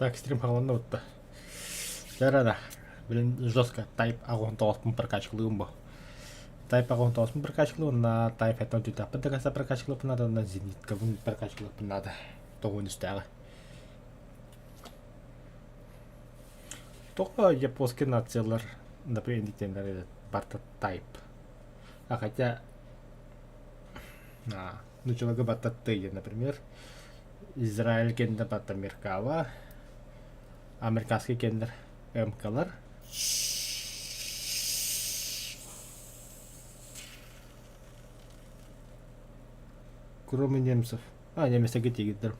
Так, стрим халануутта. Жарана. Блин, жестко. Type агон тооспун прокачкалуун бо. Type агон тооспун прокачкалуун на type хатон тута. Падагаса прокачкалуун надо на зенит. Кавун прокачкалуун надо. Тогун истага. Только японский нацеллер, например, индитемлер парта type. А хотя, ну человека бата ты, например, Израиль кендер бата Меркава, американский кендер М-Color. Кроме немцев. Немцы гитигидер.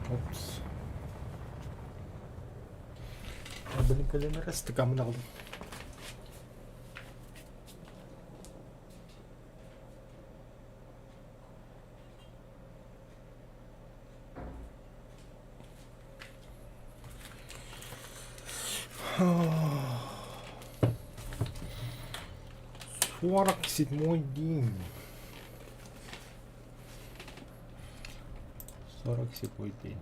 Опс. Блин, колено раз, ты кому надо. Сорок седьмой день. 47 день.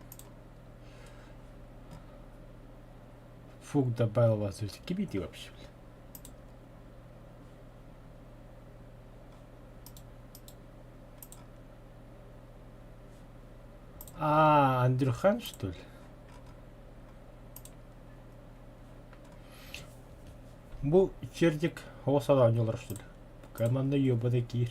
Фук добавил вас здесь. Кибите вообще. Андрюхан, что ли? Бұл чердик осада ойналар, что ли? Команда ёбаный кир.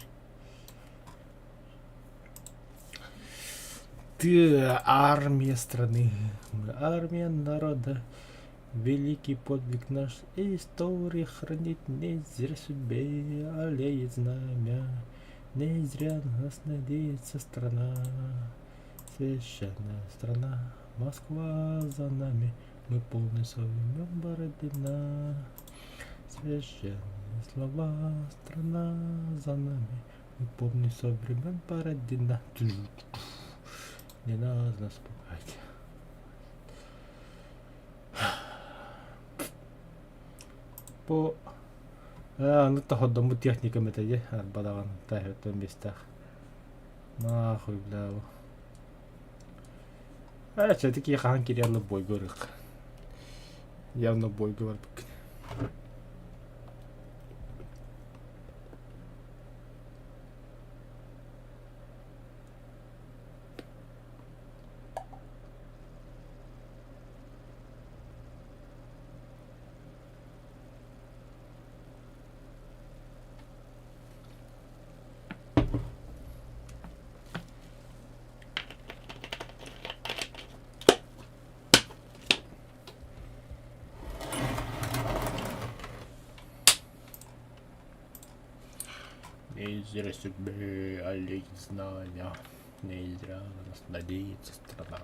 Ты армия страны, армия народа, великий подвиг наш, история хранит, не зря судьбе аллеет знамя, не зря нас надеется страна, священная страна, Москва за нами, мы полны современ Бородина, священные слова, страна за нами, мы полны современ Бородина. Не надо нас пугать. Ну того дому техникам это є, балаган тайгу в том местах. Нахуй, бля. Че такие ханки реально бой говорят. Явно бой говорят. Не зря судьбе аллеет знания, не зря нас надеется страна.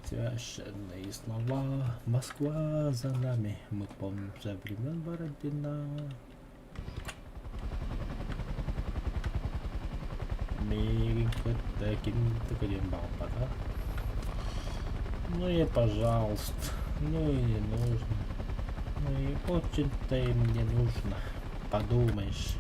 Священные слова, Москва за нами, мы помним со времен Бородина. Миленько таким баба. Ну и пожалуйста, ну и не нужно. Ну и очень-то им не нужно, подумаешь.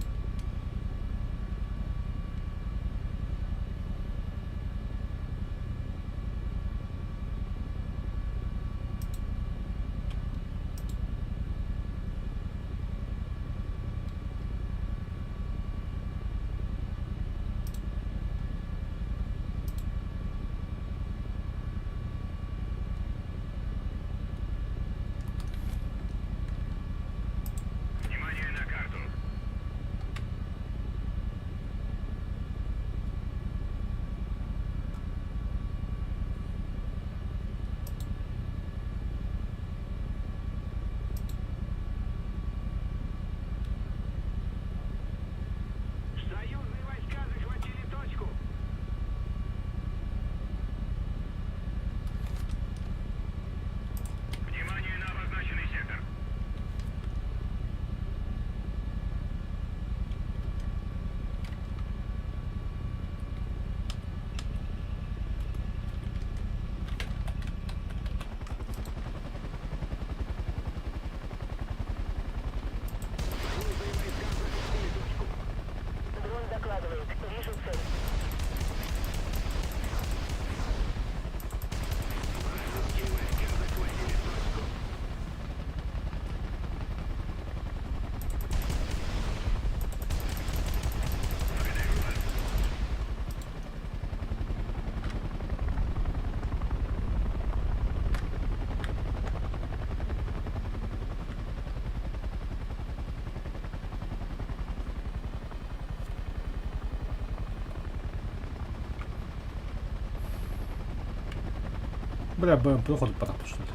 Бля, походу потап, что ли.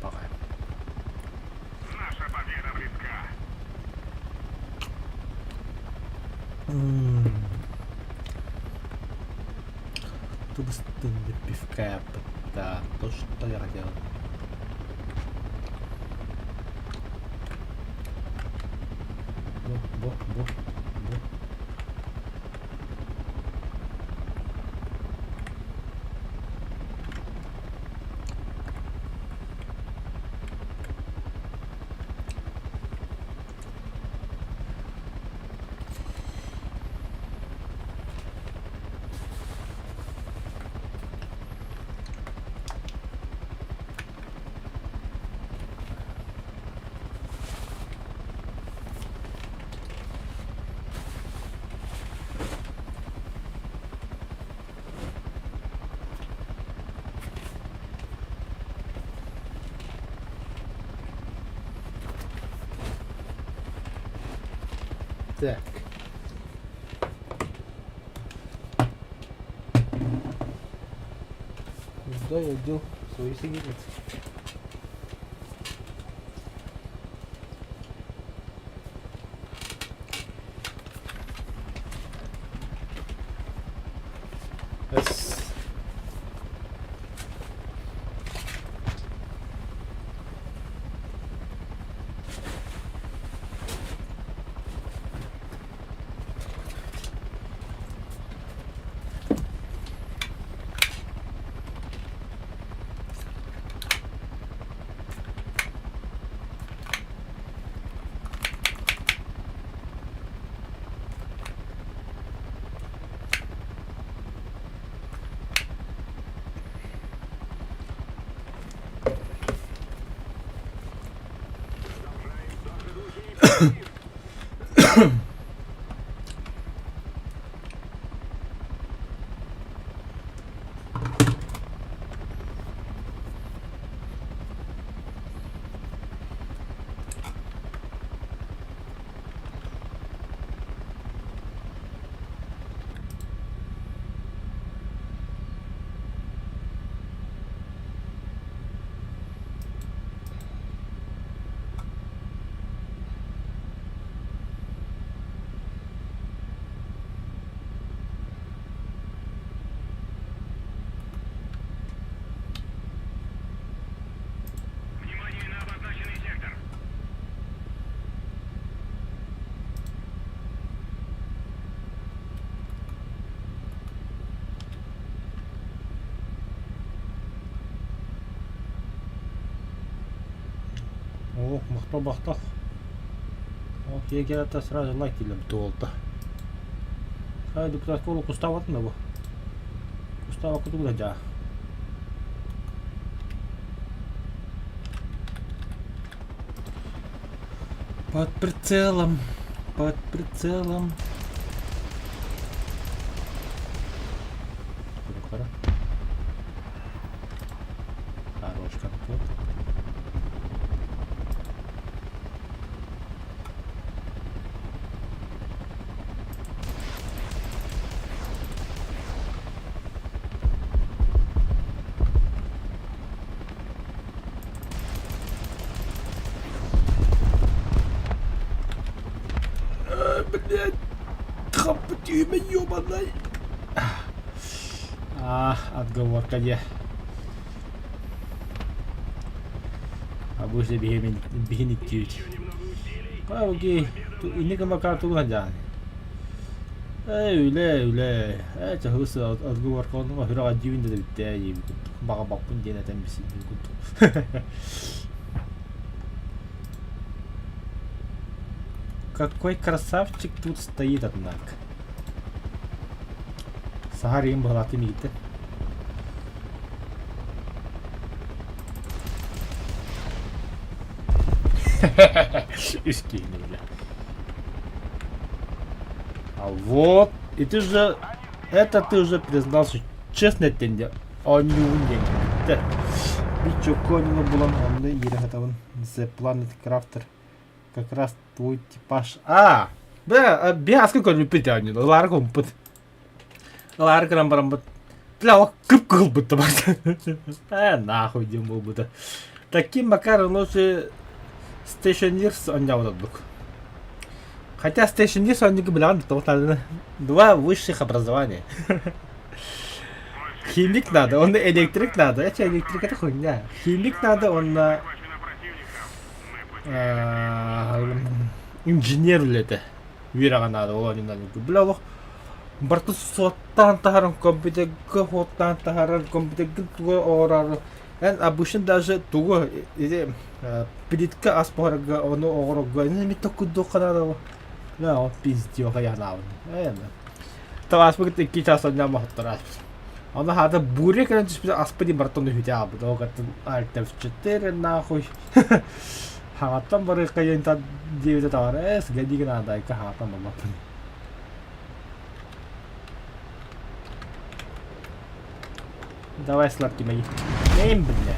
Пока. Наша победа близка. Тубстынды пивка, да, то, что я хотел. Бо. Так. Куда я дел свои сигареты? Эс. Внимание на обозначенный сектор. О, махта. Вот егерата сразу лайкилем туолта. Хайду pitäis kuulua Kustavat nuvu. Kustava kun tulee jää. Под прицелом. Под прицелом. Хорош конфет. Блять, хапатюма ёбаный. Отговорка где? А будешь бегинить тють. Окей, ini kan bakal turun aja. Yle. Це гуса отговорка, он грала дивин да битая. Бага бакун дена там биси. Какой красавчик тут стоит, однако. Сагарим была тимите. Искину, бля. А вот, и ты же, это ты уже признался, честно тенде, а не умненько. Бичо конила была, он да ерегатаван, The Planet Crafter. Как раз твой типаж. Бля, сколько он питание? Ларгом под. Ларгом барамбат. Бля, о, кып-кыл будто бар. Нахуй дем был будто. Таким макаром лучше Stationers он не отдук. Хотя Stationers он не гублян, потому что два высших образования. Химик надо, он электрик надо. Это электрик это хуйня. Химик надо, он Захвачено противником. инженер лете. Вирага надо, он не надо. Бля, барту соттан тахаран компьютер, хоттан тахаран компьютер, орар. En обычно даже туго иде плитка аспарга оно орога не метоку дохана. Да, он пиздё хаяна. Това аспарга ты кичас он няма хаттарас. Он хада буре kan dus аспади бартон хитя бо гат альтев 4 нахуй. Хатам барыг каян та 9 таварес гадиг надо ка хатам бабатан. Давай, сладкий мои. Нейм, бля.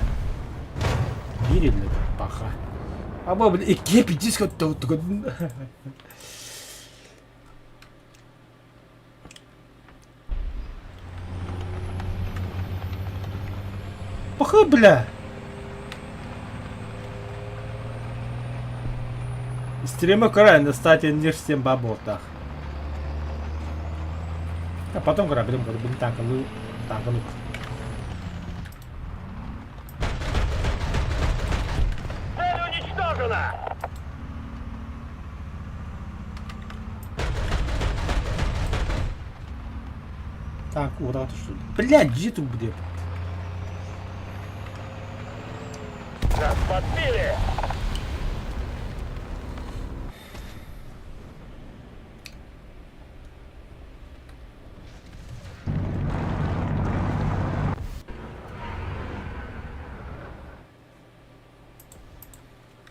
Бери, бля, паха. А бо, бля, ике пидис как то. Паха, бля. Стрима край на стате ниш всем баботах. А потом грабим танка, ну, танка, ну. Так, вот это что ли? Блядь, джиту где? Нас подбили!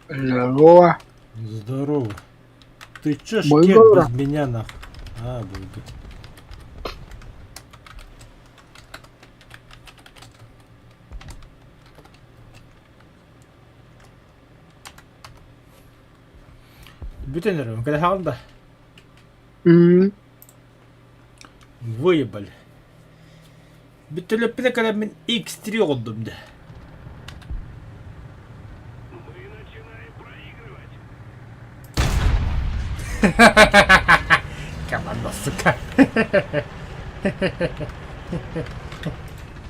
Здорово. Здорово. Ты чё Мой шкет брат. без меня нахуй? А, будет. Бютенером, когда хаунда выебали. Бютеле когда мен X3 отдам, да. Мы начинаем проигрывать. Команда, сука.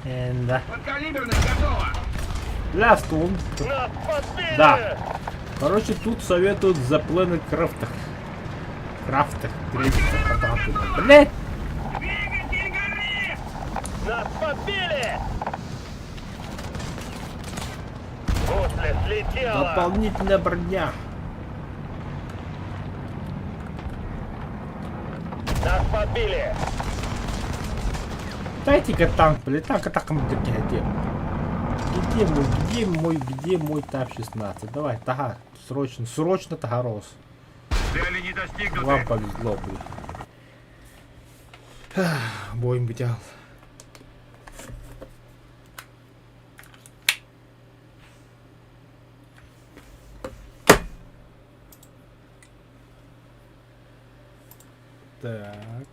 Да. Подкалиберная готова. Last one. Нас подбили! Да. Короче, тут советуют за Planet Crafter. Крафтер. Блять! Двигатель горит. Нас подбили! Гусля слетела! Дополнительная броня. Нас подбили! Дайте-ка танк, блядь, танк атакам где? Где мой ТАП-16? Давай, Тагар, срочно Тагарос. Цели не достигнуты. Вам повезло, блядь. Боем битял. Так.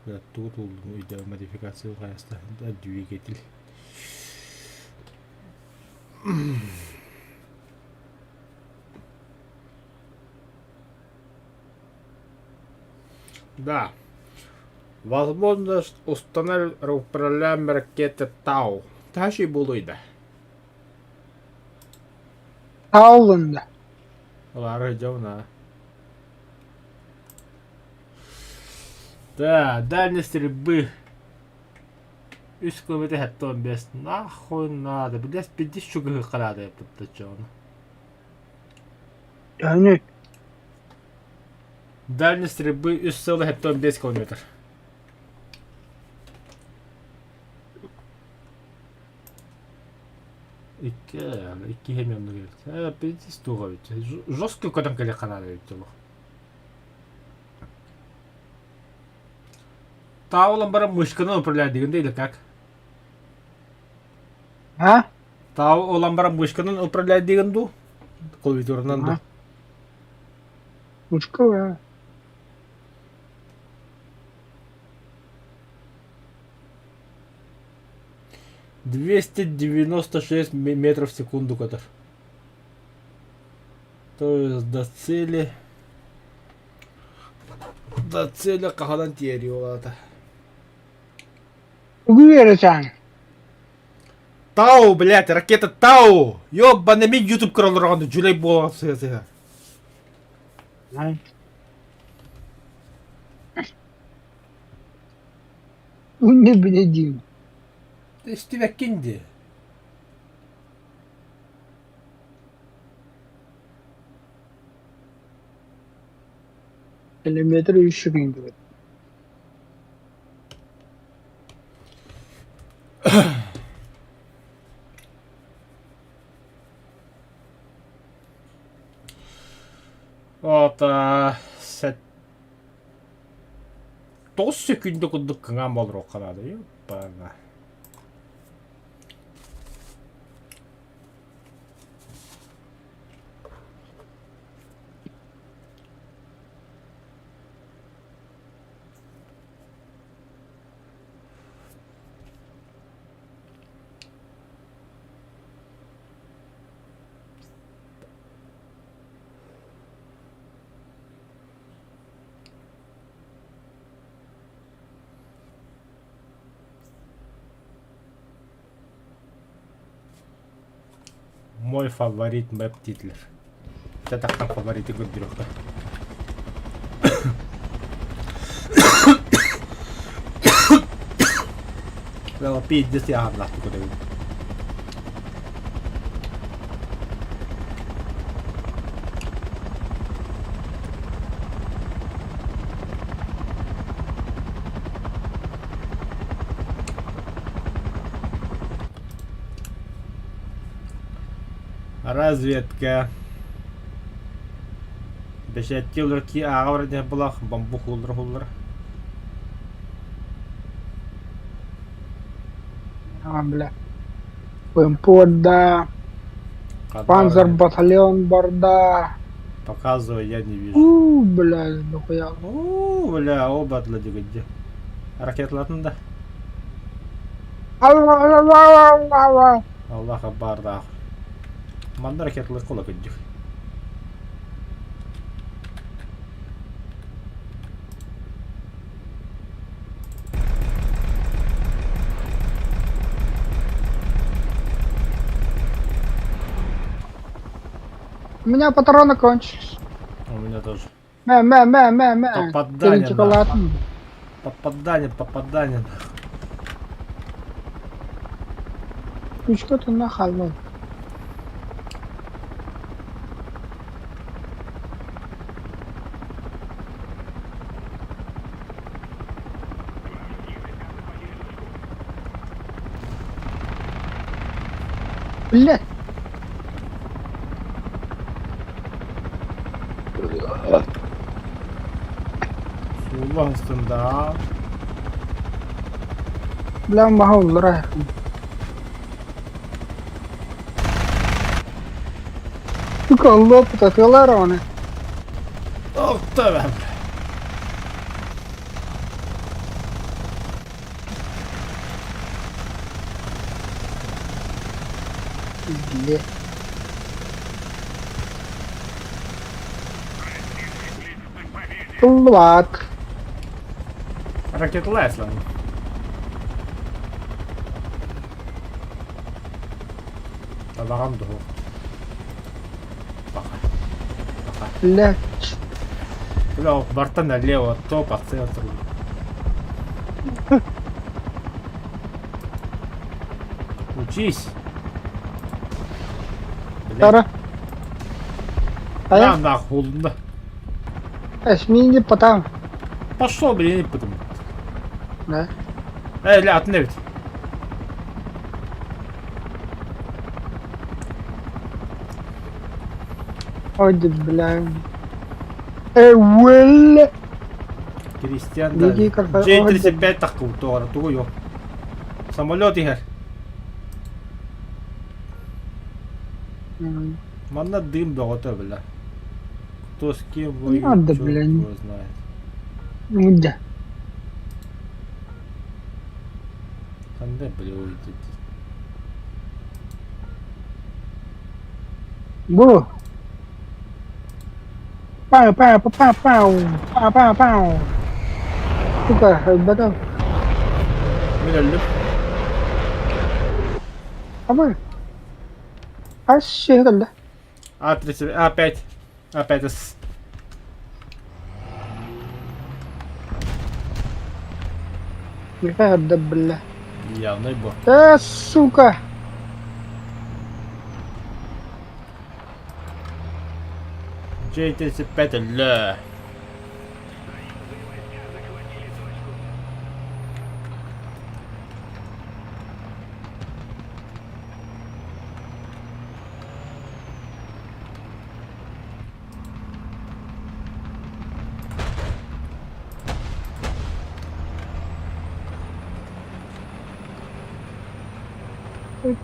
Да, тут идет модификация ласта. Да, двигатель. Да. Возможность установить управляемые ракеты Тау. Таши булыйда. Тауланда. Ладно, идем на. Да, дальность стрельбы. 3 километров хаттон без. Нахуй надо. Блять, 50 чугах надо, я подточен. Yani Дальность стрельбы 3,5 километр. Iki хемионный говорит. 50 стуга ведь. Жесткий кодом коллега надо ведь. Таулом бара мышканы управлять дегенде или как? ha? Тау olan бара мышканы управлять дегенду? Клавиатурынан да. Мушка, 296 метров в секунду, катар. То есть до цели... До цели кахадан тиери олата. Уверен. Тау, блядь, ракета Тау! Ёбаный мен YouTube каналында жүлей болған сияқты. Не блядим. Ты что кинди? Километр еще говорит. Вот, сәт... 9 секунды күндік кыңан болыр оқалады, ёппана. Мой фаворит Мэп Титлер. Я так там фавориты гудберёк. Well, пиздец я нахуй куда. Разведка. Бешетти уларки ағавар де бұлақ бамбук улар. Бля. ПМП, да. Панзер батальон борда. Показывай, я не вижу. Бля, нахуя. Бля, оба отлади где. Ракетларын да. Аллаха бардақ. Манда ракетлар кола көддік. У меня патроны кончились. У меня тоже. Мэ. Попадание, Ты шоколад. Попадание. Ну что ты нахал? Блядь. Сулан стында. Бля, махал, рай. Сука, лопат, отвеларованы. Ох, да, Бля. Влад. Ракет Леслан. Табагам духу. Блядь. Бля, борта налево, то по центру. Учись. Тара. А Да, я? нахуй, да. Смени потом. Пошел, блин, я не подумал. Да. Ля, отневить. Ой, бля. Уэль. Кристиан, да. Беги, как J-35 такой, тугой. Самолет, Игорь. Манна дым догота, бля. Кто с кем воюет, Надо, чёрт бля. его знает. Ну да. Кандай, бля, уйдет. Бу. Пау, пау, пау, пау, пау. Пау, пау, пау. Сука, öldürdüm. Ben öldüm. Ama kaç şey öldü? А30, А5. А5С. Yıkardı bile. Явно бо. Сука. J35 öldü.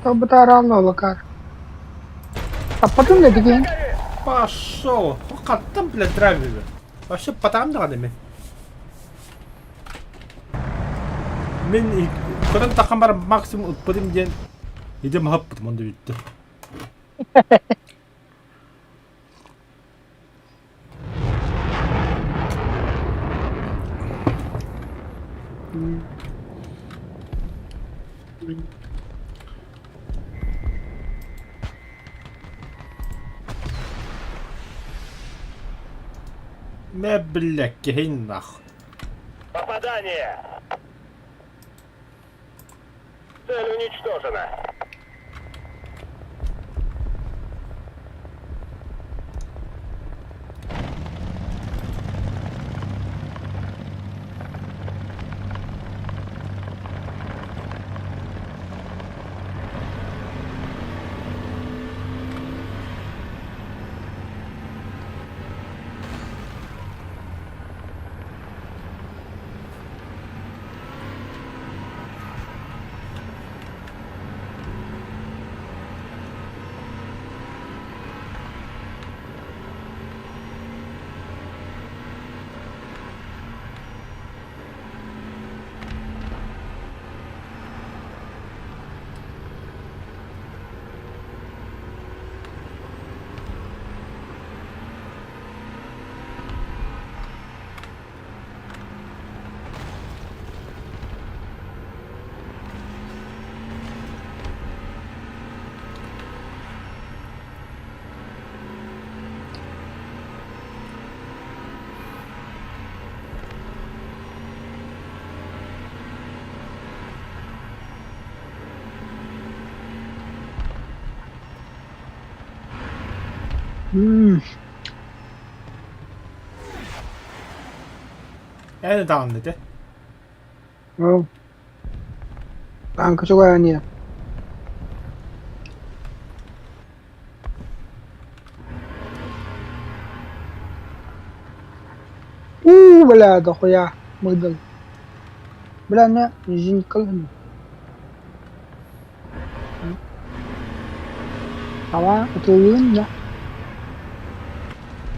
Tabutarallah bakar. Kapatın dedik yani. Пошел. Hakikaten bile driver. Вообще потом да деме. Мен көрөн такан бар максимум утпадым ден. Идем хаппыт монда битти. ما بالله كهين ناخ. Попадание! Цель уничтожена. Yani tamam dedi. Oh. Kanka çok önemli. Бля, дохуя. Мыдал. Бля, не, жинкал. Ama oturuyunca.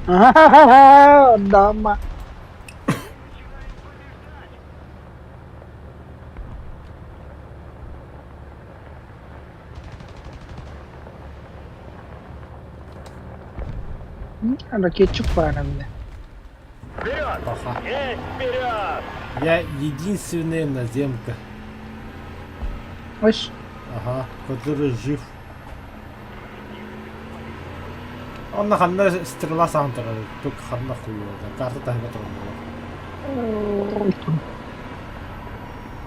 Dama. Ракетчик правильно. Вперед! Ага. Есть вперед! Я единственная наземка. Ось. Ага, который жив. Он на ханна стрела сантра, только ханна хуёва. Карта там готова.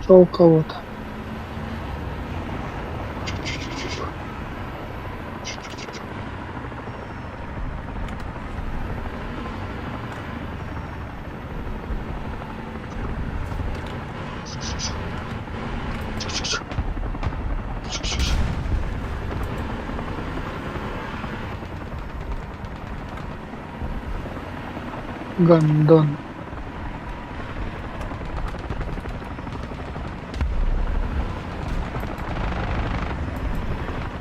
Что у кого-то? Гандон.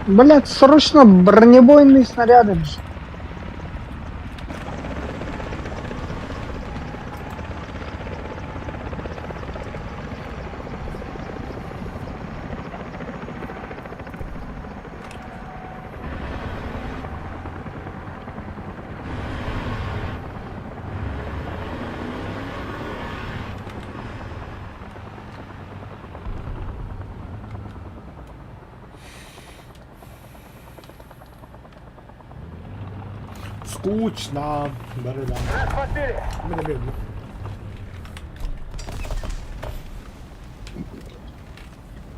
Блять, срочно бронебойные снаряды. Скучно. Да. Нас подбили. Блин.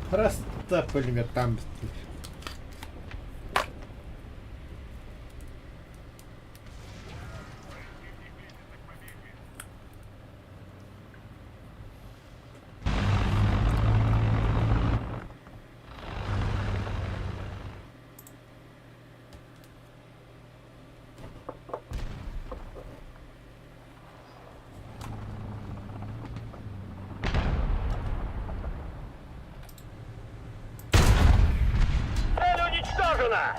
Просто пулемет там. Цель уничтожена.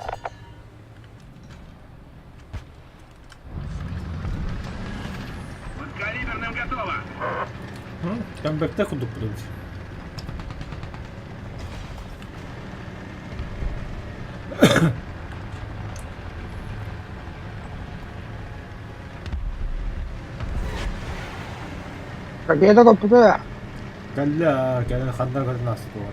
Калиберным готово. Там бэктеху дуплить. Ракета топтуда. Калля, калля хандар нас скоро.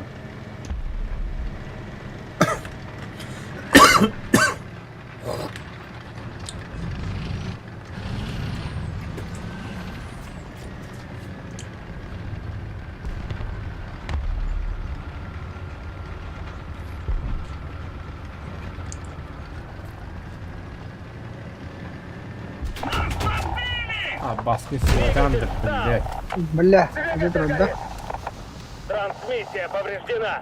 Баскин Силакандр, блядь. Бля, это да? Трансмиссия повреждена.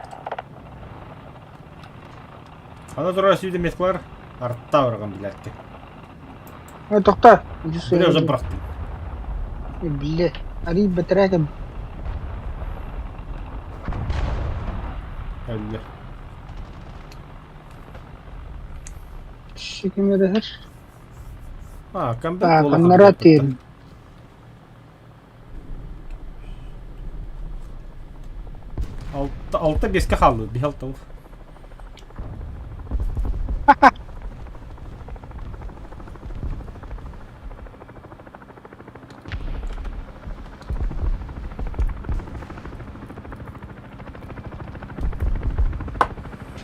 Ана турас үйде метклар. Артта барган, блядь. Токта. Иди Бля, уже сюда. брахты. Бля, ари бетрәтем. Калля. Шикемедер. Камбек Так, бола. нарратив. Алты беске қалды, бихалты ол.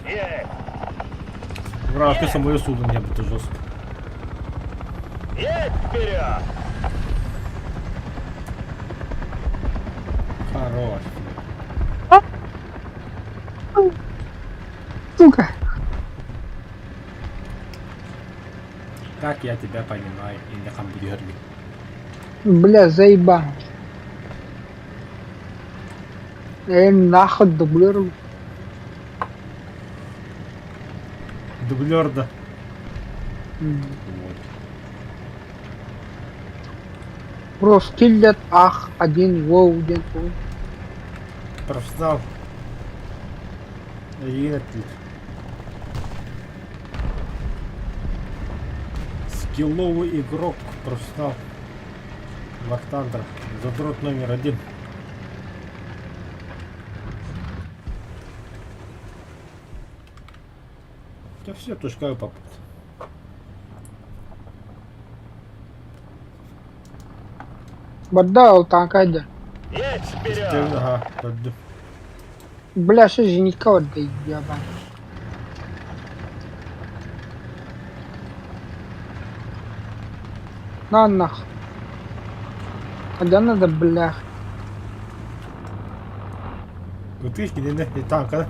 Есть. Вражеский самолет судом не будет жестко. Есть вперед. Хорош. Сука. Как я тебя понимаю, и не хамбургерли. Бля, заебал. Нахуй дублер. Дублер, да. Просто киллят ах, один воу, один воу. Профессионал. Играет. Скилловый игрок, профессионал. Вахтандр. Задрот номер 1. Да все, тушкаю попут. Бадда, утакайда. Есть вперед. Ага, подду. Бля, что же никого да ебан. На нах. Когда надо, бля. Утышки, не танка.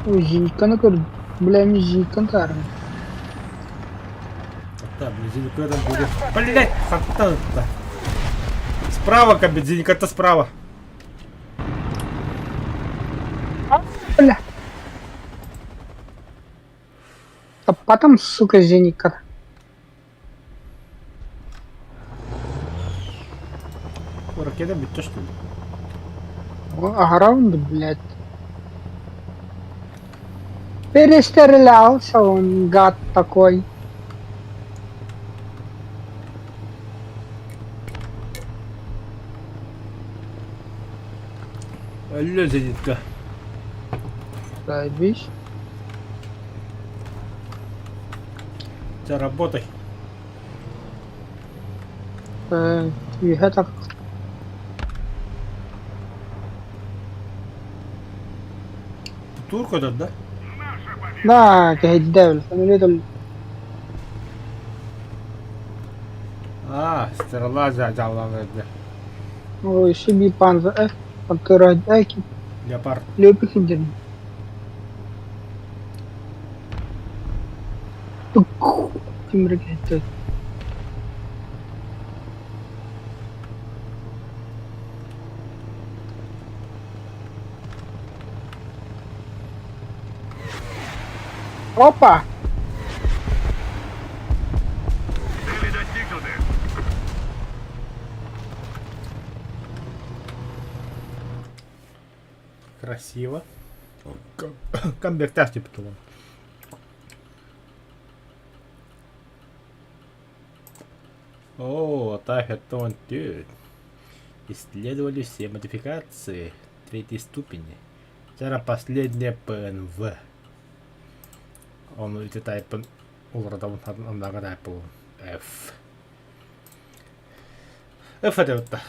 Ой, жинка на кор. Бля, не жинка на. Да, блин, Зинька там будет. Блять, хата-то. Справа, кабель, Зинька-то справа. Бля. А потом, сука, жинка. Ракета бить-то что ли? А раунд, блядь. Перестрелялся он, гад такой. Алло, Зенитка. Заебись. Тебя работай. И это... Турку этот, да? Да, كهداول. أنا ليه دول стрела взяла вроде. Ой, собі пан за F, подтирать еки, Леопард. лепих інден. Тим ракети. Опа! Цели достигнуты. Красиво. Комплектаж типа того. О, Type Atom Dude. Исследовали все модификации третьей ступени. Сейчас последняя ПНВ. Он эти Type уровня он нагадает по F. F это вот.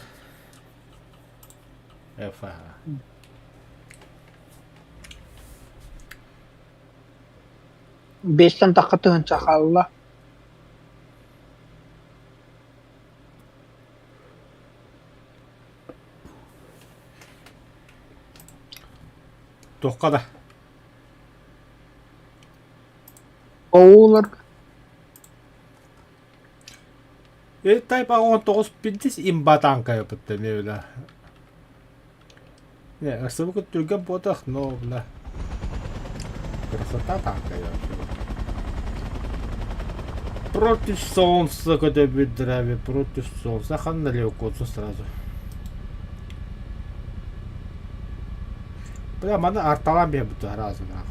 F. Beşten takatığın çakalla. Тоққада. Oğullar. Type A19 pintis имба танка ёпта не бля. Не, особо только ботах, но бля. Красота танка ёпта. Против солнца, когда бедрави, против солнца. Хан налево сразу. Бля, мана арталан бе буту разу нах.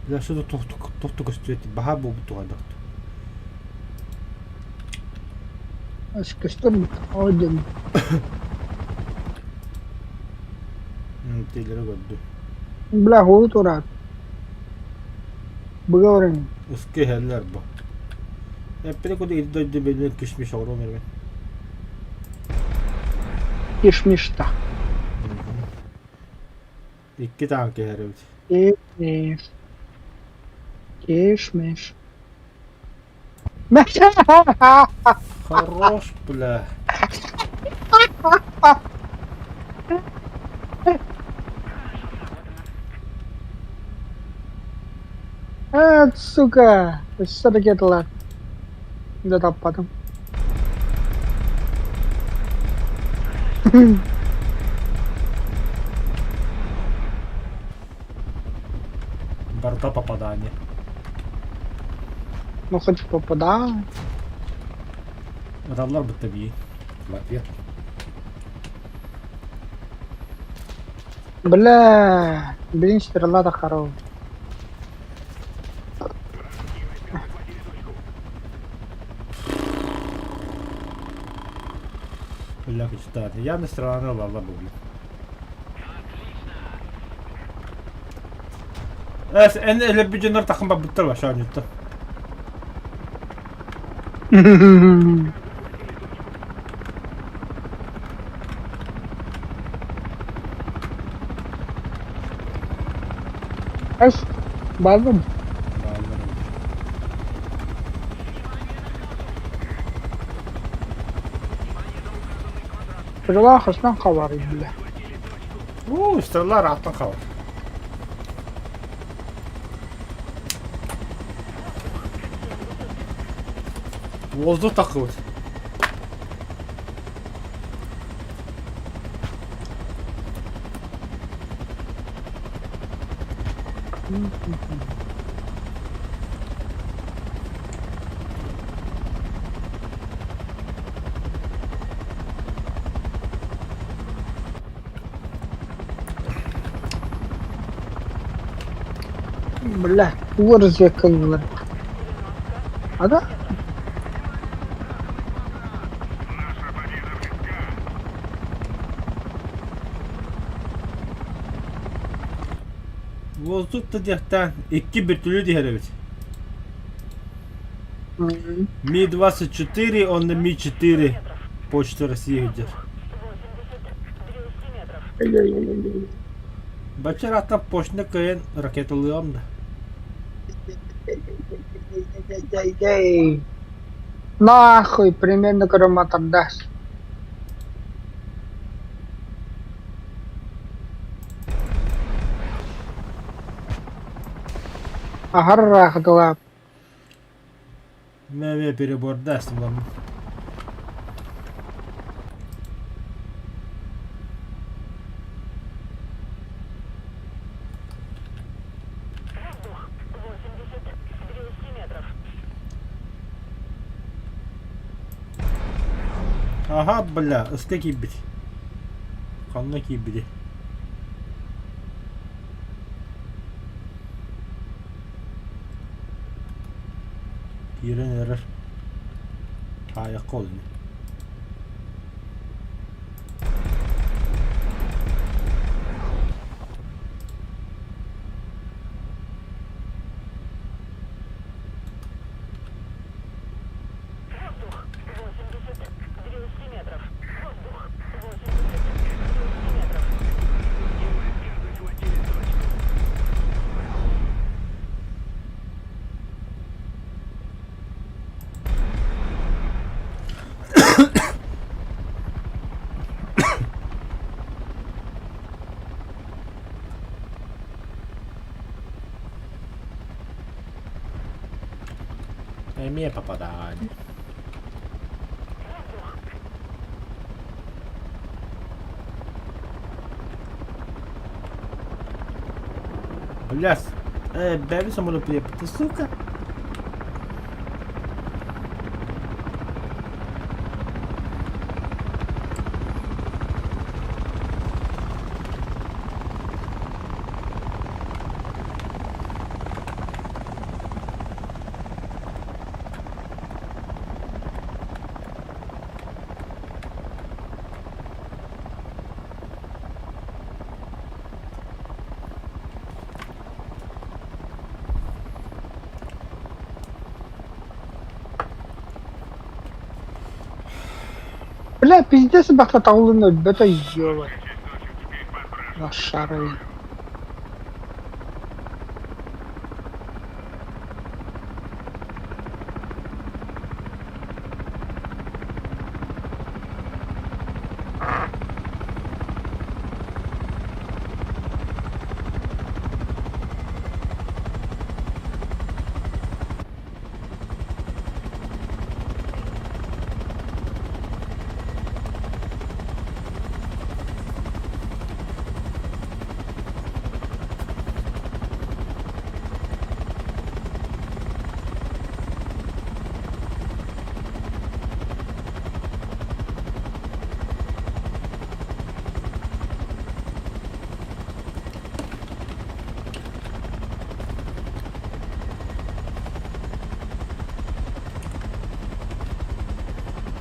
Бля, что тут стоит баха буту гадат. Sıkıştım. Oydum. Телера году. Bla huyu torat. Bıgavren. उसके हेलर बो. Ya pere ko de belli kişmiş avro merve. Geçmiş da. İki tanke herif. Geçmiş. Geçmiş. Хорош, бля. Evet, сука. Все-таки lan. Да таппадым. Борта попадания. Ну хоть попадал. Adamlar bu tabii. В ответ. Бля. Блин, стрела да хорош. Бля, кстати, я на стороне лала буду. En öyle bir canavar takım babıttır var şu an yurtta. Аж базом. Sırala arkasından kavarıyım bile. Sırlar rahattan kalır. Воздух такой вот. Бля, вырзекалар. А да? Воздух дияқтан 2 бертөлі де herif. Ми-24, он на Ми-4. Почта России идет. Бачар аттан почтuna кайын ракеталыам да. Нахуй, примерно громатор даст. Агаррах глав. Меве перебор даст вам. Воздух 80 200 метров. Ага, бля, ıskaki bir. Kanındaki biri. Yeren erer. Ayak olun. Воздух 80 200 метров. Воздух 80 200 метров. Имея попадание. Блядь, бэби самолет ты сука. Бля, пиздец, бахта таулынуть, бета ёба. Лошары.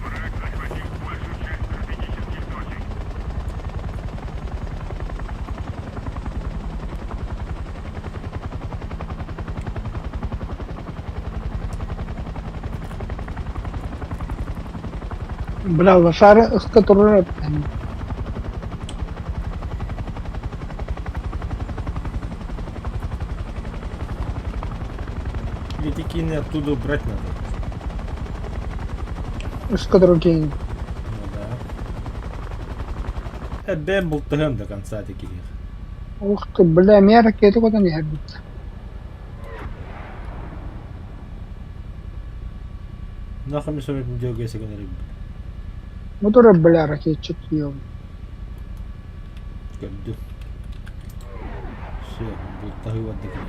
Враг захватил большую часть стратегических точек. Бля, лошары, с которой... Летики оттуда убрать надо. С которой гейм. Ну да. Бэм был до конца таких. Ух ты, бля, меня ракеты куда не гребут. Нахуй мне сегодня дергайся, когда рыб. Мотора, бля, ракетчик, ёб. Gördü. Все, bulutta hyvät tekijät.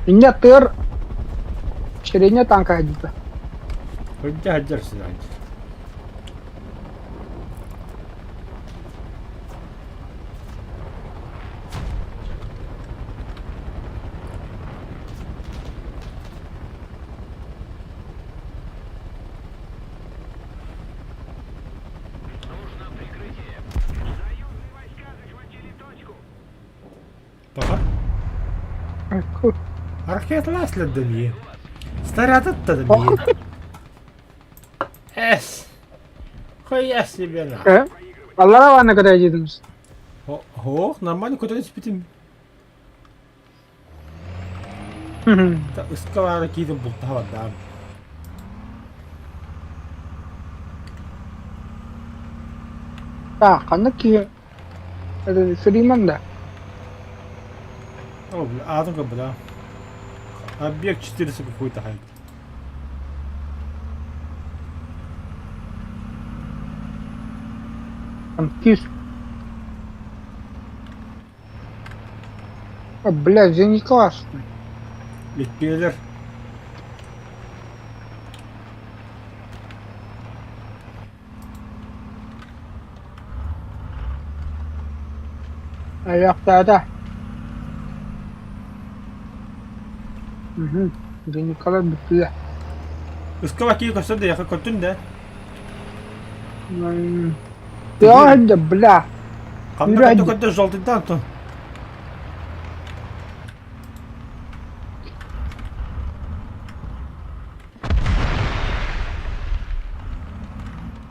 Меня тыр. Средняя танка одета. Хотя hajar раньше. Baba, hareketler dönüyor. Снаряд da dönüyor. Es. Хуя себе на. Allah'a var ne kadar yediniz. Нормально, куда-то спитим. Та искала кидем бултава да. Так, а ки это Фриманда. О, бля, ну-ка, бля. Объект 400 какой-то хайк. Там кис. А, блядь, я не классный. Ликпеллер. Ayakta da. Я не колор битли. Искала кико сюда, я как котун да. Я это, бля. Камда только желтый танто.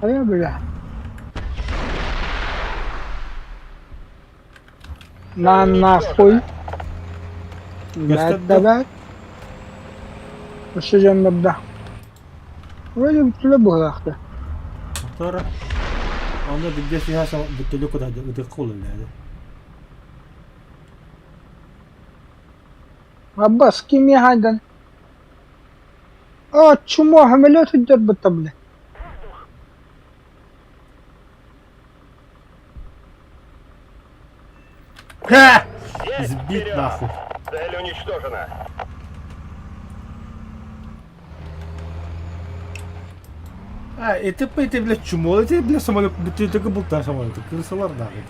А я, бля. На нахуй. Gösterdi. Да. Что же надо? Вроде бы туда бахта. Sonra onda bir siyasa bütünlük kadar da kullanılıyor. Аббас, кем я гадан? О, чмо, самолет идет бы там, бля. Ха! Есть Сбит вперед! нахуй. Цель уничтожена. Это, блядь, чмо, это, блядь, самолет, ты только болта самолет, крысалар нахуй.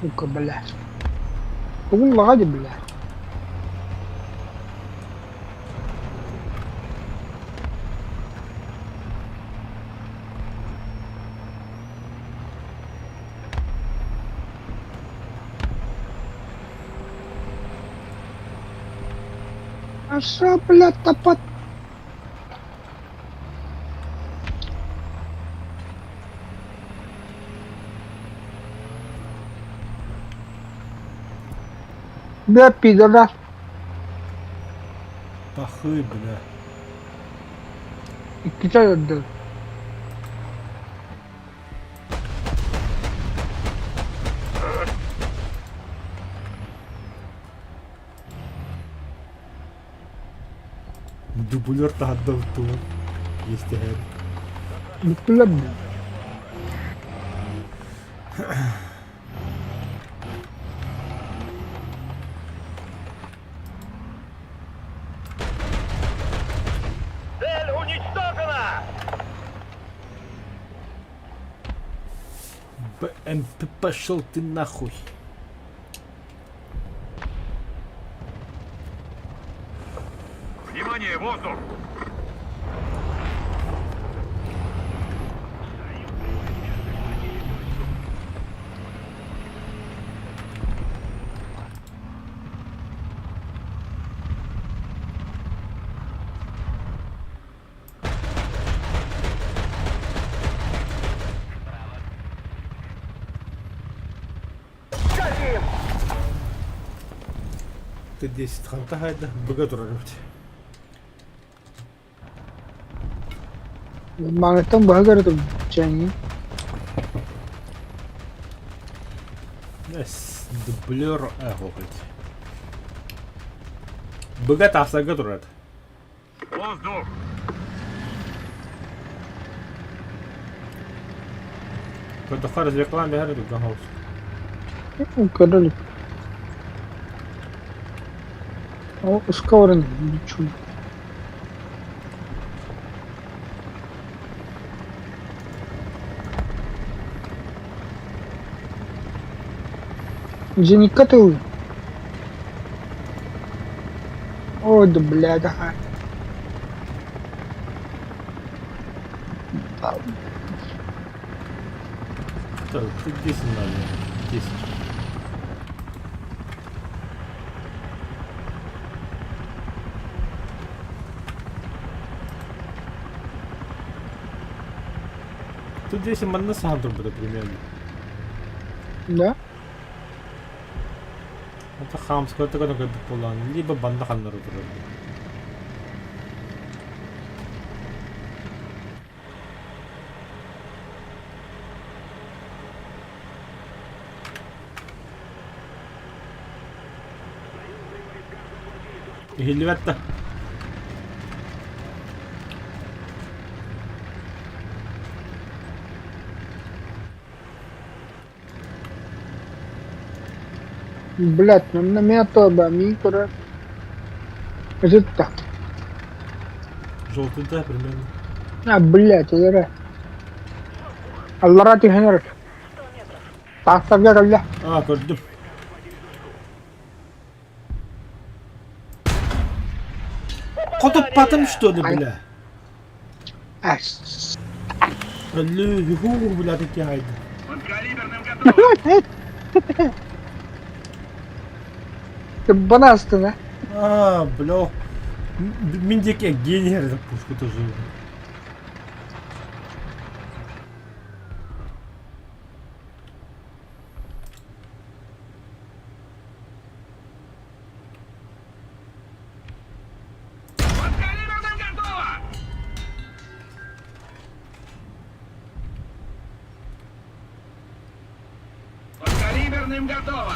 Сука, бля. والله غادي بلا. А что, блядь, топот? Бля, пидора. Пахы, бля. И Китай отдал. Дублер отдал ту. Есть это. Бутыла, бля. Цель уничтожена! БМП пошел ты нахуй. Внимание, воздух! Горим! Ты 10 ханта хайда, богатуровать. मांगता हूँ बहगर तो चाहिए. Yes, дублер, блядь. Богата авсагатурат. Воздух! Когда харз рекламе гарит в гаус. कर लो. ओ उसका और नहीं छू. मुझे निकट हुई. ओ द ब्लैक है. Так, ты 10 надо. 10. Тут 10 ман на Сандру буде примерно. Да? Это хамское, это как биполан. Либо банда ханнары тұрады. Хилветті. Блядь, на меня тоже микро. Это Желтый, да, примерно. блядь, это Аллара тихенер. 100 метров. Так, бля. А, gördüm. Кот патом что ли, Ай. бля? Ас. Бля, такие айды. Подкалиберным готов. Ты банастый, да? А, бля. Миндеке гений это пушку тоже. Подкалиберным готово. Подкалиберным готово.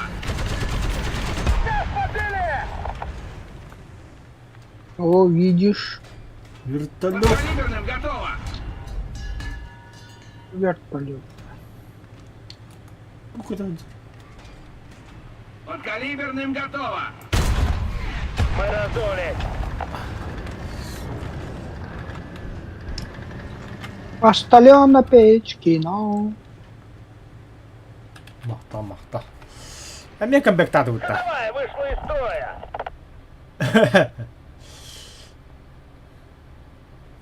О, видишь, Вертолет. Подкалиберным готово. вертолет. Ну, куда он? Подкалиберным готово. Мы раздулись. Остален на печке, но... Махта. А мне комбектату вот так. Давай, вышло из строя.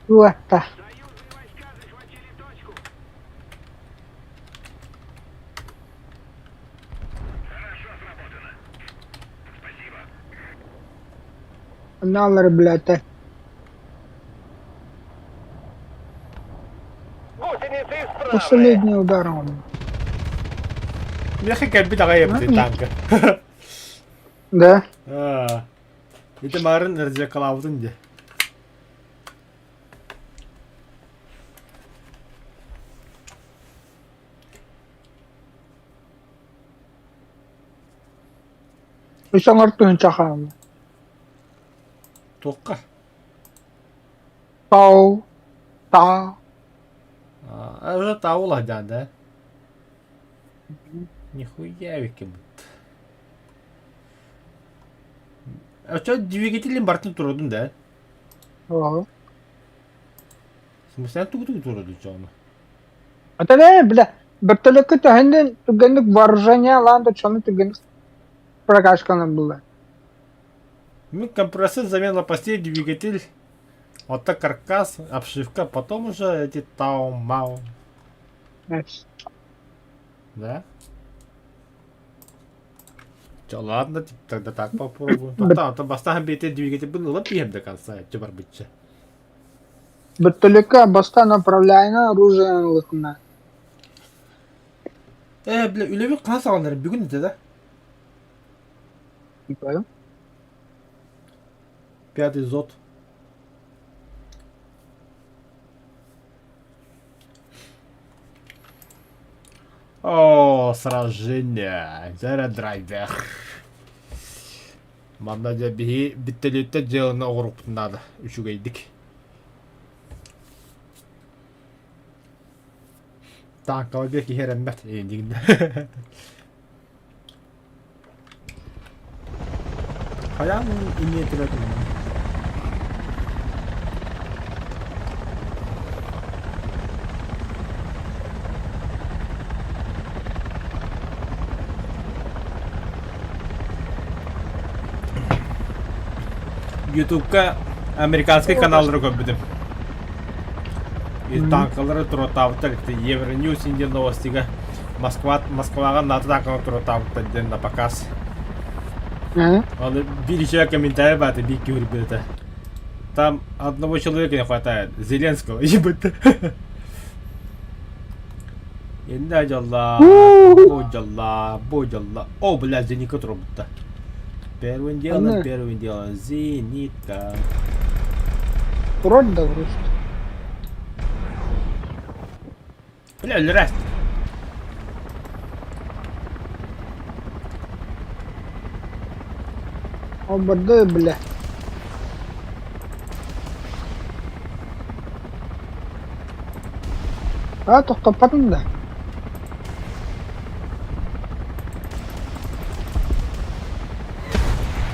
Вот так. Налар, блядь. Гусеницы исправны. Последний удар он. Мне хакер бита кaya bu tanka. Да? Это марин nerede yakalavdın diye. Isang artuhin tsaka. Tokka. Tao. Ta. Уже таула да? Нихуя веки будто. А что, двигателем бартын тұрудun да? О. В смысле, тук-тук тұрады чоны. Это не, бля. Вертолетка тагенден тугенник вооружение ланда чоны тугенник прокачкана было. Компрессор, замена лопастей, двигатель. Вот так каркас, обшивка, потом уже эти тау-мау. Да? Чё, ладно, тогда так попробуем. Там поставим BT двигатель был лапием до конца, чё барбича. Вертолетка баста направляена оружие лыкна. Бля, үлебек қана салғандар бүгін еді да? Не понял? 5-й зод. О, сражение. Зара драйвер. Манда да биттелетте делана оғырып надо. Үшуге идік. Танкалы бек херенбет ендігінде. Қаян инетіп өтін. YouTube'ga американский каналдары көп бідім. Танкалары тұры табыттар, Евроньюс инде новостиға Москваға НАТО танкалары тұры табыттар ден на показ. Видите, комментарий баты, бики ребята. Там одного человека не хватает, Зеленского, ебать. Инда жолла. Бо жолла. О, бля, зенитка робота. Первым Она. делом, зенитка. Вроде да, вроде. Бля, раз. Ободы, бля. Тоқтападың да.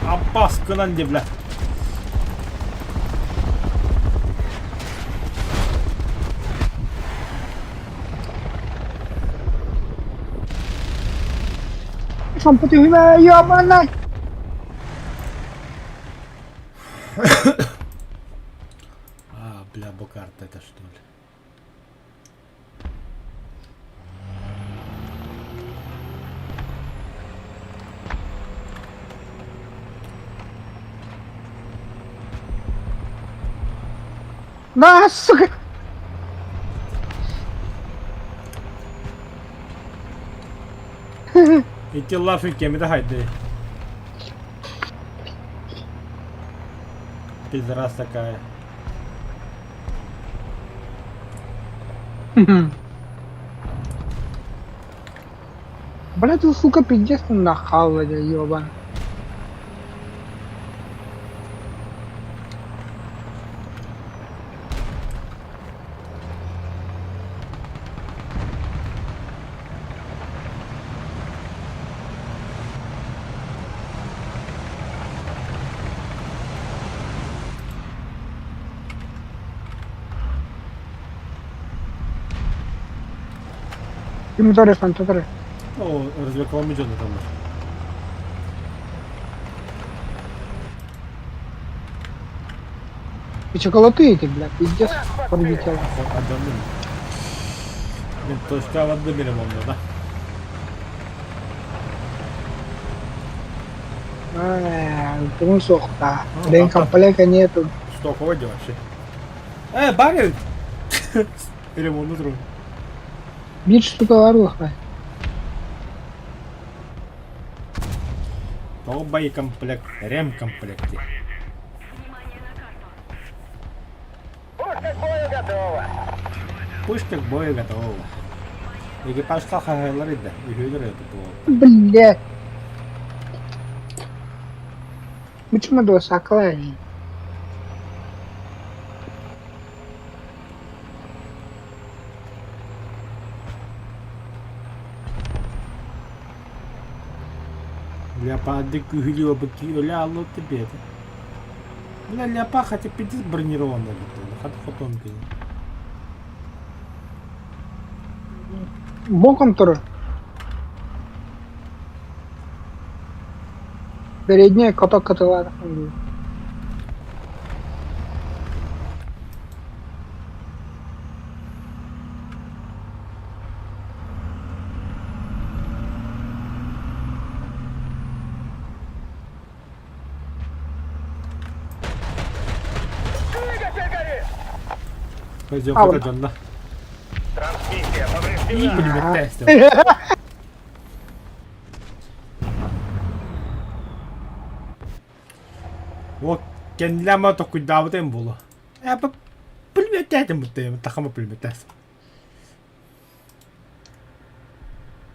Abbas kınan diye bля. Шампути хвиле, ёбана! Бля, бокарта это что ли? На, сука! İki laf gemide haydi. Пиздерас такая. Бля, ты, сука, пиздец нахавала, ёбан. Ты моторишь, фантазер. О, развлекалом идет там. Ты че колотыете, бля, пиздец, прилетел. Adamın. Ben toşka avadı benim onda da. Ты ну сохта. День комплека нету. Столько води вообще. Багер! Ремонт утром. Бич, сука, орлуха. Боекомплект, ремкомплекте. Пушка к бою готова. Пушка к бою готова. Экипаж хахайлары да, үйренер это. Бля. Почему до соклани? Ляпады кюхлё быки, ляло тебе это. Бля, ляпа хотя пиздец бронированная готова, хоть фотонка. Боком тур. Передняя каток катала. Двигатель горит. Пойдем, А, подойдем, да. Трансмиссия И повреждена. пулемет тестил. Вот, kendilerine çok davetim bulu. Ya bu pulmet testим mutluyum, takımı pulmet test.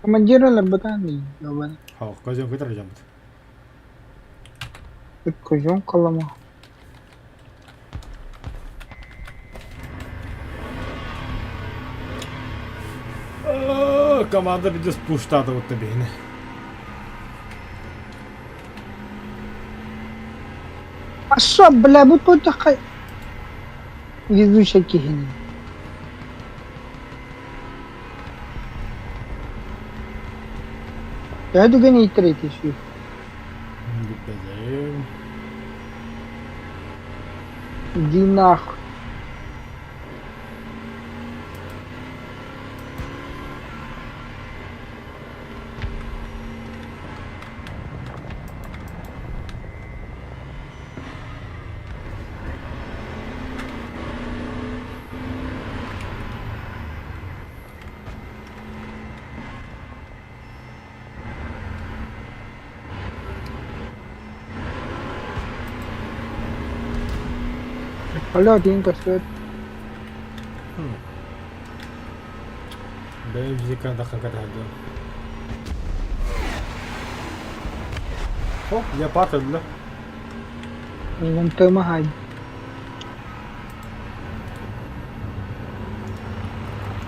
Командира лабатани, ёбан. Ha, kızım götüreceğim. Ты козём колома. Команда bir de спуштата от тебе. А шо, бля, вот тут такая везучая кихини. Я думаю, не третий шифт. Gitmeyeceğim. Иди нахуй. Полетинка стоит. Бензика да хагададо. О, леопард бля. Вон помогать.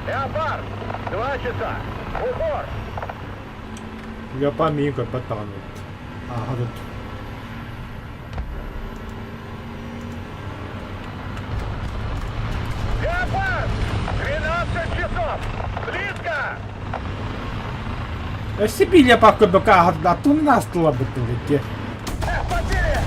Леопард! 2 часа! Упор! Леопард мига потонут. Ага, тут. Леопард! 12 часов! Близко! Себе леопард бака, а tu нас лабутулики. Потери!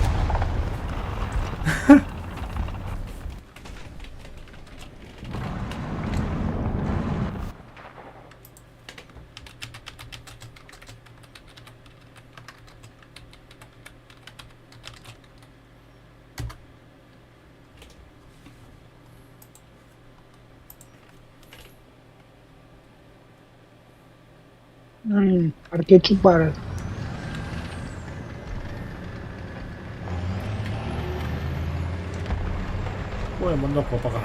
Аркетчик пары. Ой, много пока.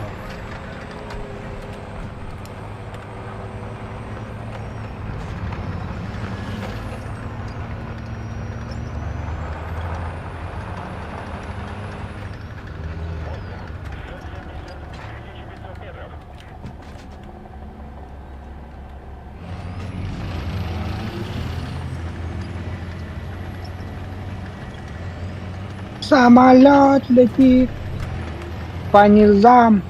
Самолет летит по низам.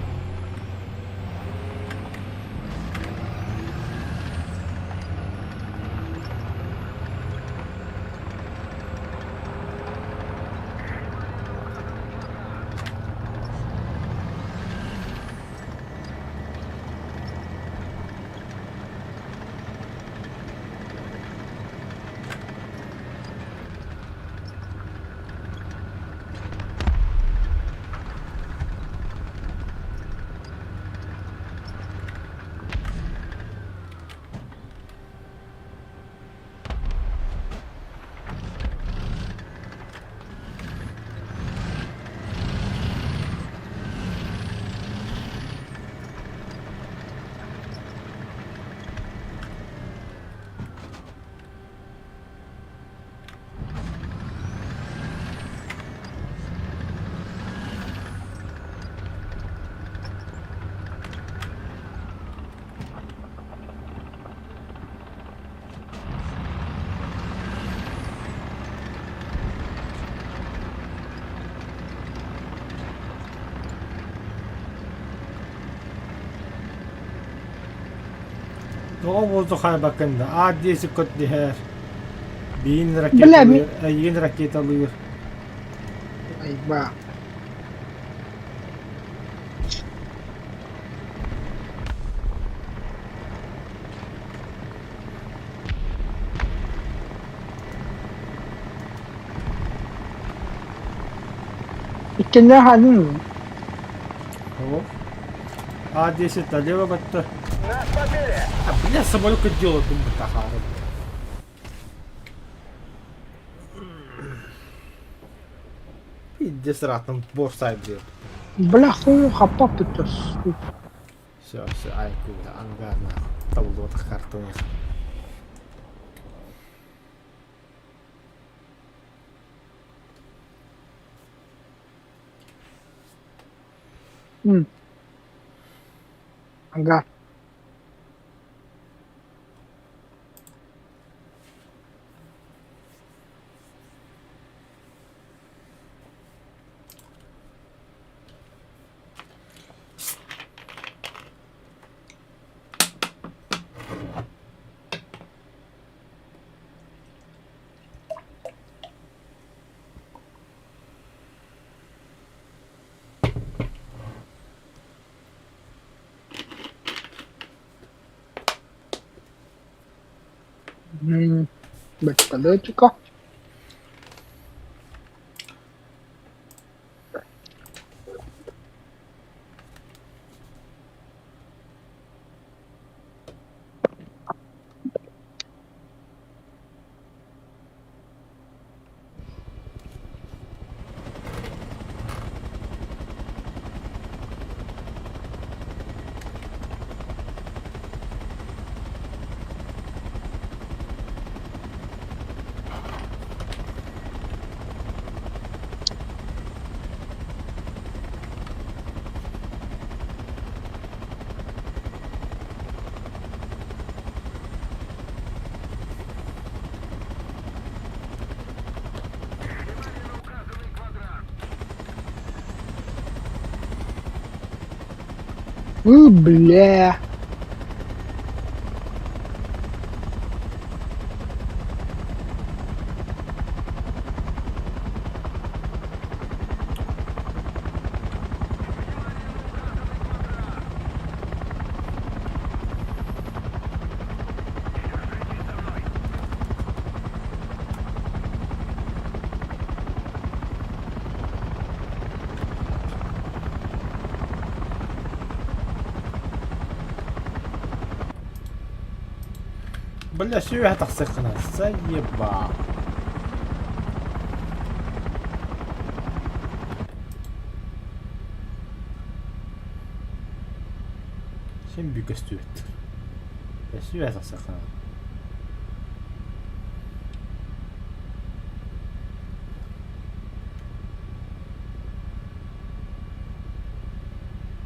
Много воздуха бакында. А 10 кот дихер. Бин Бля, ракета, айн ракета лыр. Ай, ба. İkinci halin mi? О. А 10 налево батта. Нас потери! А бля, самолет делает думаю тахары. Пиздец ратом борсай бьет. Бля, хуй хапап это. Все, ай, куда, ангарна. Табло картоне. Ага. Бачка. Бля. Бля, що я так сихна? Заєбав. Чем бігастують? Я що я так сихна?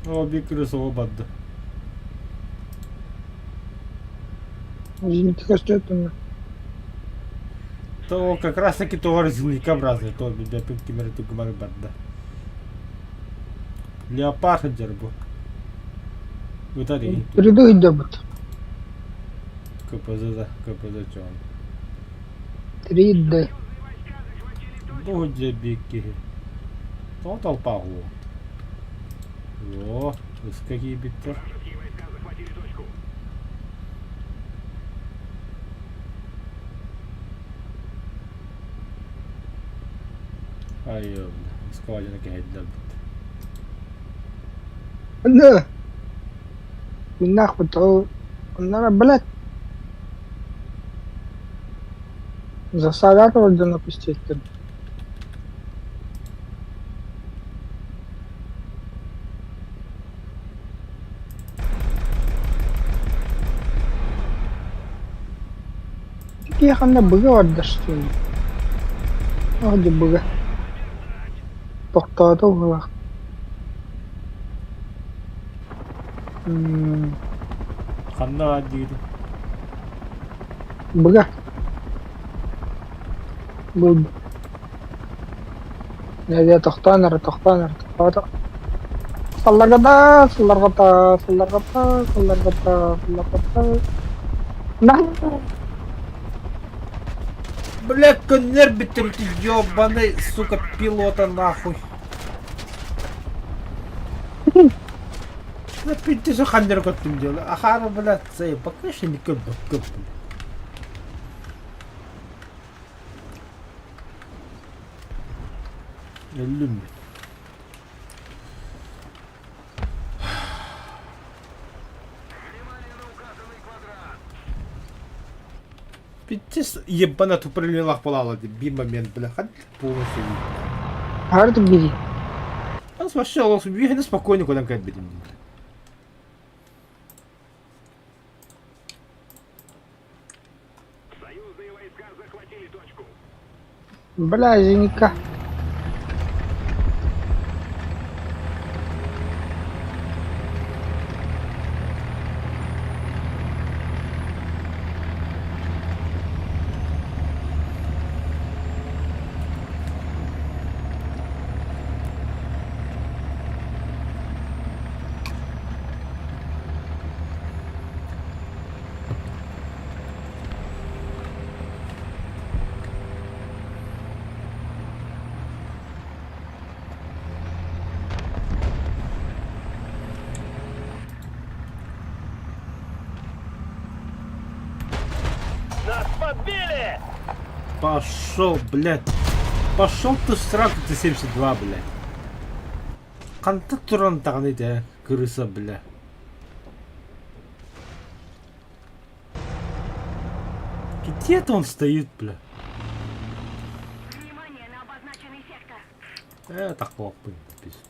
О, бікрис обад. Извините, что это на. То как раз таки то разнообразный, то бля пинкимер ту гмарбадда. Леопард дербу. Витарий. Передуй дебут. КПЗ чон. 3D. Буде бики. То толпа го. О, какие биттер. Ай, складина кегеддер. Да. Нахуй то. Надо, блядь. Засадат вроде напустить. Какие хана быга отдашь? Где быга? Тоқтады ғой. Ханда дейді. Быга. Бұл. Неде тоқтаныр. Салларғата. Нахуй. Бля, коннер биттер, ты ёбаный, сука, пилота нахуй. Да ты же хандер как ты делал. Ахара, блядь, цей, покажи мне как. Я люблю. Пиздец, ебана тупорылилах полала, би момент, бля, хоть полностью. Гард бери. Он вообще лос, бегай спокойно, куда как бедим. Союзные войска захватили точку. Бля, извини-ка. Нас подбили! Пошел, блядь. Пошел ты сразу, ты 72, блядь. Қанта тұран тағаны да, крыса, бля. Где-то он стоит, бля. Внимание на обозначенный сектор. Так лапы, пиздец.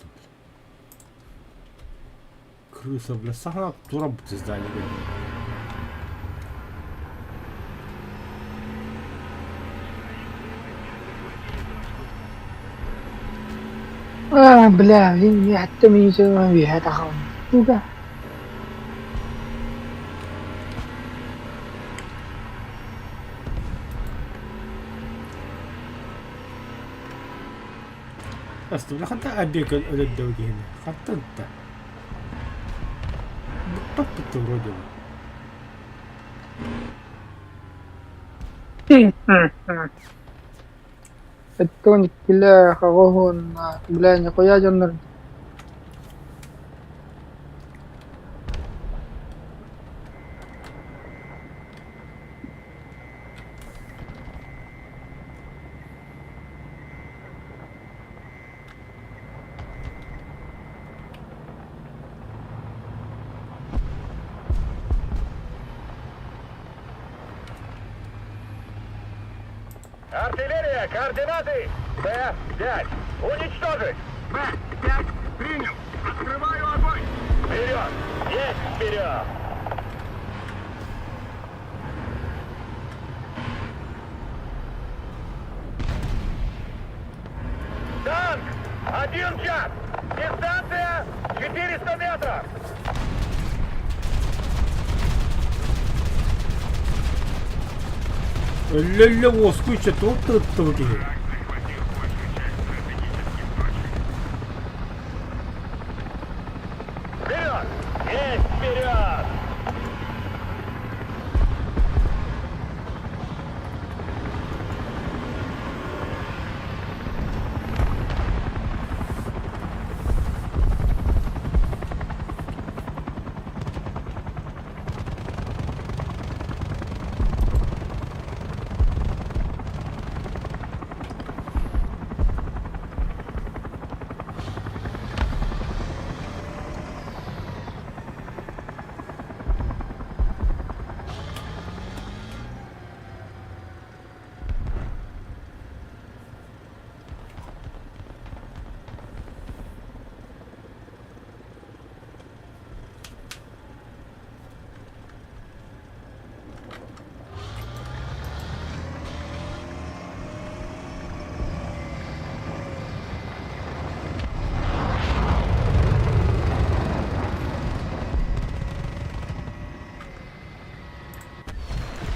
Крыса, бля, сахна тура будет здание, бля. Бля, блин, حتى من يسوي بيها تخون. شوكا. أصلا حتى أبيك الدوجي هنا حتى أنت Что ты вроде бы? Тоник, бляха, вагон, на. Бля, нихуя дёрнер. Артиллерия, координаты! Б-5. Уничтожить! Б-5, принял. Открываю огонь. Вперед! Есть вперед! Танк! 1 час! Дистанция 400 метров! Ля-ля, воскуча, тут таки. Вперед! Есть вперед!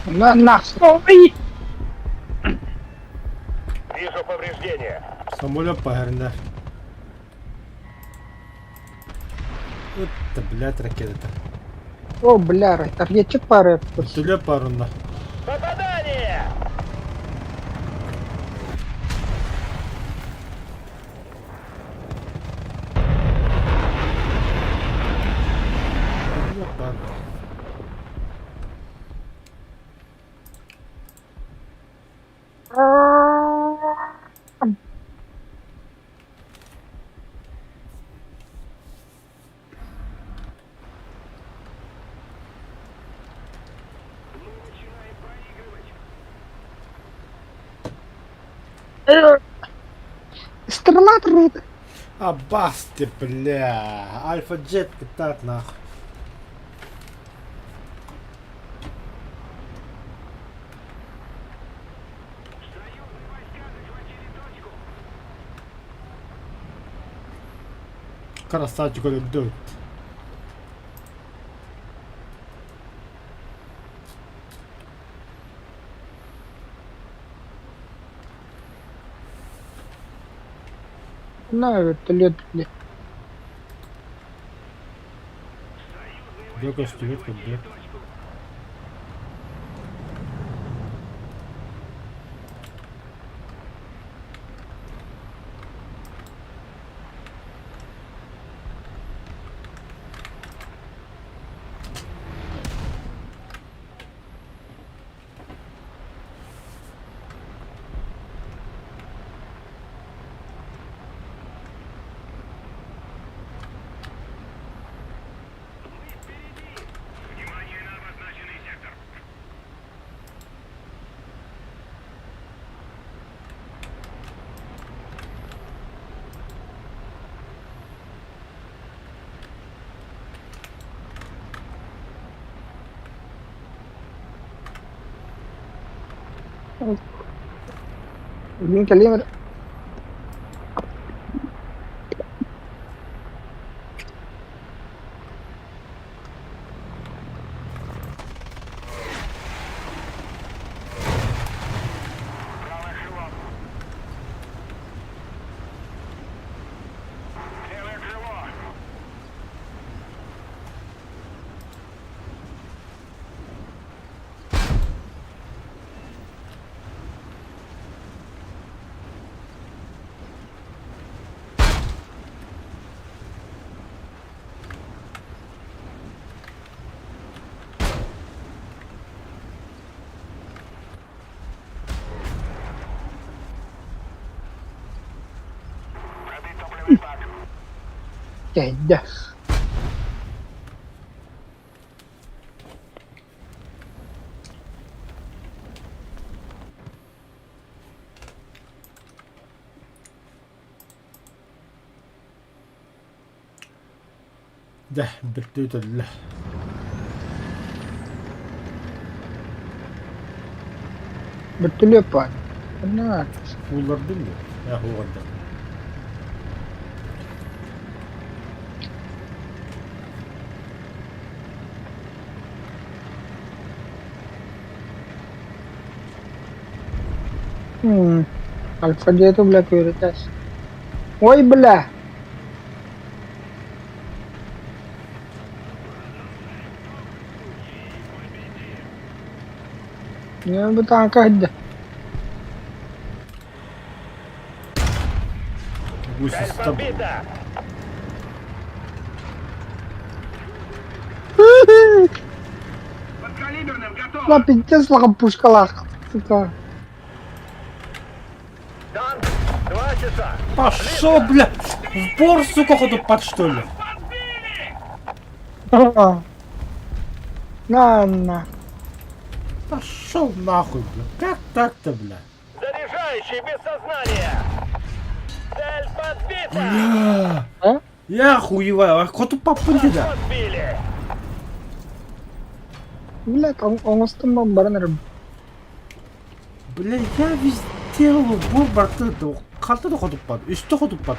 На нахуй! Вижу повреждения. Самолет погорне. Это, блядь, ракета-то. О, бля, ракетчик пары. Туля пару на. Попадание! Туля пару. Стерматор. А басти, бля. Альфа-джет так нахуй. Союзные войска захватили точку. Красавчик идут. На, вертолет, бля. Только что ветка, бля. Внимание на обозначенный сектор. Один калибр. Правое крыло. Левое крыло. Дядя. Да, бертөйтөллө. Bir türlü yapar. Ne var? Хуулар билүү? Я хууганда. Альфа dia tuh belah prioritas. Woi belah. Ya betul aja. Гуси Цель с тобой. подбита. Подкалиберным готов. Lah pijat lah pушка lah. Сука. Танк. 2 часа. Пошел, бля! В бор, сука, ходопад, что ли? На. Пошел нахуй, бля. Как так-то, бля? Заряжающий без сознания. Цель подбита. Бля! А? Я охуеваю, а коту попади, да? Подбили. Блядь, он остался баранер. Бля, я везде в бор барды, калтада ходопад, үстө ходопад.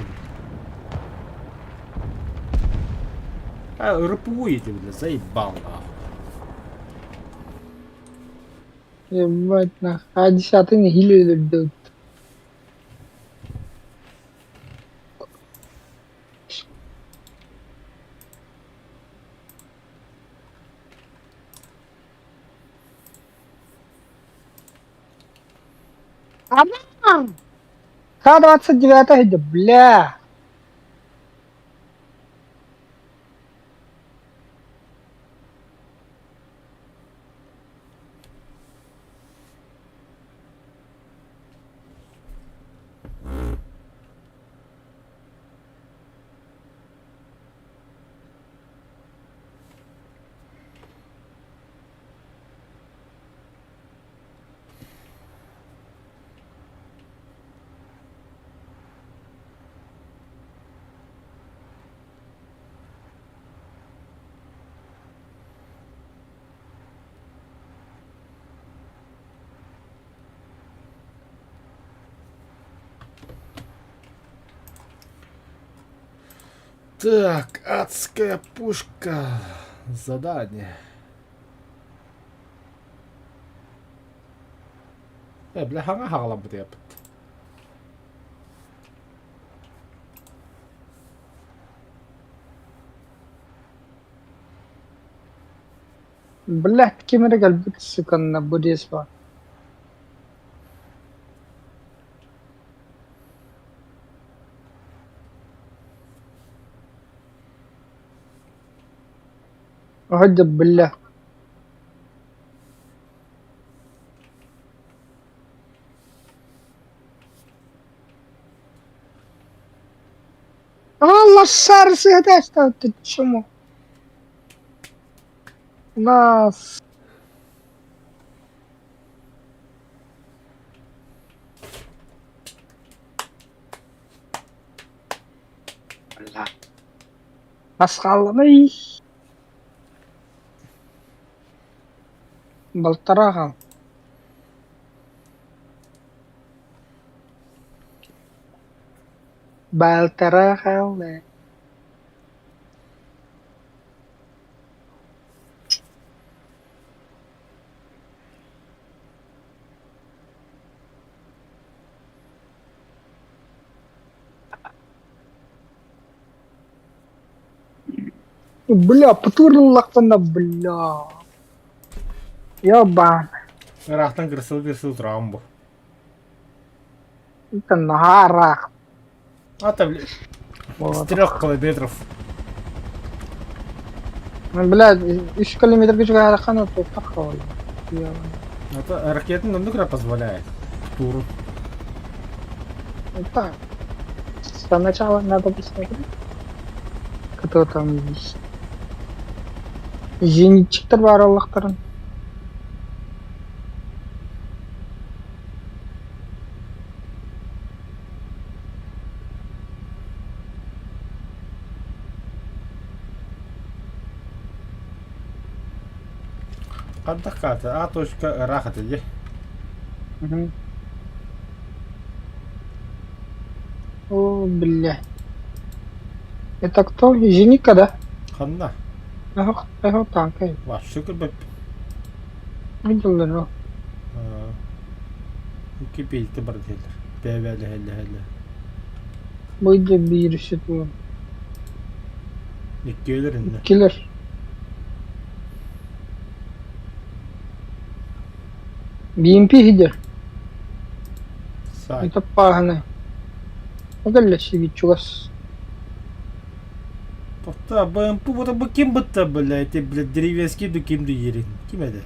А, РПУ эти, бля, заебал, нахуй. Ебать нах. А 10-й не хилили дают. К-29 иди, бля. Так, адская пушка. Задание. Бля, ханга хагалап бутыяпыт. Блядь, кемере галбит, сука, на буддийство. Ага, бля. Лошар света, что ты чему? Нас. Бля. Асхалмый. Балтараха. Балтараха, бля. Бля, потурлахтана, бля. Ёбан. Рахтан кырсыл травмбу. Это нахарах. А то, бля, с Вот. 3 километров. Блядь, еще километр бежу, я хану тут тахал. Это ракетный намного позволяет. Туру. Так. Сначала надо посмотреть. Кто там есть? Зенитчиктер бар Аллахтарын. Қандай карта? А точка рахат еде. Мгм. О, бля. Это кто? Зенитка, да? Қанна? Эх, танк, эй. Ва, шүкір біп. Видел, да? Үкіпейті бір дейлер. Бәвәлі, әлі. Бойда birisi bu. Неккейлер інді. Killer. BMP gidiyor. Сай. Это паганы. Оголя себе чугас. Тоқта, бұл кем бұтта, бля, әте, бля, деревенский ду кемді ерін. Кем әді?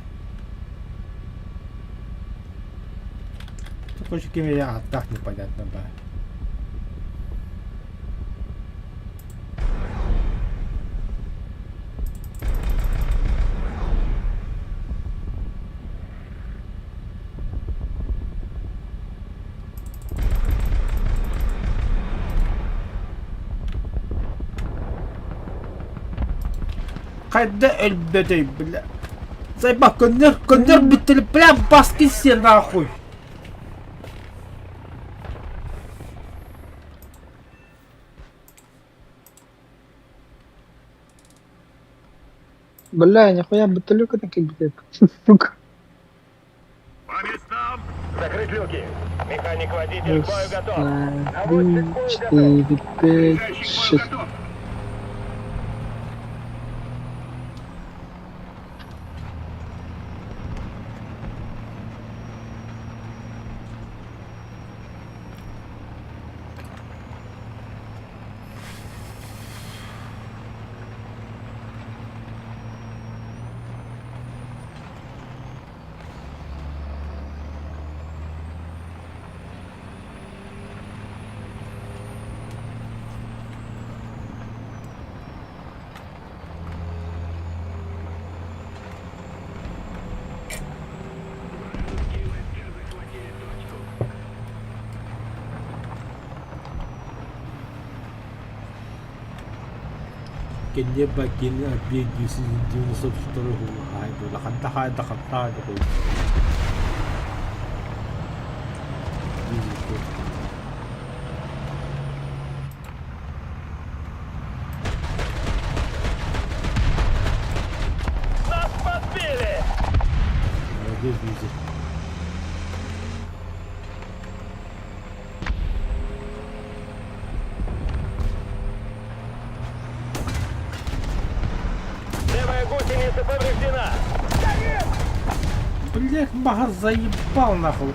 Тоқшы кеме я аттақ непонятно, ба. Қайда өлбөдей, бля. Зайбақ, көндер бүттіліп, бля, бас келсе, нахуй. Бля, нихуя баталюка такие бегает. Сука. По местам! Закрыть люки. Механик-водитель к бою готов. 3, 4, 5, Ближайший 6. бой готов! Кенде бакин объект 992 хайду. Лаханта такой. Нас подбили! Молодец, Виза. Левая гусеница повреждена. Блять, мага заебал нахуй.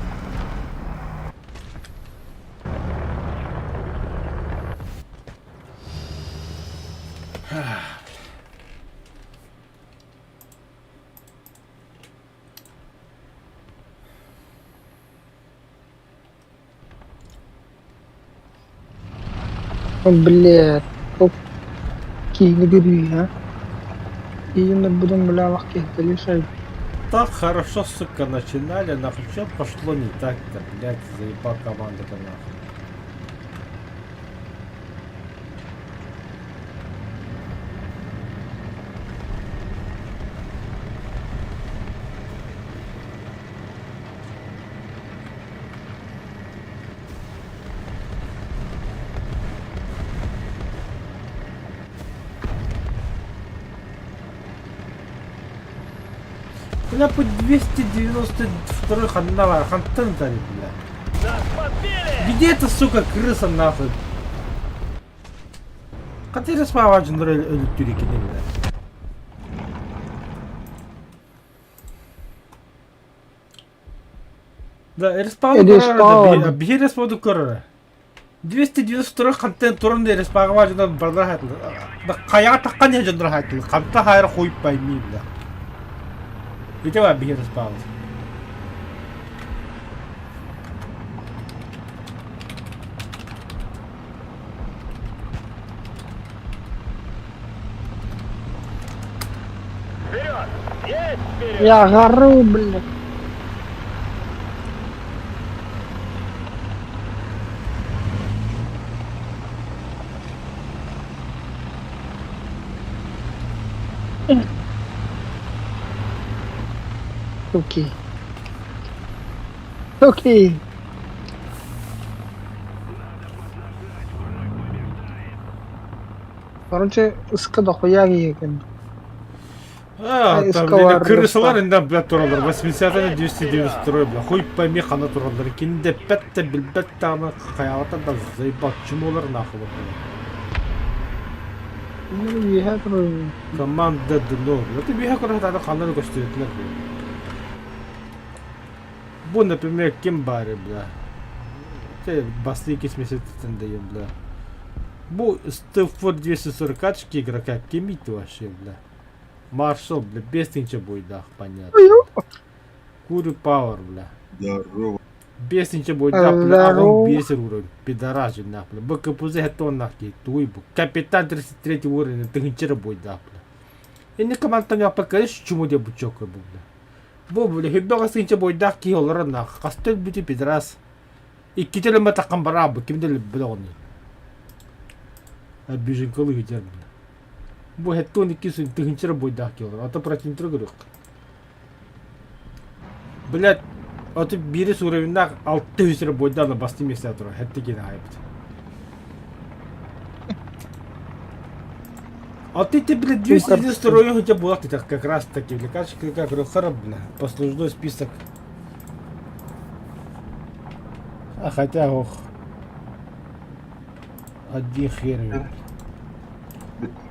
О, бля. Какие говори, а? И не будем, бля, лохки, это лишай. Так хорошо, сука, начинали, нахуй. Что пошло не так-то, блять, заебал команда-то нахуй. Бля, по 292 ханнава, хантын тали, бля. Нас подбили! Где эта, сука, крыса нахуй? Қате респава жындыр өліп түр екен, бля. Да, респауды көрі, бе респауды көрі. 292 хантын тұрынды респаға жындар бардар хайтылы. Қаяға таққан е жындар хайтылы. Қамта хайры қойып баймей, бля. Itu lah biar spawn. Есть вперед! Я гору, блядь. Окей. Окей. Короче, ысқа дохуя екен. А, Ай, там, сковородка. крысалар инде, блядь, туралар. 80-ны 292 блядь. Хуй пойми қана туралар. Кинде пәтті, білбәтті, ана қаялата да заебат чумолар нахуй. Ну, я говорю, Команда дно. Это бега куда-то надо хананы көстөйтлер. Бу, например, кем бары, бля. Те басты кесмесеттен дейм, бля. Бу Стефорд 240 игрока кемит вообще, бля. Маршал, бля, без ничего бойдах, понятно. Курю пауэр, бля. Здорово. Без ничего бойдах, бля, а Здорово. он без уровень. Пидораж, нахуй. БКПЗ хатон нахуй, туйбу. Капитан 33 уровень, ты ничего бойдах, бля. И не команда не покажешь, чему я бучок, бля. Бу, бля, хибдога синче бойдах ки олар нах. Кастел бути пидорас. И кителе матакам барабы, кимдел блони. Обижен колы гидер, бля. Бу хаттон кисин ты ничего бойдах ки олар. Ата противник грык. Блядь, аты бирис уровеннах 600 бойдана басты месте тура. Хатты кина хайпт. А ты, блядь, 290 район у тебя была, ты так как раз таки, бля, как рухара, бля, послужной список. А хотя, ох. Один хер, бля.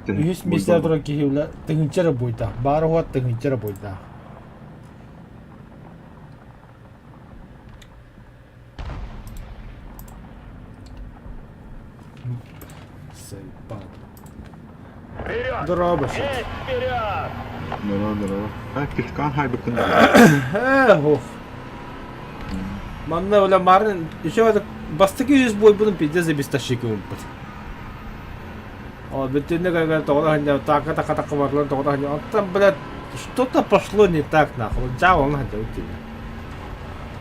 Есть места дураки, бля, ты ничего бойда. Баруат, ты ничего бойда. Сейпал. Вперед! Здорово, бля. Есть вперед! Здорово. Пихкан хайбы кына. Ох. Манна бля марын, еще это бастыки 100 бой bunun пиздец забистащик умпат. О, бетинне как тогда ханья така варлан тогда ханья. А там, блядь, что-то пошло не так, нахуй. Джао он ханья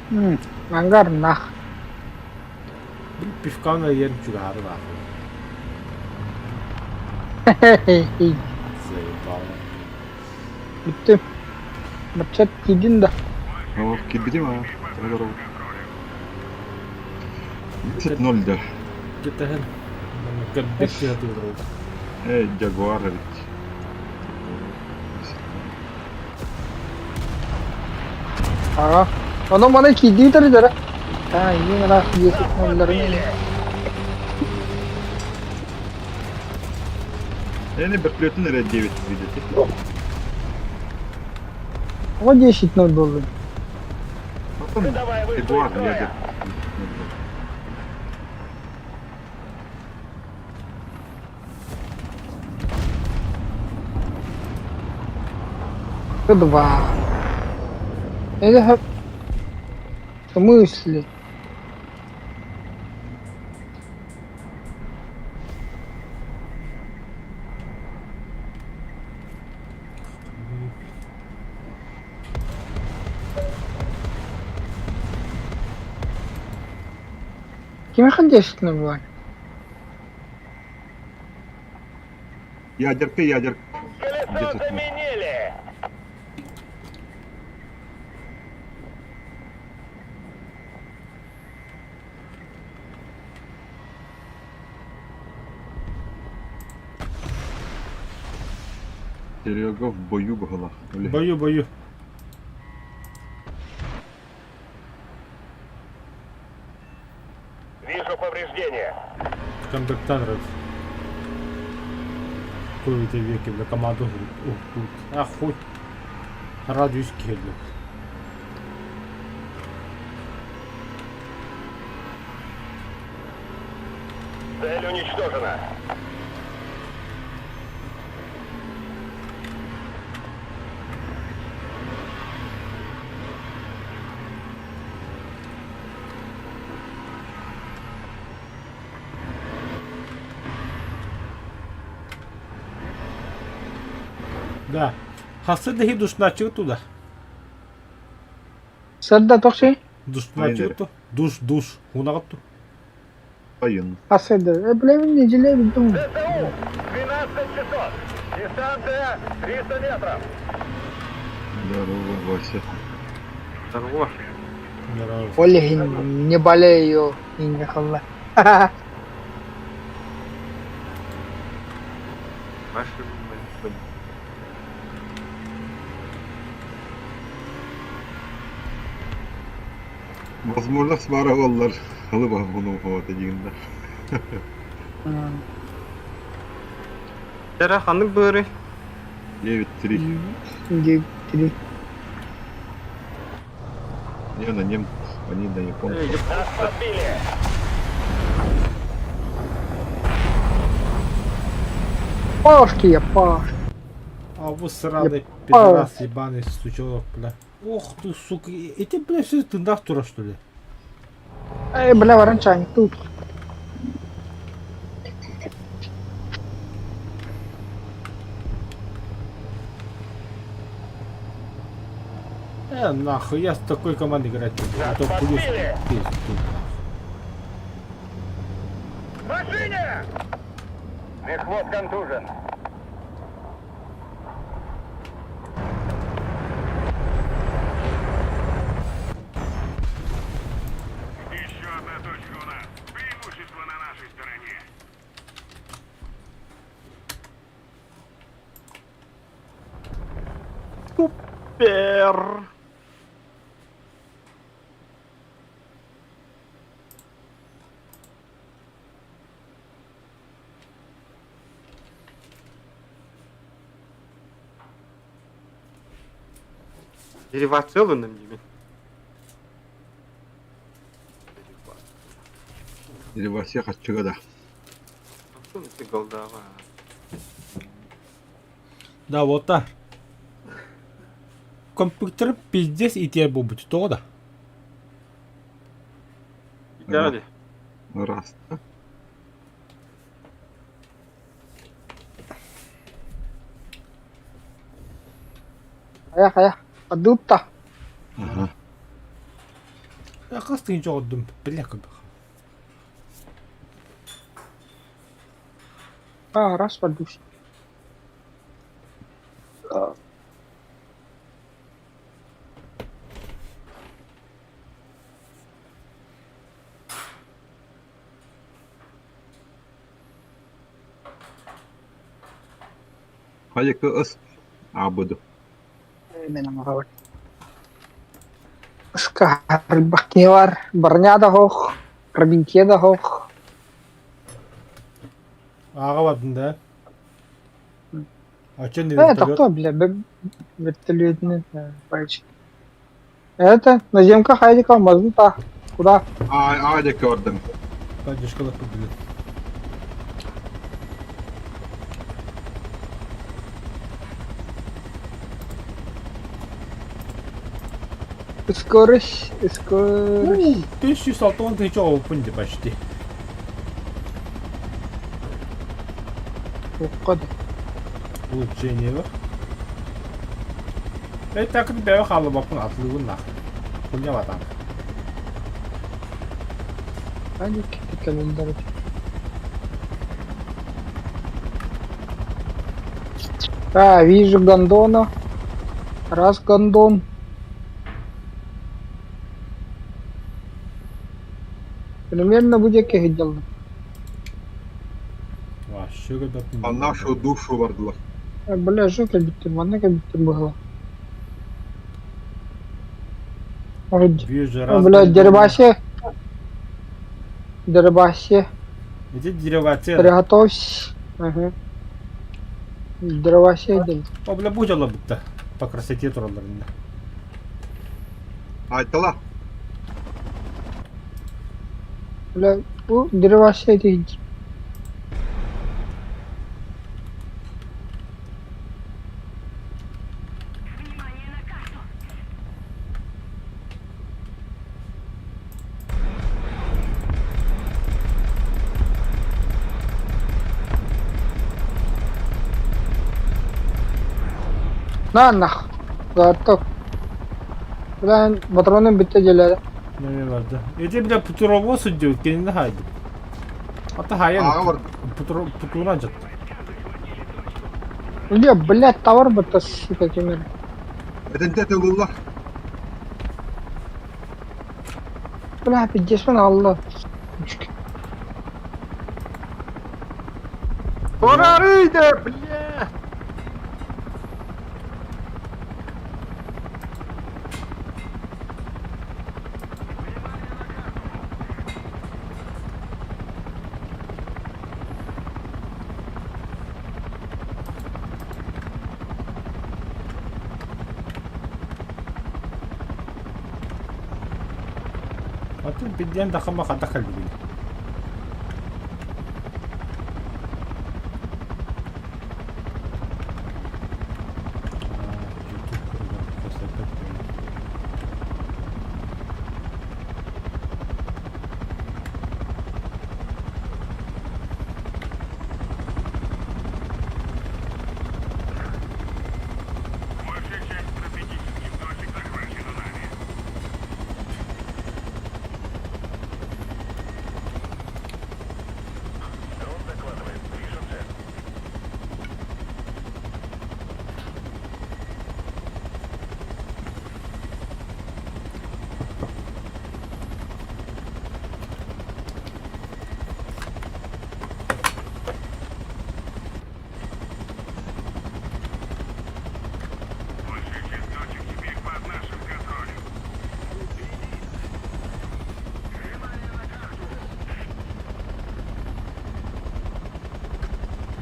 уйти. ангар нах. Блин, пивка на ен чугар, нахуй. Хе-хе-хе. Заебал. Bitti. Бачат gidin de. О, кибиди ма. Здорово. 30-0 да. Где-то хен. Как бегти на ту дорогу. Ягуар ведь. Ага. Onu bana kidi tarıdır. Ha, iyi mi lan? Yesik nollarını. Не бэклётын red 9 видите. Ama 10-0 oldu. Потом Давай, вы Ягуар строя. едет. Два. Это в смысле? Кем ходишь нормально? Ядерка. Колесо Где-то там. заменили! Серега в бою была. Бою. Вижу повреждения. Кондуктор. Какой-то веки для команду. Ух, тут. Охуй. Радиус кедлю. Цель уничтожена. Да. Хасы дехи душна чигту. Сырда токши? Душна Айнер. чигту. Душ. Хунагатту. Айын. Асырда. Блин, не делай, думаю. ЗСУ 12 часов. Дистанция 300 метров. Здорово, Вася. Здорово. Оля, не болею. Не халла. Ваши Возможно, смарывалар. Halı bak bunu havada diginde. Тера ханның бөрі. 9-3. Три. Не на нем, они на японцев. Нас подбили. Пашки я, Паш. А вы сраный Я пидорас ебаный сучок, бля. Ох ты, сука. Эти, бля, все ты нахтура, что ли? Эй, бля, ворончане, тут. Нахуй, я с такой командой играть не буду. А то Нас плюс подбили. пизду. В машине! Мехвод контужен. Еще одна точка у нас. Преимущество на нашей стороне. Супер. Деривацияның неме? Или во всех отчего да. Ты голдава. Да, вот так. Компьютер пиздец и тебе будет, то да? Далі. Раз. Да? Аяқ. Подутта. Ага. Я как ты ничего отдум, бля, как бы. Раз подуш. Hadi ke ыс. Абуду. Мен амағавай. Ышқа рыбақты бар. Барня да хоқ. Рыбинке да хоқ. Аға бадың да? А чё не Так, бля, вертолетный пальчик. Это, наземка хайдика, мазута. Куда? Hadi gördüm. Пойдешь когда победит. Скорость. 1100 тонн ты чё, пункте почти. Оқады. Улучшение бар. Так бәуі қалы бапын атылуын нақ. Күлне батам. Они какие-то календари. Вижу гондона. Раз гондон. Примерно будет как сделано. Вообще когда ты... А нашу душу вардылар. Бля, что как будто было. Вижу раз... Бля, дербасе. Эти деревати. Приготовься. Ага. Дербасе дел. О, бля, будь алла бітті. По красоте тұраларында. Айтала. Бля, bu дербасе değil. Внимание на карту. Lan nah. Готов. Ulan patronum bitti geleli. Ne vardı? Ece bile puturovo sürdü. Kendine haydi. Hatta hayır. Ağa vardı. Putuna acıttı. Бля, блядь, товар бы тащи какими. Edindet Allah. Бля, пиздец, мен Allah. Порарыйда, бля! А тут بدي دخل دخل بيه. Большая часть стратегических точек захвачена нами. Большая часть точек теперь под нашим контролем.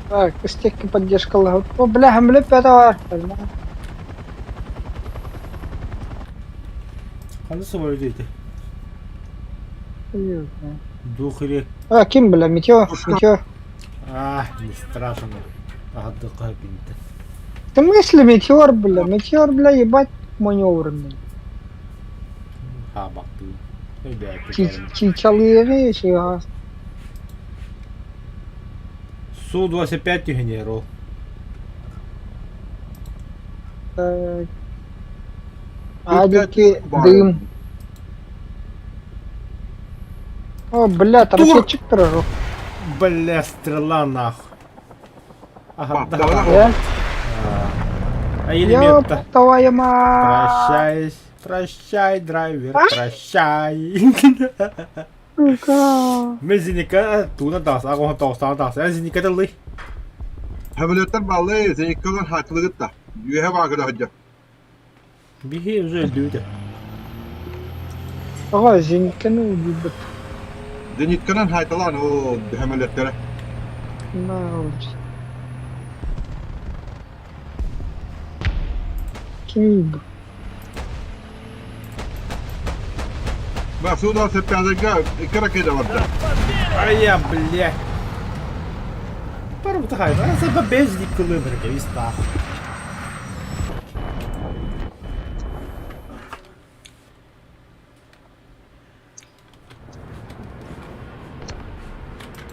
Так, стеки поддержка лагут. О, бля, хамле товар. Ханысы var öyleydi. Духри. А, ким, бля, метеор, метеор. Не страшно. Отдыхай, бинты. Ты мысли метеор, бля, ебать маневренный. Бak ты. Öyle Чичалые вещи, а. Су-25 генерал. Так. Адики, дым. О, бля, там ракетчик пророк. Бля, стрела нахуй. Ага, да. Да? А элемент-то? Ёб твою мать. Прощай, прощай, драйвер, прощай. Сука. Мен зиника туна дас, агон тостан дас. Я зиника дылы. Hamletten bağlı zeykalan haklıgıt da. Yühe bakıda hacca. Беги уже люди. Ага, Зеньканы убьют. Zenitkanan haytalan o hamletlere. На улице. Киб. Bak Sudan sepiyazıga iki rakete vardı. Ай я, бля. Пару тахай, а за бабезник кулыбрика, виста.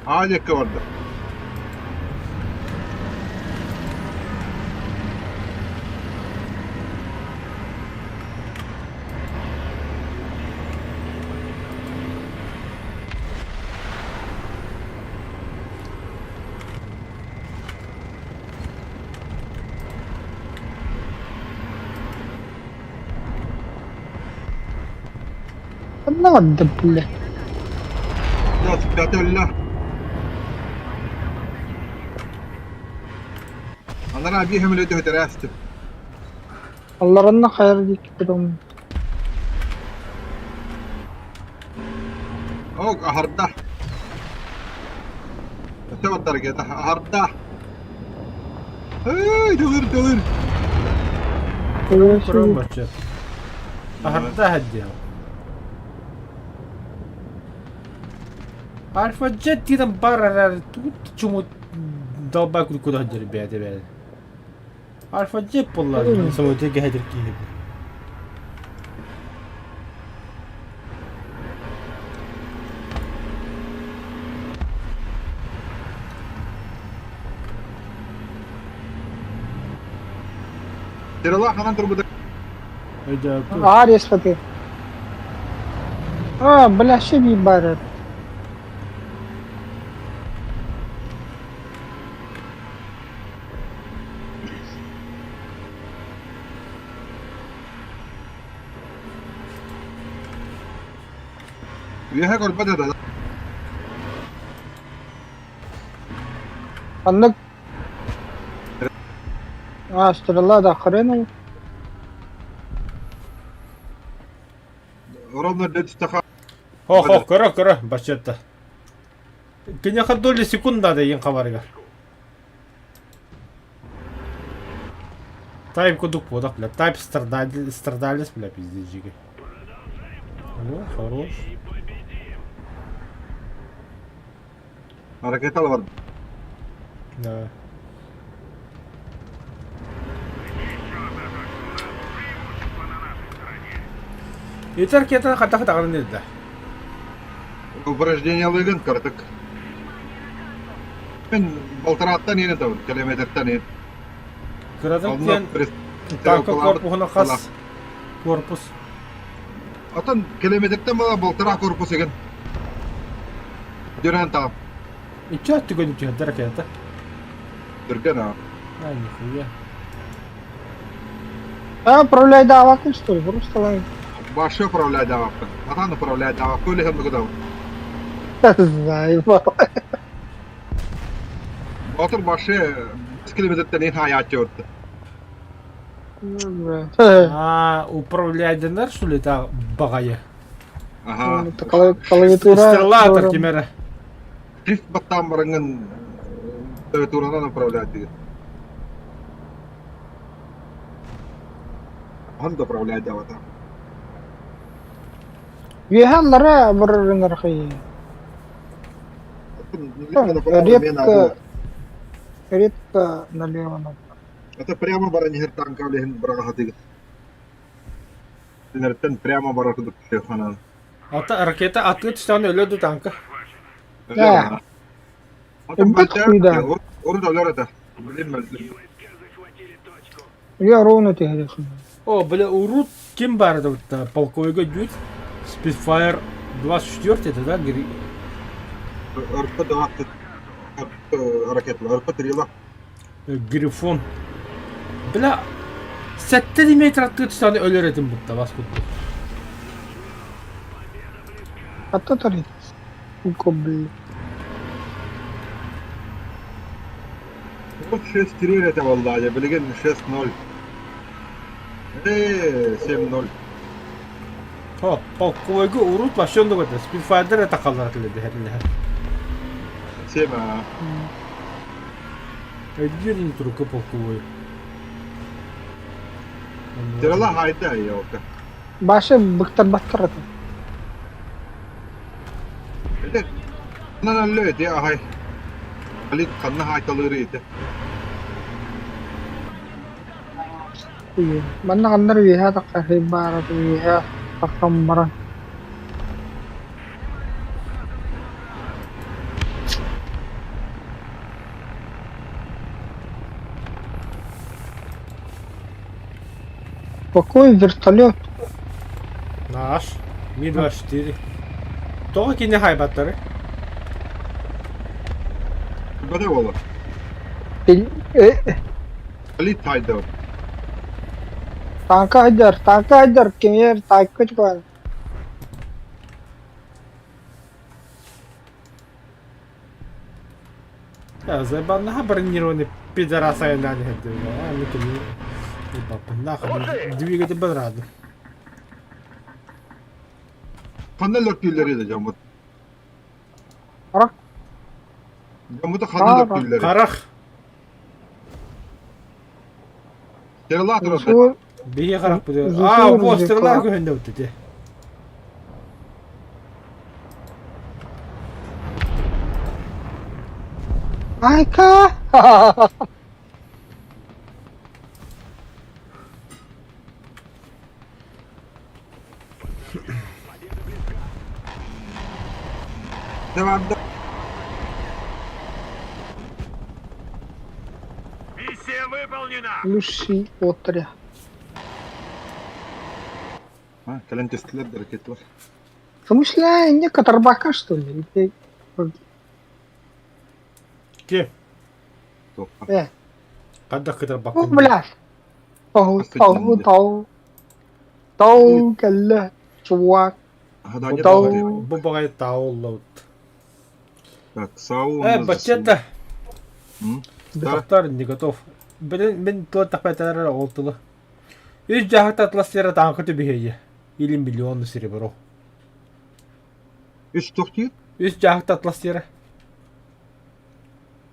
Ağacıkı vardı. Надо, бля. Ya sepiyatı öyle. Ondan abi hamle de öteresti. Алларына хайыр дейік потом. O aharda. Öte dargete aharda. Hey, dur. Промочет. Ага, отдел. Альфа-джет там пара тут чему долбай куда ходили, ребята. Альфа-джет полла, самой теги хадерки. Тирала ханан турбуда. Öyle Арес фаты. Бля, ще ебарят. Веха корпада да. Аннык. Стрела да хрена. Ровно дэт стаха. Хо, кыра, башчатта. Кеняха доли секунда да ең хабарга. Тайп кудук подак, бля. Тайп страдались, бля, пиздечики. Ну, хорош. Ракета var. Да. Преимущество на нашей стороне. Yeter ki yatan kata kata dedi. Упражнение лыгын картык. Мен болтыраттан ені табын, километртан ені. Kıradım diyen tankı korpuğuna kas. Korpus. Атын километртан бала болтыра корпус еген. Дөрен тағып. İki attı gönül ki hatta raketa. Түркен а. Ay nихуя. Управляй даваком, что ли? Просто лай. Башы управляй давапты. Атан управляй давап. Көлі хем нұғы Заебал. Отыр башы 100 километртан ен хаят жауытты. Управляйдınlar что ли та багая. Ага. Клавиатура. Стерлатор кемері. Шифт баттан барыңын клавиатурадан управляет деген. Он да управляет давата. Вигаллара бір рахи. Редко налево. Это прямо баранихер танка леген бараға деген. Сенерттен прямо бара кудук шефанан. Ата raketa atlı tuştan ölüyordu tankı. Да. Эмбет хуйда. Onu da öyle Bilmez. Я ровно тебе говорю. О, бля, урут kim vardı burada? Полковойга Дюд. Spitfire 24 это, да? Örpü dağıttı. Hareketli. Örpü tırıyla. Грифон. Бля, 7 метр atlı tuştan ölür edim burada. Bas kutlu. Hatta tabii. Кобли. Вот 6-3 это vallahi. Bilgin 6-0. 7-0. О, полковойга урут başlandı burada. Spitfire'da takallar atıldı herhalde. Сема. Ödülün truku полковой. Tırıla hayda ya oka. Başı bıktır battır atın. Evet. Lan öyle ya hay. Ali kanına haytalırıydı. Iya. Mana kanlar wiha tak kahibarat wiha pakamaran. Какой вертолет? Наш. Ми-24. Тоғы кене хайбаттары. Böyle olur. Ali hayda. Tanka hajar, kimyer takip çıkar. Я забавно бронированный пидораса я на них это. А мы тут не папа нахуй двигатель подряд. Kanal örtüleri de camut. Arak. Camut'a kanal Aa, örtüleri. Карах. Tırıla atırdı. Su Бие карак bu. Зачем А, вот рюкзак? стрела көнде өтті. Ayka. Devamda. Миссия выполнена! Lucy otur ya. А, кален тестілер дәрекет бар. В смысле, не Катарбака, что ли? Или- Ке, Тоққа. қадда қыдыр О, бақын. блядь. Тау, калла, чувак. Хадане Тау. бағады. Бұл бағай тауллаут. Так, сау. Бачета, М? тоқтар не готов. Мен туа тақпайтары олтылы. Үз жағыт атластері таңқы түбігейі. Или миллионы серебро. Үш тоқтиет. Үз жағыт атластері.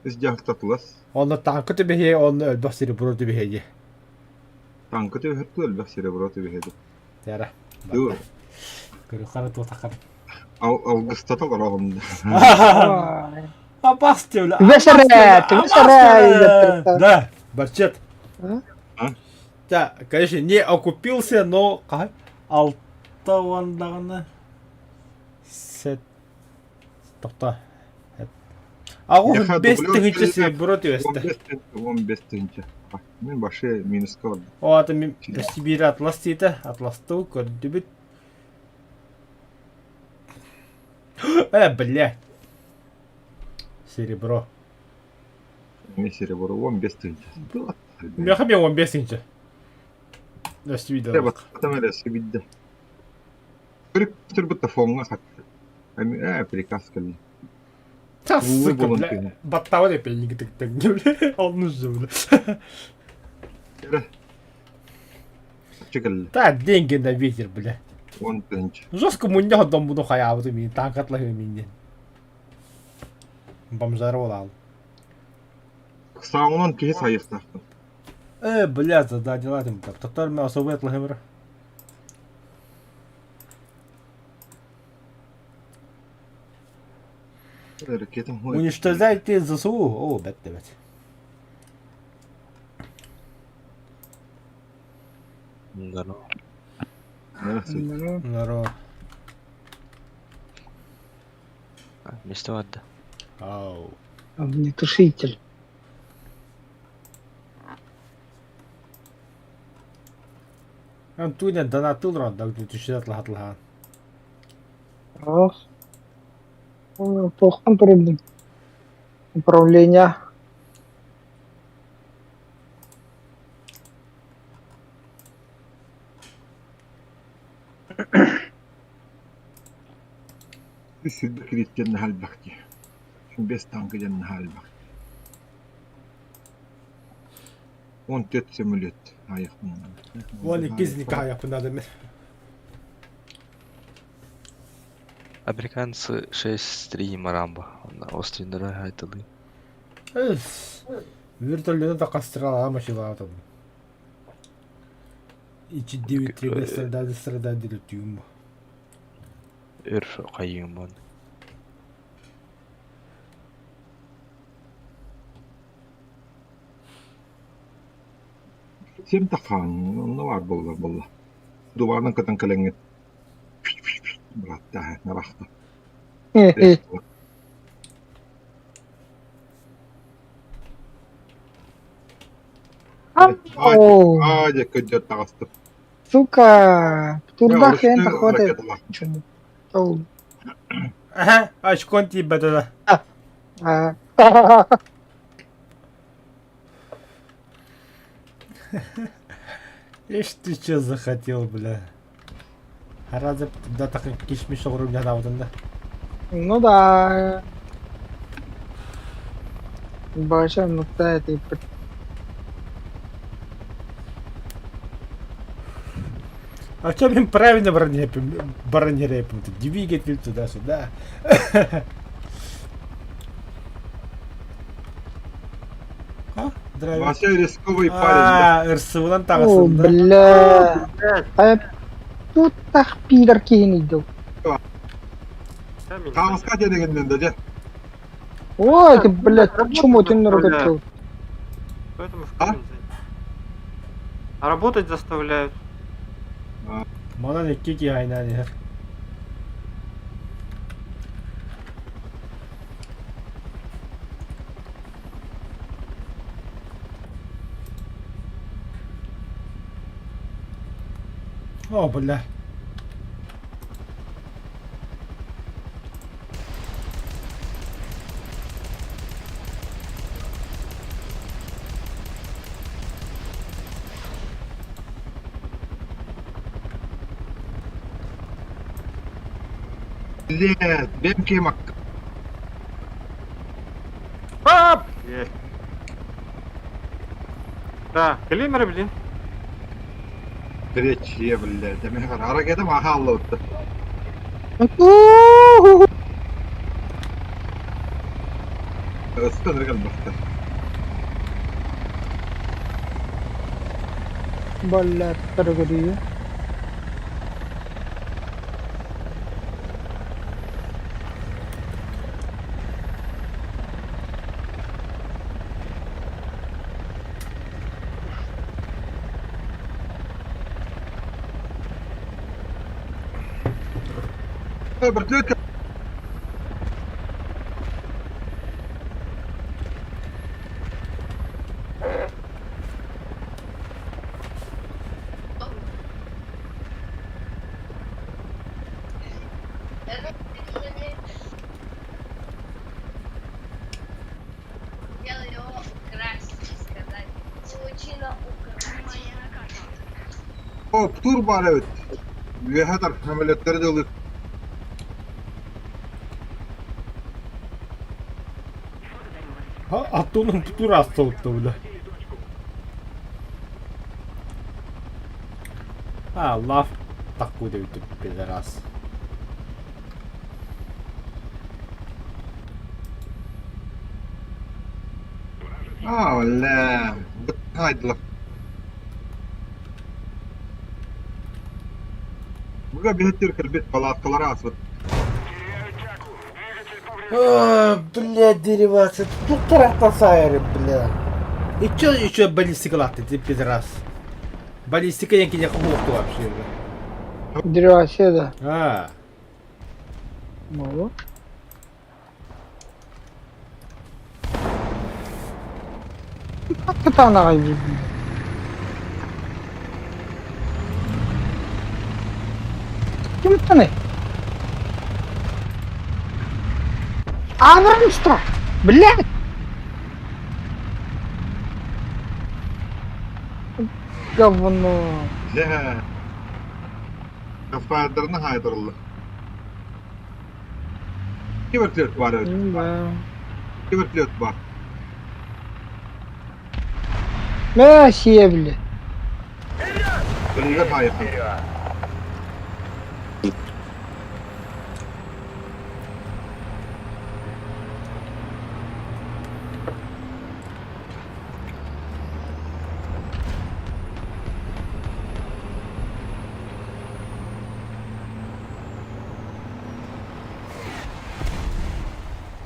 Үш жақтатылас. Оны таңқы түбігейі, оны өлбақ серебро түбігейі. Таңқы төбі өлбәк серебро төбі хеді. Тәрі. Dur. Көрі қара туа таққан. Алғыстата қарағымды. Апас тевлі. Весерет, весерет. Да, Барчет. А? Да, конечно, не окупился, но как? Алтауандағыны сет... Тоқта. Ағу Яха, 5 дублер тігінші келді. серебро төбесті. 15 тігінші. Мен башы минусқа барды. О, аты мен Сибирь атлас дейді. Атласты көрді біт. Бля. Серебро. Мен серебро 15 тігінші. Меха мен 15-ші. Өсті видео. Треба тамада сибидді. Көріп түрбітті фонға қатты. Приказ кәлі. Та, Ой, сука, болон бля. тегін. Баттава деп пейінгі тіктігіне, бля. Оны жы, бля. Кәрі. Чекілі. Та, деньги на ветер, бля. 10 тігінші. Жестко мұнде hodon bunu қаябыды мен, таңқатлығы менен. Бомжары олал. Сауынан кейі сайыстақтың. Бля, зададеладым. Тоқтар мен особый атлығы бір. Әрекетім ғой. Уничтожайте ЗСУ. О, бәтті бәт. Народ. Место отда. Ау. Огнетушитель. Антуня донатыл рандак 2000 атлыған. Ох. Тохан турбин. Управление. Үсілді кредиттерін халбақты. 5 танкы жәнін халбақты. 14 самолет аяқтың. Оны кезінікке аяқпын адымын. Американцы 6-3 Марамба. Остриндері айтылы. Вертолеті да қастыра алама шылатым. 2-9-3 sıradan diriltiyorum. Өрф қайын бон. Сем таққан, оны бар болла. Дуварның кітін кіліңі. Бұратта, нарақты. Оу. Аде көдет тағысты. Сука. Турдах ен таходит. Оу. Ага, очкон тебе да. А. Ишь ты че захотел, бля. А разве туда так кишмиш уровня наводен, Ну да. Баша, ну да, это А что им правильно бронерэпим? Двигатель туда-сюда. А? Драйвер. Вася рисковый парень. РСУдан О, тағысын, да? бля. А тут так пидор кейін идет. Тағысқа дегеннен де. Ой, ты, блядь, почему ты на рукотел? Поэтому в А? комменте. А работать заставляют. Мана не ки айнаны. О, бля. Блядь, БМК мак. Оп! Есть. Да, климеры, блин. Третье, блядь. Я меня арагеда махалла вот. Östön bastı. Bolla targariye. Öbürtü Делал его красить, сказать. Получила Внимание на карту. o tur var evet. Ve hadar ameliyatları da olur. Аттуның тура астылыпты бля. Лав такой да өтіп пидорас. Valla. Haydi lan. Buga bir hettir kırbet palatkalara asıp. Теряю тяку. Двигатель поврежден. Блядь, деривация. Тут тарахтан сайры, бля. И чё еще баллистика латты, ты пидорас? Баллистика я не хлопку вообще, бля. Древосе да. Мало. Как ты там находишь? Kim tane? Абрамста! Блядь! Говно. Ya. Kafalarına haydırlı. Kivertlet var evet. Да. Kivertlet var. Месье, блядь. Dönüyor hayır. Вперед!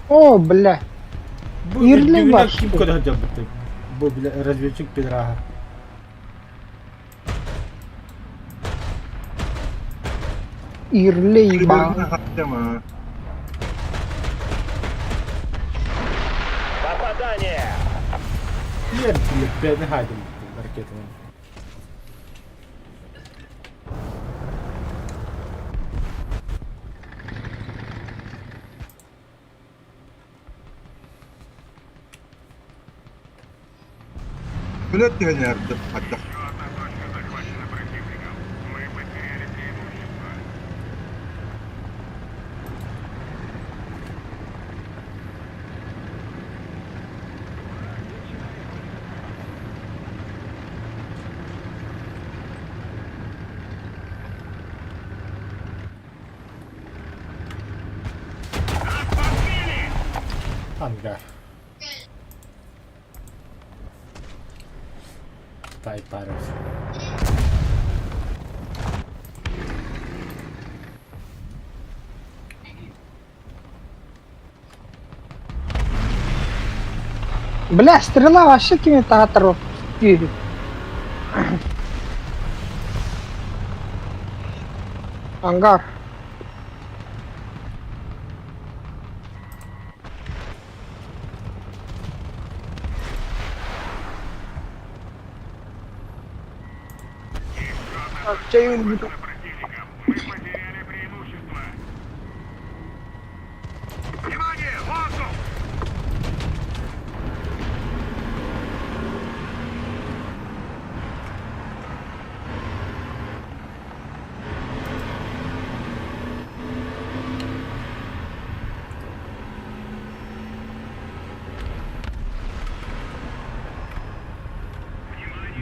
О, бля. Ирлин var. Kim kadar yaptı? Bu bile разведчик пидораха. Ирлей ба. Hakkama. Попадание! Yer bile beni haydi hareketini. Öyle diyor nerede hatta. Одна точка захвачена противником. Мы потеряли преимущество. Ангар. Тайпарус. Бля, стрела вообще какими-то отров. Ангар. Противником. Мы потеряли преимущество. Внимание! Воздух!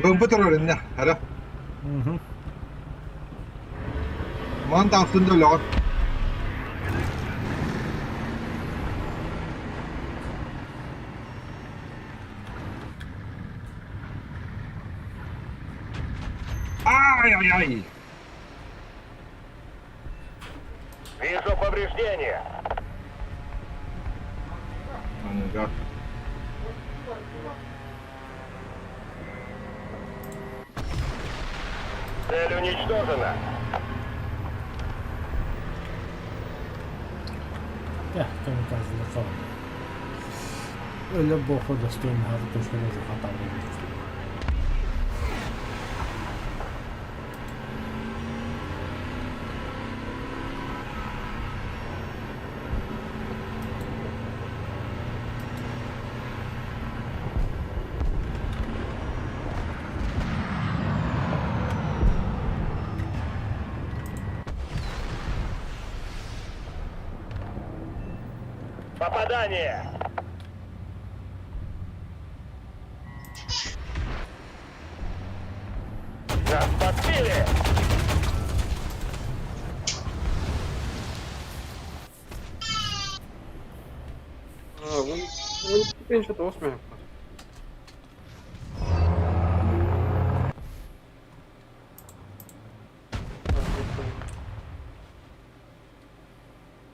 Komputer inne, herre. Mhm. Man dansın da lag. Ай, ай, ай. Вижу повреждения. Ага. Цель уничтожена. Ya kamikazede falan. Öyle boku dostum her köşede hata olur. Попадание. Нас подбили. Вон теперь что-то осмех.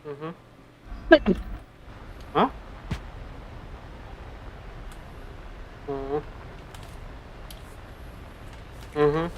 Угу. А? Угу. Угу.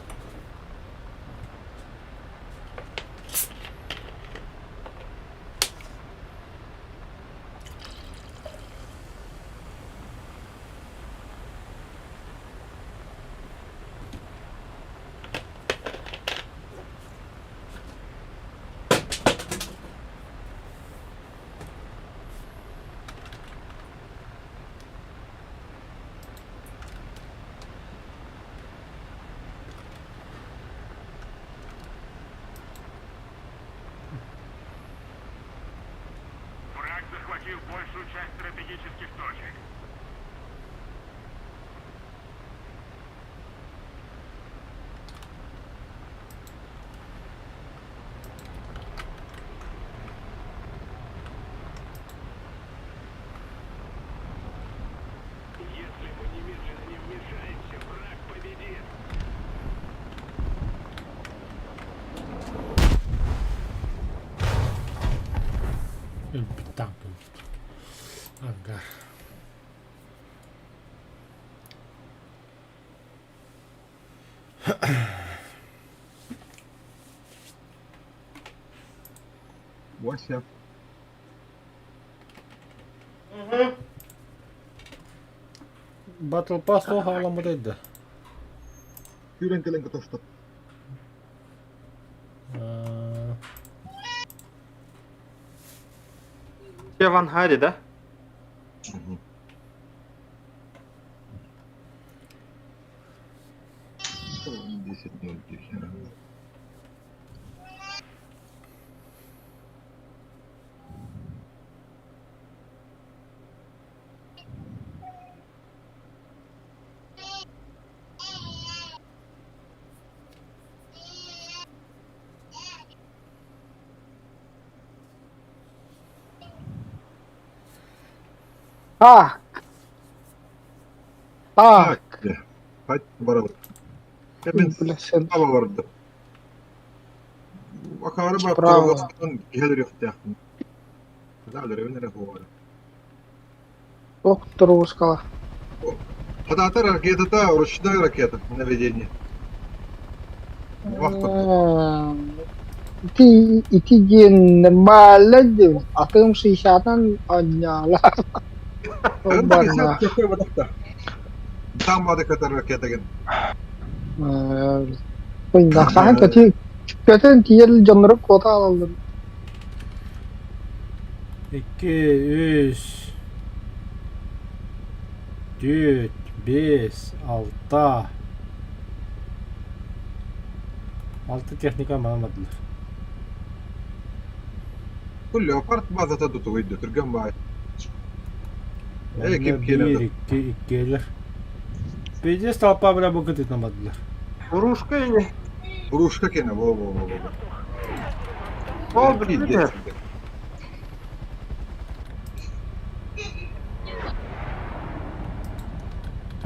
Враг захватил большую часть стратегических точек. Если мы немедленно не вмешаемся, враг победит. Bir tank. Hangar. Вася. Battle Pass o haalamudaydı. Yürentelenkö tosta? Я в ангаре, да? Угу. 10:0 тихо. Так. Так. Hadi. Hadi varalım. Hemen Bля, sen. hava vardı. Bakarım bak Bravo. provokasyon gelir yok diye. Zaler evine ne var. Ох, трускала. Хата ракета-то ручная ракета наведение. Вахта. İki gün normaldi. Atım şişatan anyalar. Ben Bana. de çok batakta. Tam adı kadar raketa gen. Oynaksana kötü diğer canları kota alalım. 2, 3, 4, 5, 6. 6 техника almadılar. Kullu apart bazı tadı tuydu. Türkan bay. Bende Ekip 1, geliyor. 2 gelir. Впереди столпа, бля, богатырь нам отбил. Урушка или? Урушка кене, во. О, Иди блин. сюда.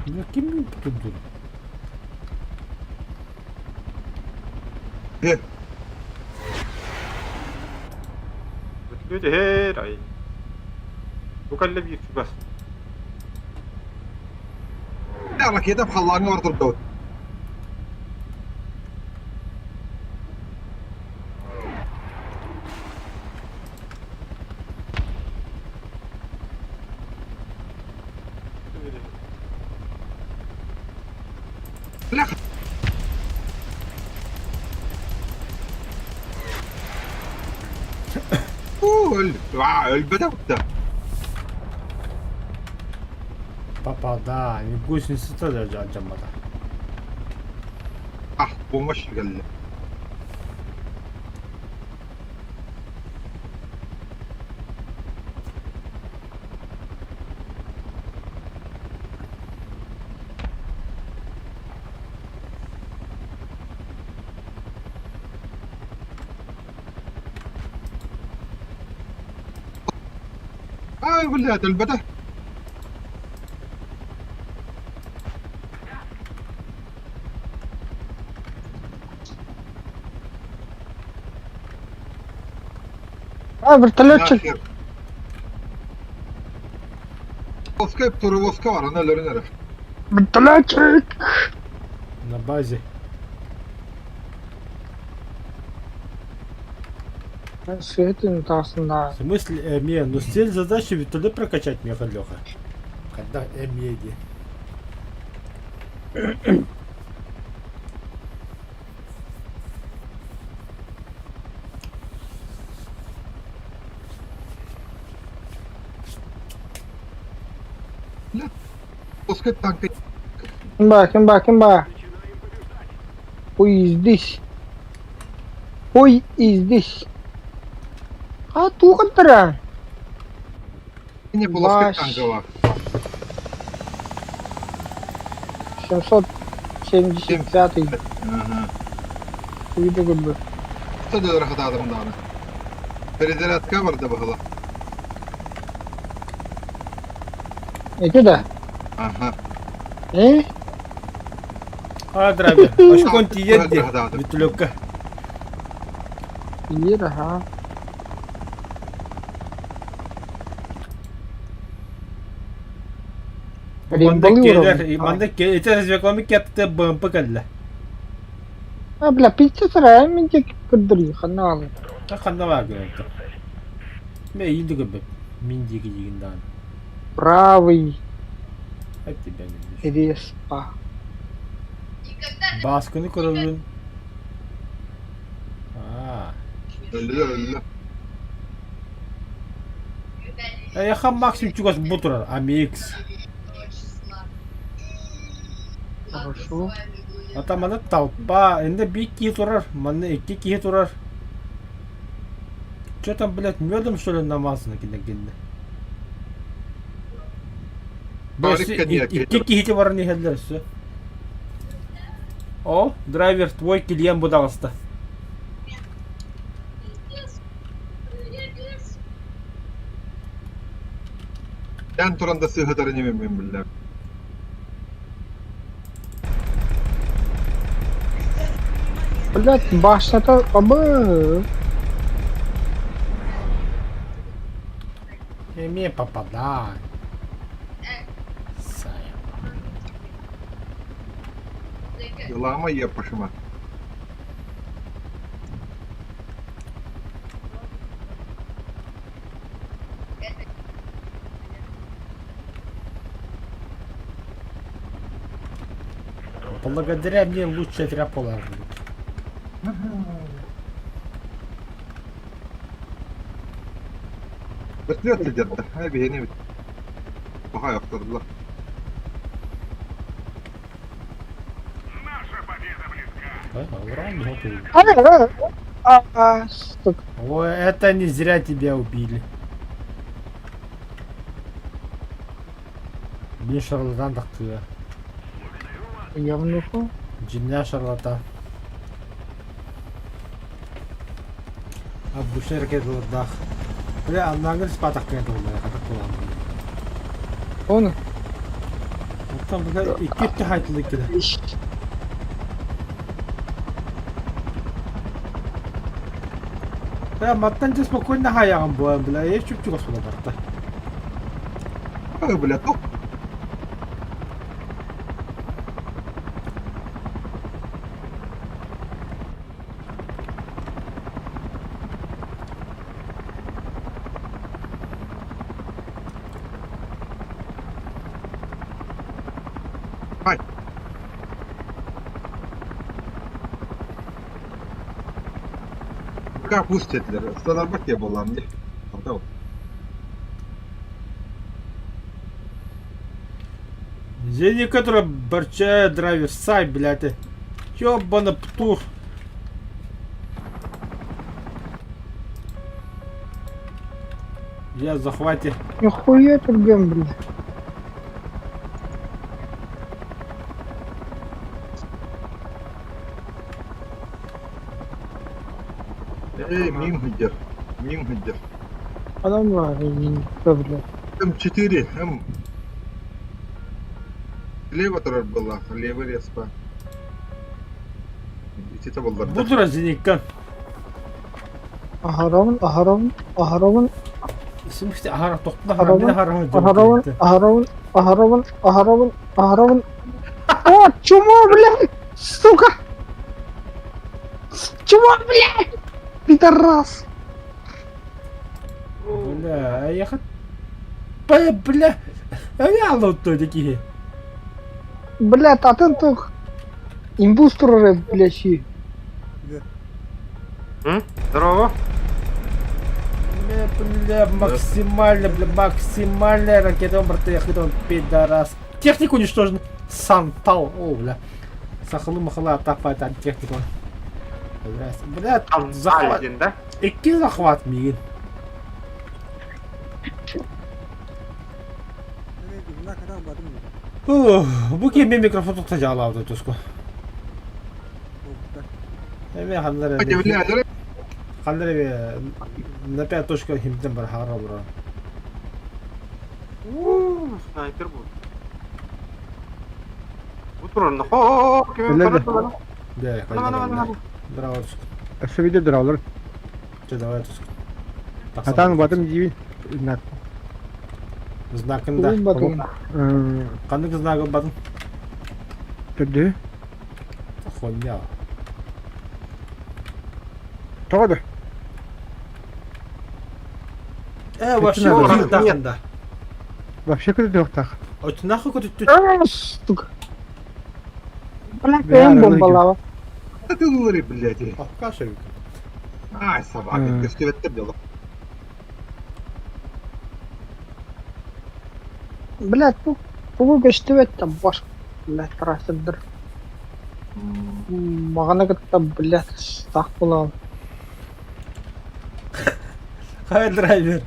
Ну, кем тут был? Люди, херай. Ukalla bir bas. لا كده بخلاني ورد الدود. لا البدو ده. Попада, не гусеницы тоже джаммада. Помощь قال لي. يقول لي هذا البدو. Вертолетчик. Воска воска var ana nereye? Вертолетчик. На базе. Светлый тасында. В смысле, ну цель задачи вертолет прокачать, меха Леха. Когда меди. Воска танка. Кимба. Who is this? Who is this? Тугандра. Не полоска танка var. 775. Ага. Виду губы. Что ده راح تعذر من هذا. перезарядка камер да была. Это да. Ага. Драбе, ашкон тиедди, вертолетка. Иер, ага. Манда это реклама кетте бампа калла. Бля, пицца сарай, мен тек кырдырый, ханалы. Ханна var görüntü. Me indi gibi. Mindigi yiginden. Правый Hadi ben. респа. И когда Baskını kurulun. Aa. Öyle. Я хам максимум чугас бутурар. AMX. Хорошо. Ата мана толпа. Энде bir kişi turar. Мана iki kişi turar. Че там, блядь, медом что ли намазано кинде? İki kişi var ne helder su. О, драйвер, твой клиент будаласта. Ben turanda sığıdarını yemin billah. Блять, башня-то обы. Не попадай. Сая. Yılağıma yiyip başıma. Благодаря мне лучше тряпола будет. Вертолет сидят да. Hadi yeni bir. Baha yaptırdılar. Наша победа близка. Уран готовый. Стоп. Ой, это не зря тебя убили. Блин, шарлатан так ты. Явнуху. Джиння шарлата. Обычный ракеталардах. Бля, аннагыр спатак кенді олай, қатық болған. Оны. Оттан бұға иккетті хайтылы кеді. Бля, маттан же спокойно хаяғын болған, бля, еш чүп-чүк осыла бақта. Бля, тоқ. Ай. Как пустетler? Станарбак ya болам не? Ортау. Зені, который борчає драйвер сай, блядь. Ёбана птур. Я в захвате. Нихуя турган, бля. Эй, Мингидер. Мингидер. Adam var ya, bля. М4, М. Слева тұрар была, левый респа. Итете болдар. Буду разинеккан. Aharavın. Симхте ахара тоқтына Aharavın. О, чума, бля! Сука! Чума, бля! Пидорас! Бля, аяқат. Бля, аяқлы оттой такие. Бля, атын тух. Имбустры, бля, щи. Здорово. Бля, максимальная ракета, братья, он пидорас. Технику уничтожен. Сантал. О, бля. Сахалы-махалы атапает от технику. Бля, захват. Aldin, да? Iki захват мигин. Bu kemi mikrofon tutacak aldı Tusko. Eme halları. Подивляли. Halları bir ne pek Tusko himden bir hara bura. Снайпер bu. Bu turunda. Ho, kimin Öyle de. parası lan? De, Ana. Bravo Tusko. Все видео дралар. Давай Tusko. Атан батым диви. Знак. Знакында. Қандық знагы бадың? Түрде. Хуйня. Тоғады. Вообще надо. көтіп тақында. Вообще күрді жоқтақ. Өтінақы көтіп Сука. Бля, эм бомбалава. Да ты говори, блядь. Каша. Ай, собака, гостеветтер дело. Блядь, bu göçtüvette baş. Блядь, тарасыдыр. Мағана кітті, блядь, стақ болалым. Хай драйвер.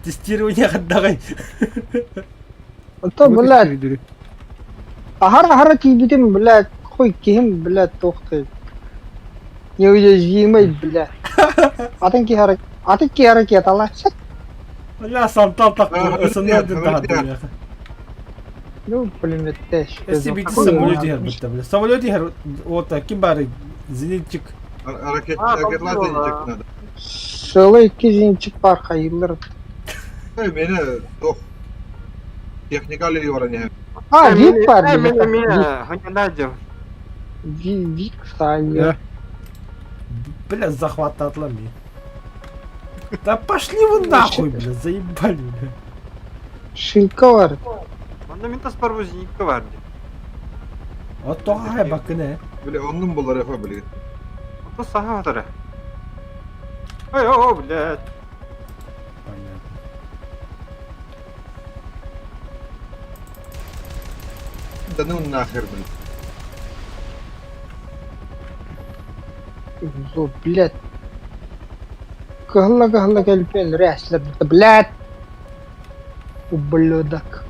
Тестирование қаддағай. Это, блядь, ахара кейдедім, блядь, қой кейім, блядь, тоқты. Неуязвимый, блядь. Атын кей харакет, алла, сәт. Бля, сантал тақпы, ысынырды тағады. Ну, пулеметтеш. Если бить самолет ехать, будто, бля. Самолет ехать, вот, ким бары, зенитчик. Ракетлар денecek надо. Сылы 2 зенитчик бар, хайылыр. Эй, мені тоқ. Техникалы yoranya. Вик бар, Меня, Ханядадев. Вик, сайы. Бля, захват отломи. Да пошли вы нахуй, бля, заебали, бля. Шилка бар. Фундаментас парвозникка vardı. Вот тоғай бақы не? Бля, onun болар яха, блядь. Bu saha atarı. Ой, о, блядь. Понятно. Да ну нахер, блядь. Зо, блядь. Кахла кәлпен рәсләп, блядь. Ублюдок.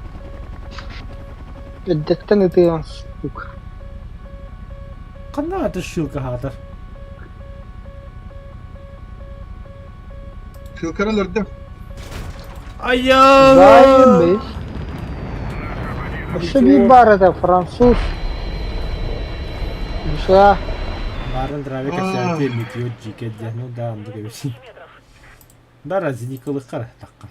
Эддектен ытыгансың. сука. Qanday atış şılqı hadır? Şılkaralardı. Ayağım! Заебись. Ошибись, бар, это француз. Душа. Barın drave kasiyatı meteor ciket diye no da andı gibi şey. Dara zinikılı qara taqqan.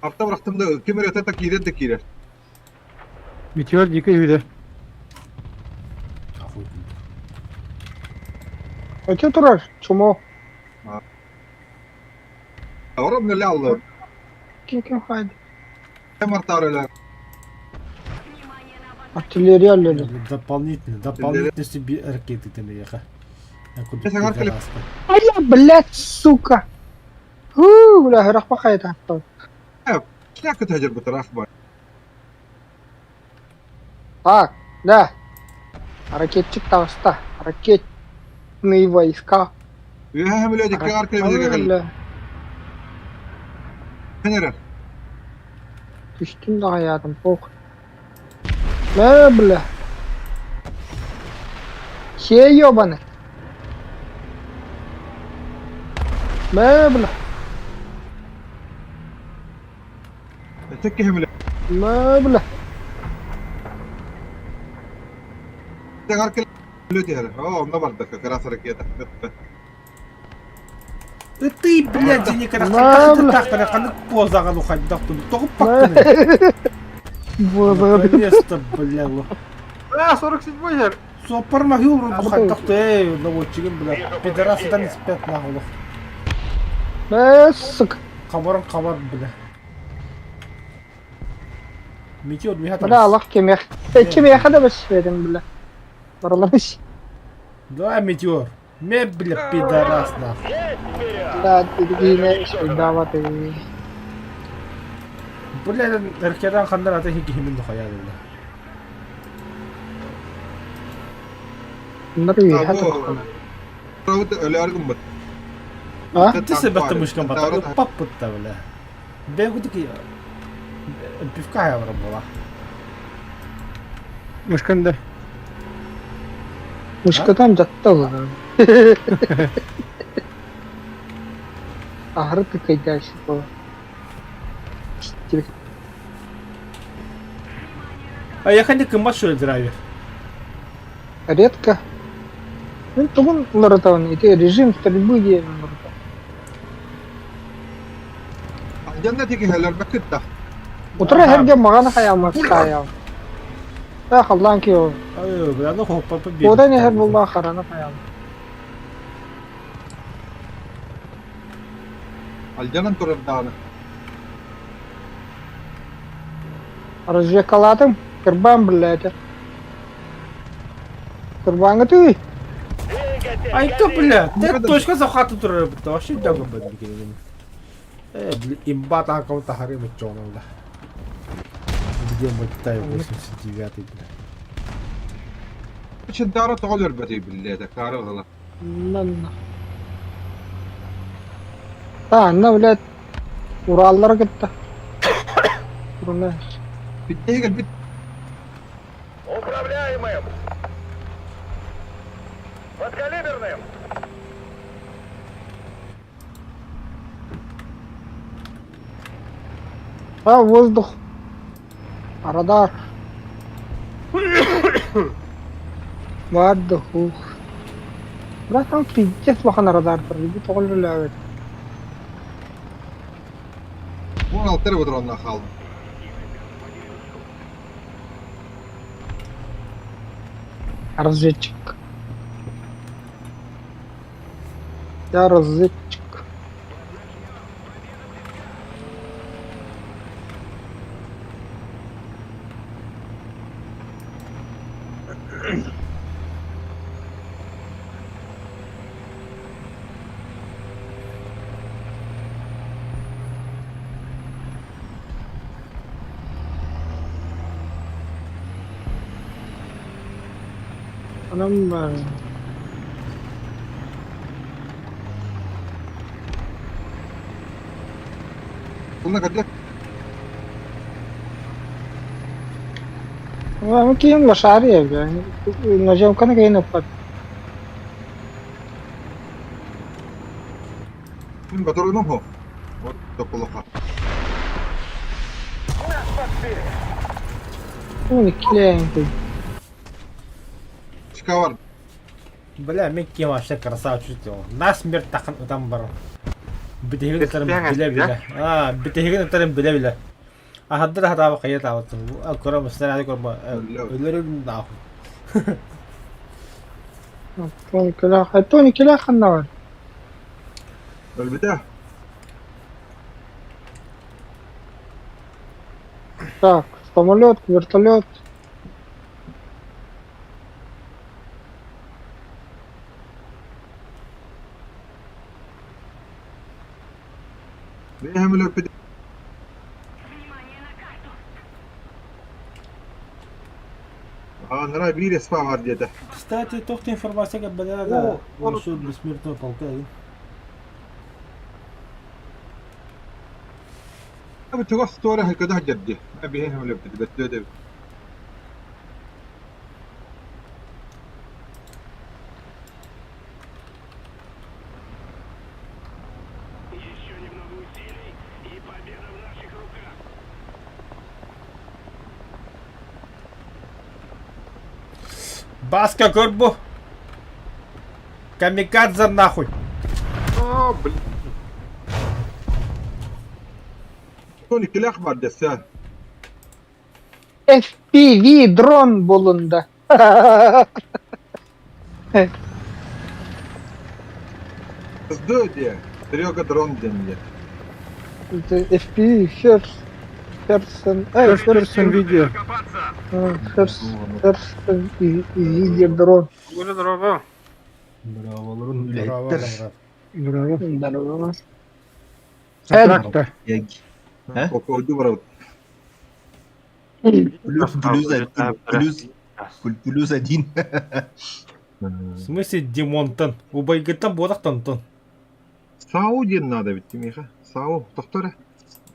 Arta bıraktım da kemer öte tak girer de girer. Meteor дикой вида. Afuy. А чё турар? Чумо? Oram ne Allah. Kim haydi? Kemer tarıyorlar. Артиллерия лёли. Дополнительности ракеты ты наехал. Если говорили- Ай, блядь, сука. Бля, грах пахает. Şlaka tecrübe bu taraf var. Так, да. Ракетчик Тавста. Ракетные войска. Ve hem öyle de kar kıyımızı kakal. Бля, Fenerer. düştüm de hayatım. Pok. Ne bля. Şey ёбаный. Ne bля. Tekke hem öyle. Ne bля. Kar kıyım. Öyle diyor. Onda var da karas hareketi. Ты, блядь, не когда Ладно. так когда поза уходить да тут только Ne? пакты. Bu Наконец-то, блядь. А, 47-й жер. Сопар махил уходить так ты, наводчигин, блядь. Пидорасы не спят нахуй. ne sık. Kabarın kabar bile. Meteor bir hata. Bля, Allah kim ya? Kim ya hada bas verin bля. Varlamış. Да, meteor. Me bile pidaras na. Da yine davat Bile erkekten kandan ata hiç kimin de hayal edildi. Bunları iyi Ha, hadi bu- bakalım. Rahut öyle argın mı? Ha? Ты себе мышкам Да, потом да. папа-то, бля. Бегу такие. Пивка я была. Мышканда. Мышкадан жатты ол. Ахыры кайда шипо. А я ходил к машине драйвер. Редко. Ну, тугун ларатан, это режим стрельбы диye ларатан. Cennet iki heller bakıt da. Утра herge magana hayama kaya. Ya khallan ki o. Ай, бля, ну хоп, папа бегу. Oda ne her bulma kharana hayam. Alcanan turar dağını. Разжекаладым, кырбан блядь. Кырбан ты. Ай, ты, бля, ты точка захвата туры бітті. Вообще дага бәді бекенген. Бля, имбат аккаунта хари бәтчоғна, бля. Где мой 89-й, бля. İçin dağına tağılır beti billahi de karı ola. Нанна. Да, она, блядь, Ураллар кетті. Ураллар. Bitti gel bit. Управляемым! Подкалиберным! А, воздух. Радар. Воздух. Брат, там пиздец бахан радар тұр. Bu тоғыл білі әует. Bunun alt tarafı ondan kaldı. Разведчик. Я разведчик. Anam ben. Bununla kadar ما كاين مشاريع يعني نجم كان كاين فقط Min batur no ho. Вот плохо. ну كلاين Чикавар. Бля, мен кем вообще красавчик сделал. Насмерть тахан там бар. Битеген тарым Кеспең биле биле. Битеген тарым биле биле. Ахадыр хатабы кайет аватын. Көрөм сценарий көрмө. Өлөрүм да. توني كلا خلنا البتاع. так самолет вертолет بيعملوا البتاع. أنا بيري اسمع وارديته. Кстати, тохта информацияга беледа. Ошо бессмертный полка. أبي تقص توري هكذا جدي. أبي هنا ولا بتبتدي. Еще немного усилий, и победа в наших руках. Баска горбу. Камикадзе нахуй. اه بل... توني كل أخبار دسان. FPV дрон болунда Сдуди. Трёга дрон деньги. FPV first person Видео. Копаться. first video дрон Уже здорово. Браво, дрон Трактор. Пока удиврал. Плюс один. В смысле демонтон? Убайгытан бодактантон. Саудин надо ведь Миха. Сау. Тохтора.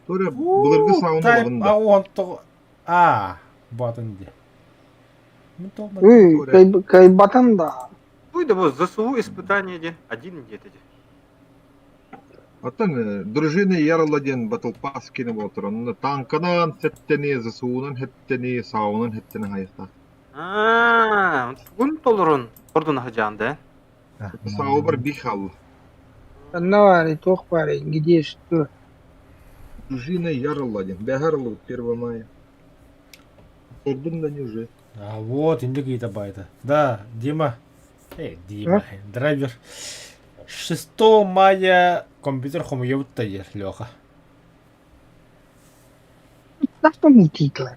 Тора булыргы сауны Тайп болында. ауонто. Батынде. кай батанда Ой, вот ЗСУ испытание де. Один где-то де. Аттан дружина ярладен батыл пас кине болтырын. Танканан сеттени, засуунан хеттени, саунан хеттени хайыста. Бүгін толырын ордын хажанды. Сау бір бихал. النواري توخ باري قديش تو Дружина ярладен. Бехарлы 1 мая. Ордын да не уже. Вот, инде какие-то байта. Да, Дима. Дима. Драйвер. 6 мая компьютер хомуёбут тайер, Лёха. помни титлы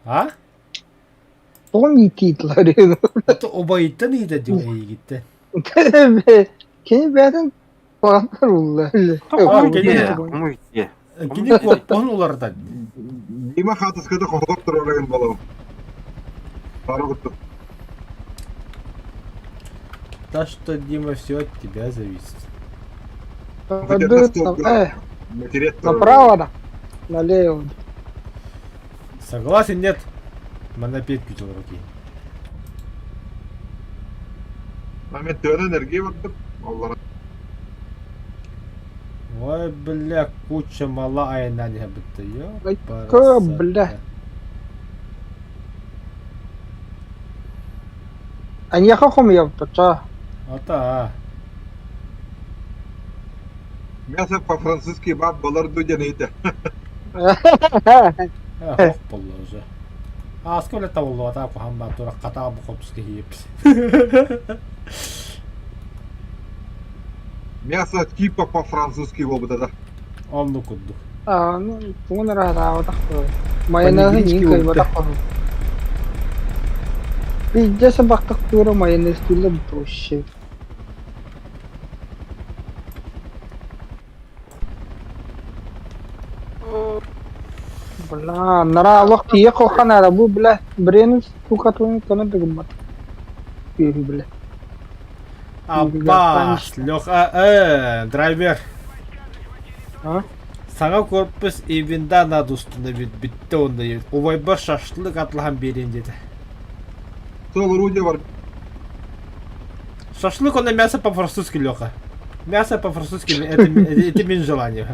А? помни титлы Это обайта не да Дима гитте. كان بعدين بغفر والله Кому идти? Кини коппон уларда. Дима хатыскада қоғып тұрарайын балау. Тарығытты. Так что, Дима, все от тебя зависит. Матерет направо да налево Согласен, нет? Мана петь кутил руки. Мен тön энергия бардым. Аллара. Ой, бля, куча мала айна не бітті, Ай, ё. бля. они хохом я пача Ата, Мясо по-французски баб балар дудянейді. хоқ болды уже. Сколько это было, так хамба тура ката бухопски хипс. Мясо типа по-французски болбыда да. Он ну куду. ну тун рада тахто майонез не кай батахо пизде собактак тура майонез тулы проще бля нара вакт ехал хана бу бля бренус тукатун kana дагмат бля Аббас, Леха, драйвер. а Саңа корпус evinde nadı üstünde bitti onda. Ovay baş şaşlılık atlahan berin dedi. Сол орудие бар. Шашлык он мясо по-французски, Леха. Мясо по-французски это min желание.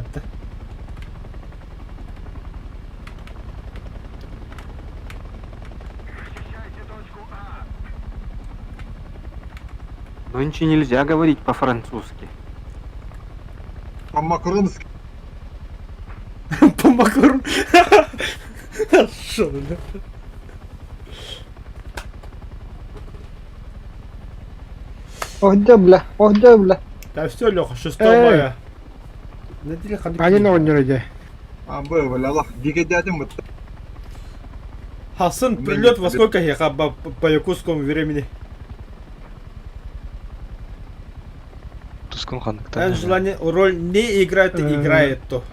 Нынче нельзя говорить по-французски. По-макронски. По макарон. Шо, бля. Ох да, бля. Да все, Леха, 6 Эй. мая. Надели Один oynuyor. Амбы, валялах. Дигадядем вот. Хасын, прилет во сколько ехал по якутскому времени? Тускун хандыктан. Он желание, роль не играет, играет то.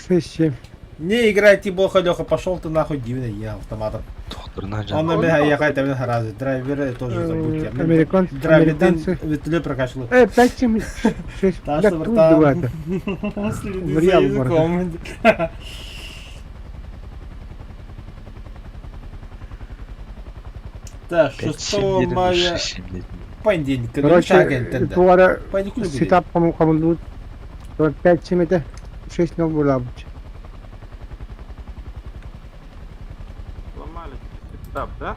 6-7. Не играет и бога, Леха, пошел ты нахуй дивный, я автоматом. Тоқтырына Он на жан. меня ехать, а меня разы. Драйверы тоже забудьте. Американцы. Драйверы прокачивал. 5-7. 6. Да, Бля, что, тут братан? дуэта. Следи В за реал языком. Так, 6 мая, понедельник, Короче, агент. дuvara Понедельник любили. setup komutlu. 5-7 de 6-0 была. Сломали сетап, да?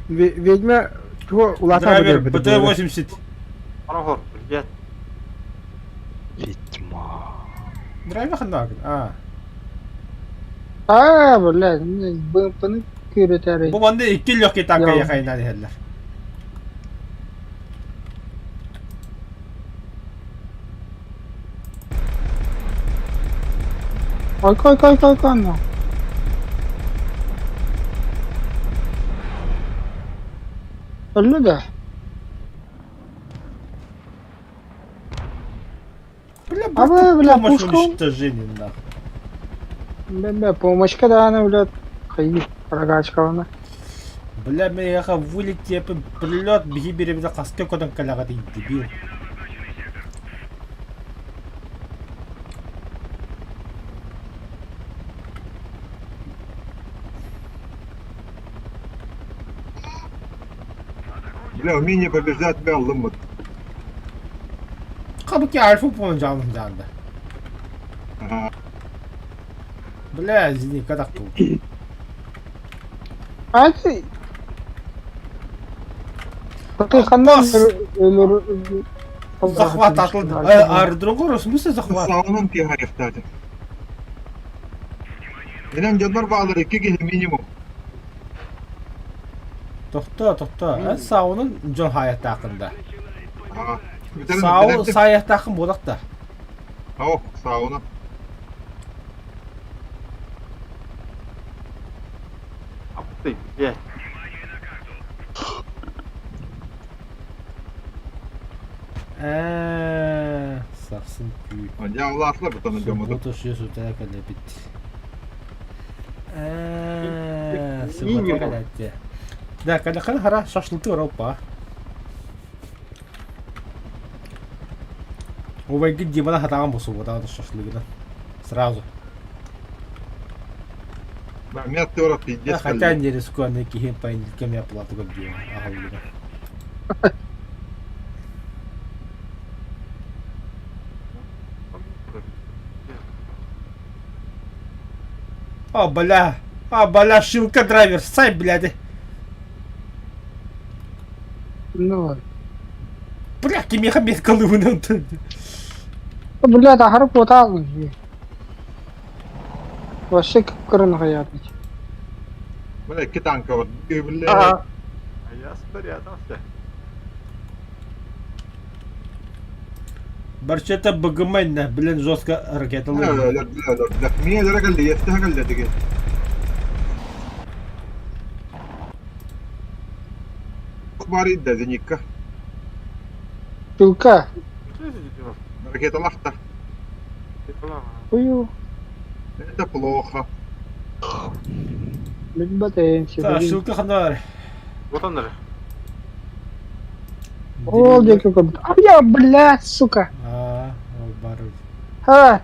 Ведьма чего улата Драйвер БТ-80. Аргор, блядь. Ведьма. Драйвер ханак. Бля, bunu küreter. Bu bende 2 lök tanka Ya. yakayın hediler. Koy. Öldü de. Бля, бля, помощь пушка. уничтожения, нахуй. Бля, помощка да, она, блядь, хай, прокачка она. Бля, мен яха вылетеп, прилет, беги беремде каска кодан калага дейт, дебил. Бля, умение побеждать мялым вот. Kabuk ya Alfa puan canım candı. Ага. Бля, извини, когда кто? А ты... Ты хандан ölür... Захват atıldı. Аэродром var, в смысле захват? Сауның ки хайыктады. Менен жандар баалар 2 киши минимум. Toxta. Sağının John Hayat hakkında. Ага. Sağ sayat hakkın bolaq da. Ау, сауна. Ап ты, блядь. Saxsın büyük. Я власла бутаны жомуду. Суббота шесть утра когда бит. Не Суббота когда. Да, когда хара шашлык Европа. Ой, где бана хатаган босу вот это шашлык да. Сразу. Мен тора пиздец. Хотя не рискую, на кихим по индикам я плату как делаю. Бля, шилка драйвер, сай, блядь. Ну, Бля, Кимехамед Колывын. бля, да харап оталын. Вообще кырын хаятыч. Бля, 2 танка вот. Бля. А я спрятался. Барчета богомайна, блин, жестко ракета ловит. لا مين اللي رجل يستهجل ده كده اخباري ده زنيكا Чулка. Что это делать? ركيت لحظة Ты плавал. Ую. это плохо Ликбатен, Так, сидим. шилка ханар. Вот он же. О, дядька, а я, бля, сука. Барык.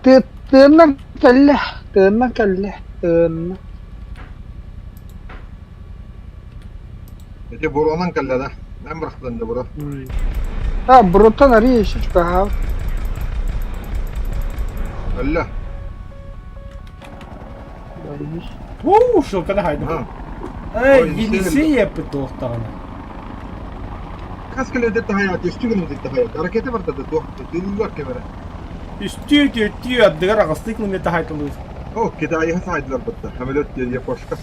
Ты Tığından kelle. Tığından kelle. Tığından. Ete buranın kallada. Ben bıraktım da bura. Ha buradan arıyor işi çıkıyor ha. Allah. Woo, şokada haydi. Ha. Ey, Oyun yenisi sevdim. yapı tohtağına. Kas kale dette hayat, üstügünü dette hayat. Hareketi var da dillak kemere. Üstüyor addıgar ağıslı kilometre haytılır. Oh, kidayı hasaydılar batta. Hamelot diye yapoşka.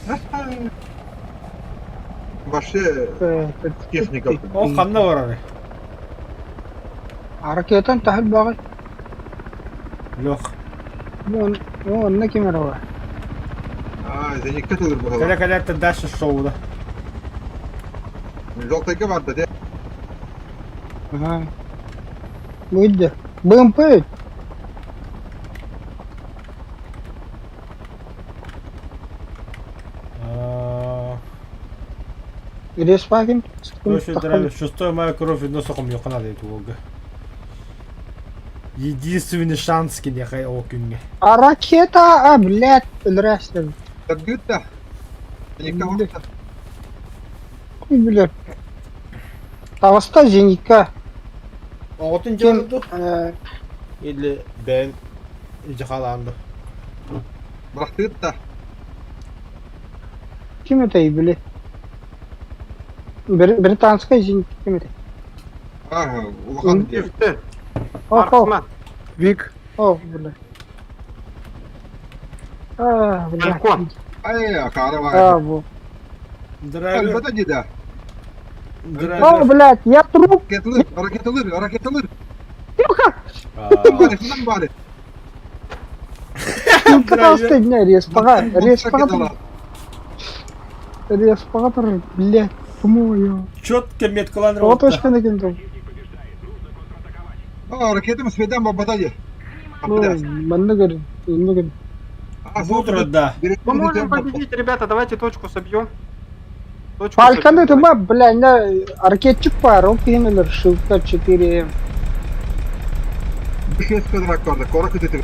Başı техника. O kanna var abi. Hareketten tahil bağı. Yok. Bu ne kimera var? Aa, zenikkat olur bu hava. Kale kale de daş şovda. Zoltayka vardı de. Ага. Buydu. БМП. Респакин. Короче, драли, шестой моя кровь и носоком yok надо это волга. Единственный шанс ки нехай окунге. А ракета, блядь, здрасте. Tabgütte. Zenikka vardı. Блядь. Таваста Зеника. Отын Kim? жалды. Или ben жахаланды. Bıraktı da. Kim это, блядь? Британская Зеника. Kim это? Ага, улахан diye. Üstte. О, Marksman. Вик. о, блядь. А, блядь. Балкон. Ay, akara А, var. вот. Драйвер. Elbette gide. О, Драйвер. блядь, я труп. Hareket alır. Тихо. Bari, şundan bari. Просто не респиратор. Респиратор. Респиратор, блядь. Помою. Четко меткаланыр. Вот точка на кенту. Aa, hareketimi sveden babadayı. Ну, маннагар, маннагар. Утро, да. Мы можем победить, ребята, давайте точку собьем. Точку Фалькон это собьем. мы, блядь, на ракетчик пару кинули, шилка 4. Bir şey sıkılarak vardı. Kora kötü.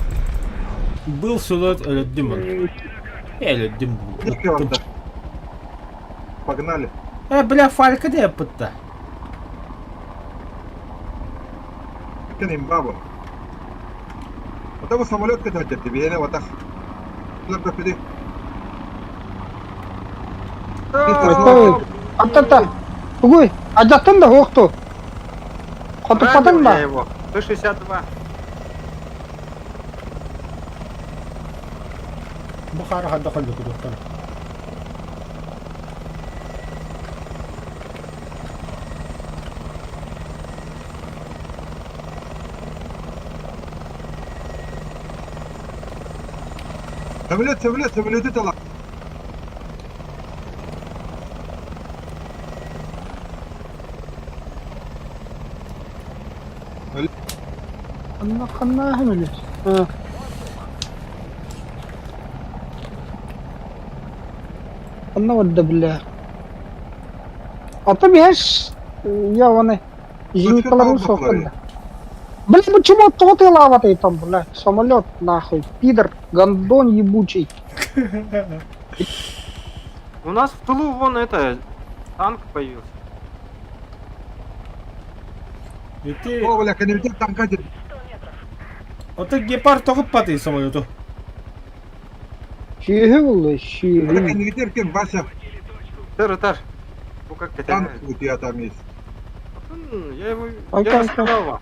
Был сюжет, öldüm onu. Öldüm. Bir şey vardı. Pogнали. Бля, Фалька да yapıttı. Kenim baba. Bu самолет катать тебе, я вот так. Лапка пиди. Ата-та. Угой, ажаттан да оқту. Хотупадан Ранил я ба? его. Т-62. Бухара хадда халды кудуктар. Самолет это ла. Қанна хемелес. Қанна вадда бля. Ата беш. Я вон жинкаларын соққанда. Блин, почему тот и лава-то там, блядь? Самолет, нахуй. Пидор, гондон ебучий. У нас в тылу вон это, танк появился. И ты... О, бля, kenim bir tanka gir. Ota gepar tokup patı самолету. Шиги было, Bля, шиги. kenim giderken Вася Этаж. Ну как это? tank у тебя там есть. Я его... Ой, Я танк. рассказал вам.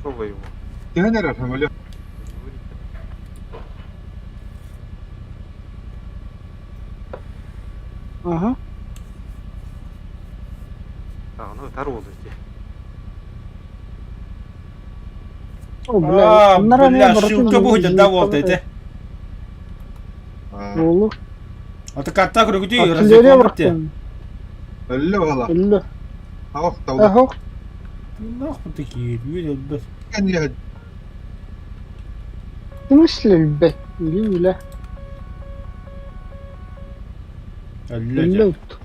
Что вы его? Генерал самолет. Ага. А, ну это розы здесь. О, бля, Бля, шилка будет, да, вот эти. Олу. Ата катта күргүдү Артиллерия разъекоморте. бұрттың. Ölü valla. Ілі. Avak tavla. Ага. Нахуй такие, видел, да. Kendi ya. В смысле, лбе? Лиля. Блядь. Лют.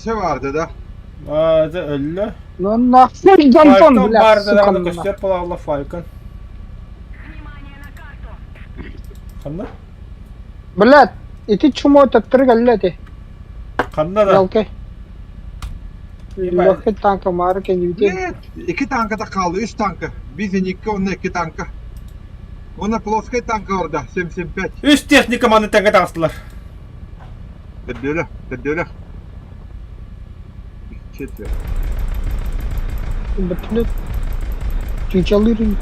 Şey vardı da. Это ölü. Ну нахуй Гантон, Falcon блядь, barda сука. da на. göster Palavla Falcon. Kanna? Блядь, и ты чему это трыгал, ты? Kanna da. Ялки. Легкий танка марки не видел. Evet, 2 tanka da kaldı, 3 tanka. Bizim 2, onun 2 tanka. Ona ploskay tanka orada, 75. Üst техника маны тәңгә тағыстылар. Тәддөлі. Четвер. Блядь. Чичалыры.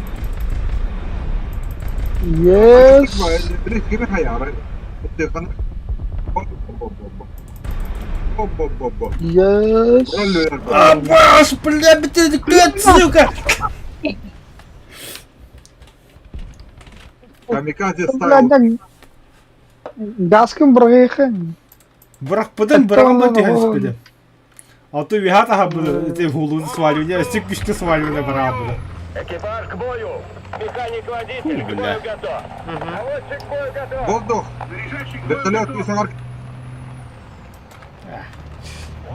Yes. Rikki med hajar. Det kan... Bob. Yes. Абаш, бля, ты сука! Камикадзе Блядь, ставил. да. Гаскым брыхын. Бірақ бұдан бірағын өте әспеді. Аты вихата хабыды, это голову сваливание, стик пішкі сваливание бірағы бұды. Экипаж к бою. Механик-водитель к Бля. бою готов. Наводчик к бою готов. Воздух. Вертолет и самар.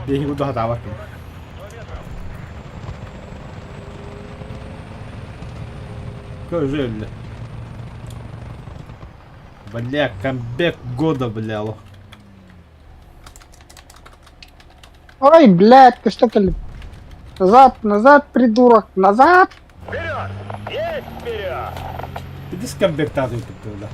Бейхи бұды хата бар. Көзі өлі. Бля, камбек года, бля, лох. Ой, блядь, ты что, Калиб? Назад, придурок, назад! Вперед! Есть вперед! Иди с камбек тазу тупил, да.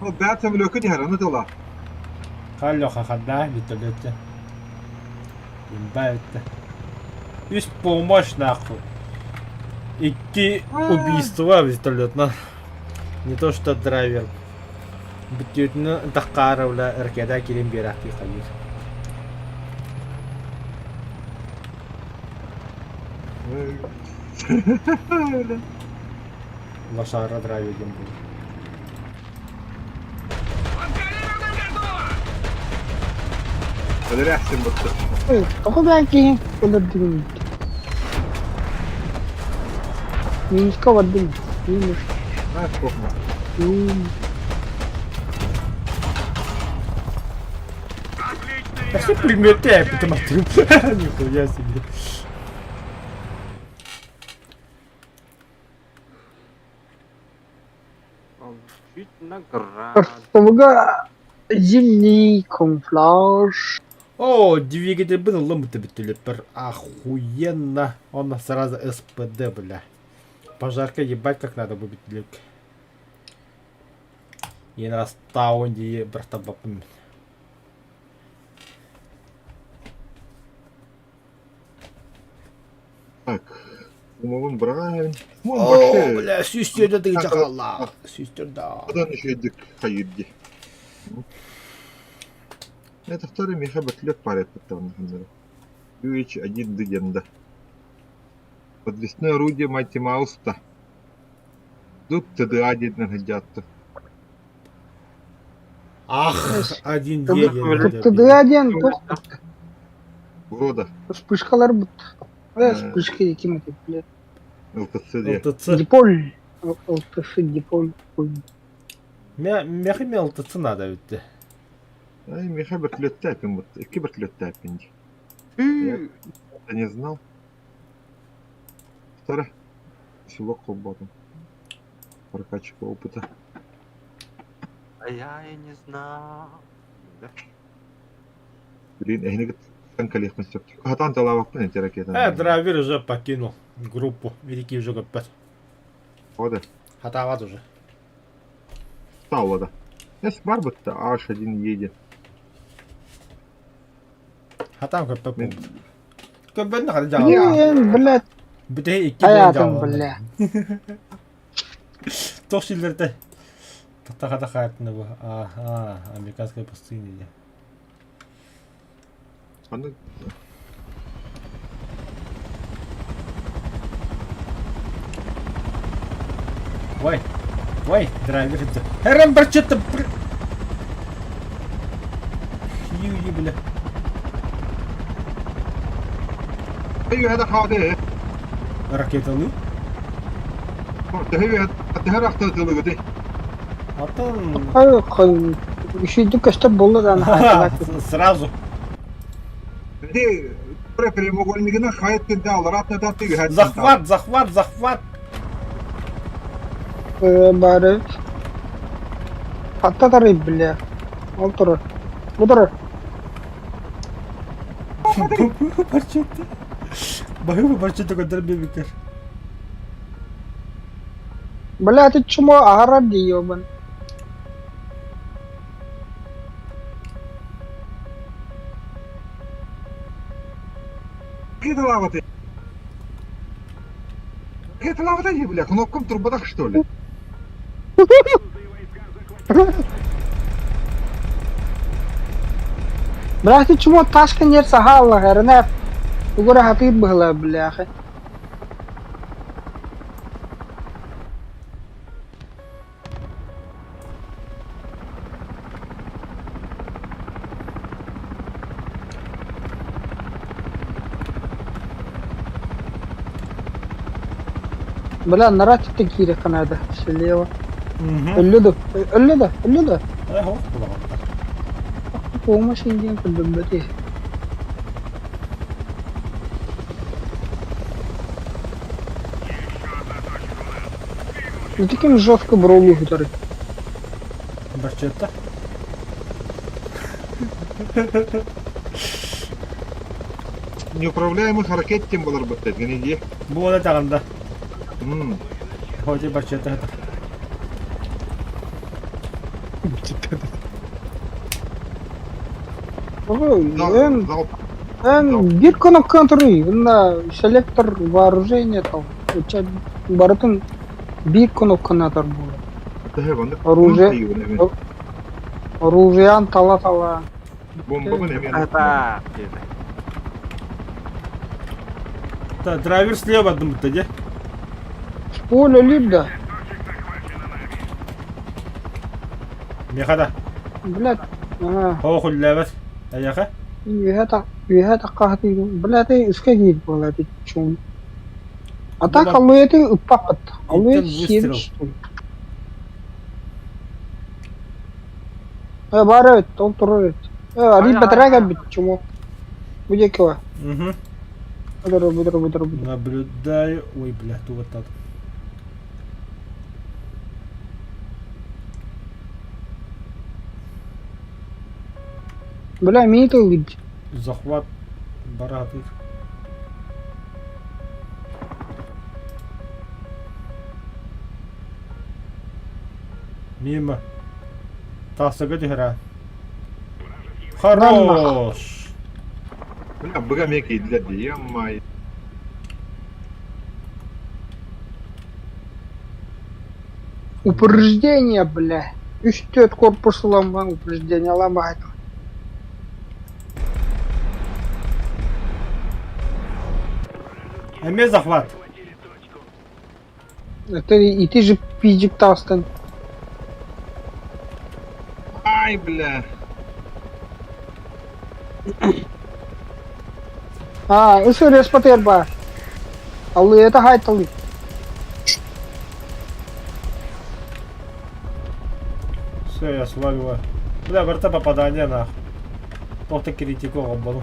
O ben samolöke diğer anı dola. Халёха хада, вертолете. Имба это. Есть помощь, нахуй. Идти убийство вертолетно. Не то что драйвер. Бітетіні таққарывла іркеда келем берақти қайыр. Лошара драйведен бұл. Hadi rehsin bıttı. Ой, только белки, куда двинуть? Минска воды. Минус. Ha korkma. Я все приметаю, посмотрю. Нихуя себе. Чуть на град. Помога. Зимний камуфляж. О, двигатель был ломать битулепер. Охуенно. Он сразу СПД, бля. Пожарка ебать как надо бы битулек. И на стаунде братабапами. Так. Umarım Brian. О, бля, сестер, ты джахалла. Сестер, да. Buradan işeydik hayırdı. Это второй меха батлет парят потом. 1 дегенда. Подвесное орудие Майти Мауста. Тут ТДА-1 нагодятся. Ах, один Тут едет. ТД-1, Урода. вспышкалар будто. Вспышки якими-то, блядь. ЛТЦ. ЛТЦ. Диполь. ЛТФ, диполь. Мех имел ЛТЦ надо ведь. Ай, меха батлет тапим. Вот. Какие батлет тапим? Я не знал. Вторая. Всего колботом. Прокачка опыта. А я и не знал. Блин, я не говорю, конкретно все. Хатан талавак пен эти ракеты. Драйвер уже покинул группу. Великий уже опять. Хода. Хатават уже. Стало, да. Я с Барбата H1 едет. Хатам как попал. Как бы на ходу Блин, блядь. Битей и Аятым, бля. Тошилерде. Тахатахатны bu. Ага, американская пустыня. Она... Ой, драйвер. Эрем что-то. Юи, бля. ايوه هذا حاضر. Ракеталы. هي هذا اخترت له دي. Атан. Ай, хуй. Üşüdük köşte buldu da. Сразу. Где прямоугольник хайт да ларатна да ты. Захват, захват, захват. Bari. Hatta tarayıp bile. Otur. Budur. Парчета. Баю парчета контр бебикер. Bela ты чмо ahara diyor ben. Где лава ты? Где лава ты, бля? Кнопком турбодах что ли? Bela ты чмо taşkın yer sahala herine. Ugura hafif bıhla bile akı. Bela narati tekiri kanada. Слева. Ölüdü. Ölüdü. Ölüdü. Ай, хоп, була. Помощь индиан подбити. Ну таким жестко броулу гитары. Парчета. Неуправляемых ракет тем было работать, не. Була тагында. Мм. Ходи парчета. Bir konu kontrolü. Na selektör вооружения там. Uçak baratın bir konu kanatır bu. Оружие. Оружиян тала. Бомба не. Та драйвер слева думаю, где? Поле либо. Мехада. Блядь. هو خل لابس. أيها. Üyete kahti. Блядь üske giyip блядь çun. Atak alıyeti ıppak at. Alıyeti выстрел. yemiş. Bari evet. Doktor evet. Arayıp batıraya gel bit çumu. Bu ceki var. Угу. Budur. Наблюдаю. Ой, блядь, тут вот так. Бля, мені то либ. Захват баратый. Мимо. Тасага дихра. Хорош. Бля, богомеки для демай. Упреждение, бля. Üstü korpusu lamba упреждение ломает. Имей захват. И ты же пиздик Тастен. Ай, бля. Isi respater ba. Allah это хайтали. Все, я сваливаю. Бля, верта попадание нахуй. Просто критиковал был.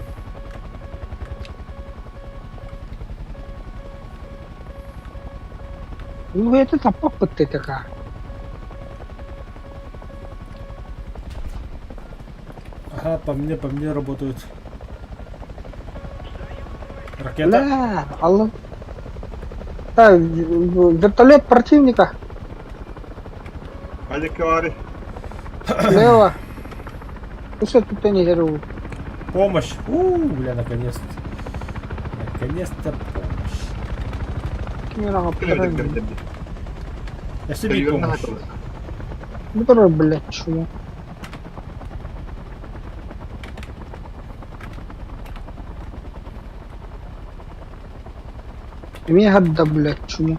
Ну это тапок ты такая. Ага, по мне работают. Ракета. Да, Allah. Да, вертолет противника. Аликари. Слева. Слушай, тут не герой. Помощь. Бля, наконец-то. Наконец-то помощь. Я себе помощь. Ну, блядь, чего? Мне гадда, блядь, чему?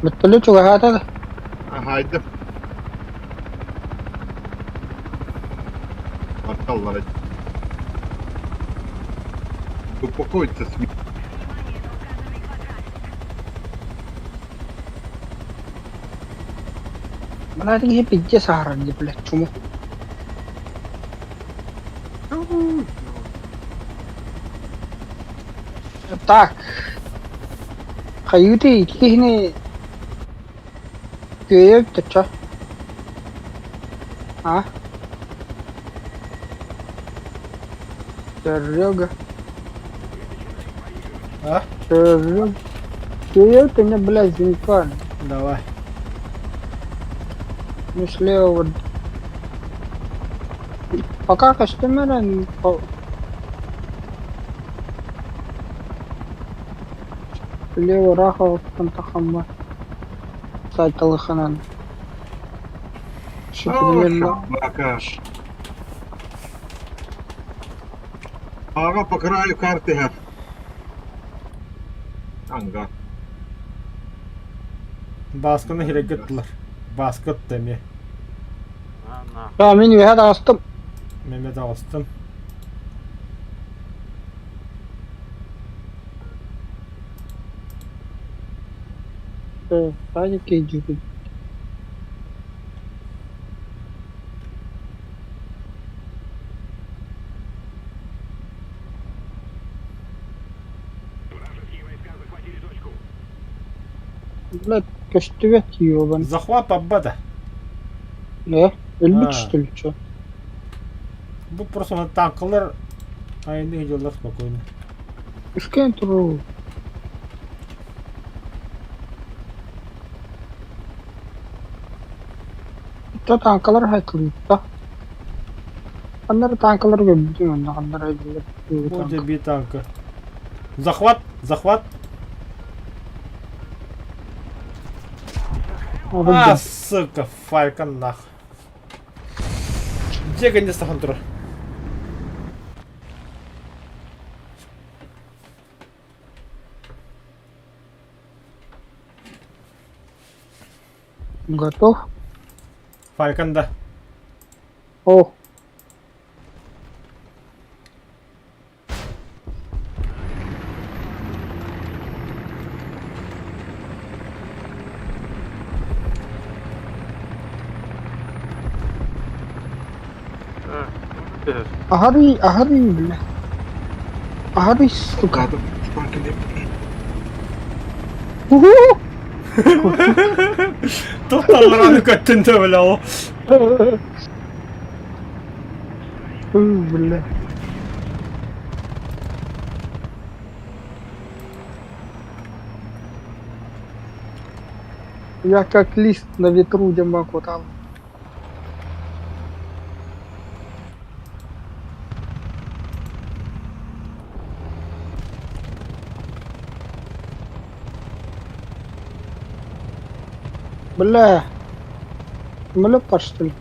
Вертолет чего гадда? haydi. Arkallara. Успокойтесь. Блядь, я пиздец орали, блядь, чему? Так. Kayıtı ikisini köye tutacak. Ha? Серега. А? Серега. Köye ты, блядь, зинкан. Давай. Ну, слева вот. Пока костюмерен. Слева Рахов Пантахамма. Сайталы ханан. Шиприменно. Собака. Ага, по краю карты. Anga. Baskını hirek ettiler. Baskı demi. Ана. Ya men üye astım. Mehmet Ağustos'tan. Sadece keyifli. Блядь, костювет ёбан. Захват победа. Ne? Ölmüş Ha. что ли, чё? Bu просто tanklar aynı gidiyorlar spokojно. Пускай тру. İşte tankalar haykırıyor da. Onları tankaları gördüm ben. Onları haykırıyor. Burada bir tankı. Захват, захват. А, сука, фалька нах. Где гонится Хантер? Готов? Фалькон, да. О. Агари, бля. Агари, сука. Kadın. Fark edeyim. Уху! Tuttarlar abi göttünde böyle o. Бля. Я как лист на ветру Демаку там. Бля. Самолет что ли?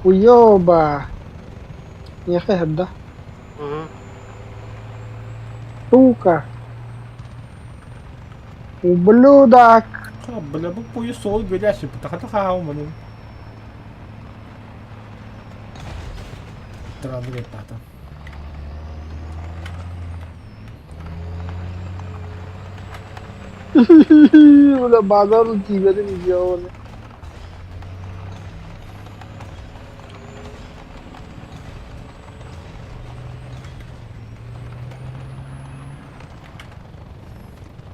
Уёба. Я хэт, да? Угу. Сука. Ублюдок. Ha, böyle bu boyu sol böyle açıp takata kahamanın. Трады ребята. Бля, базар тебе не сделали.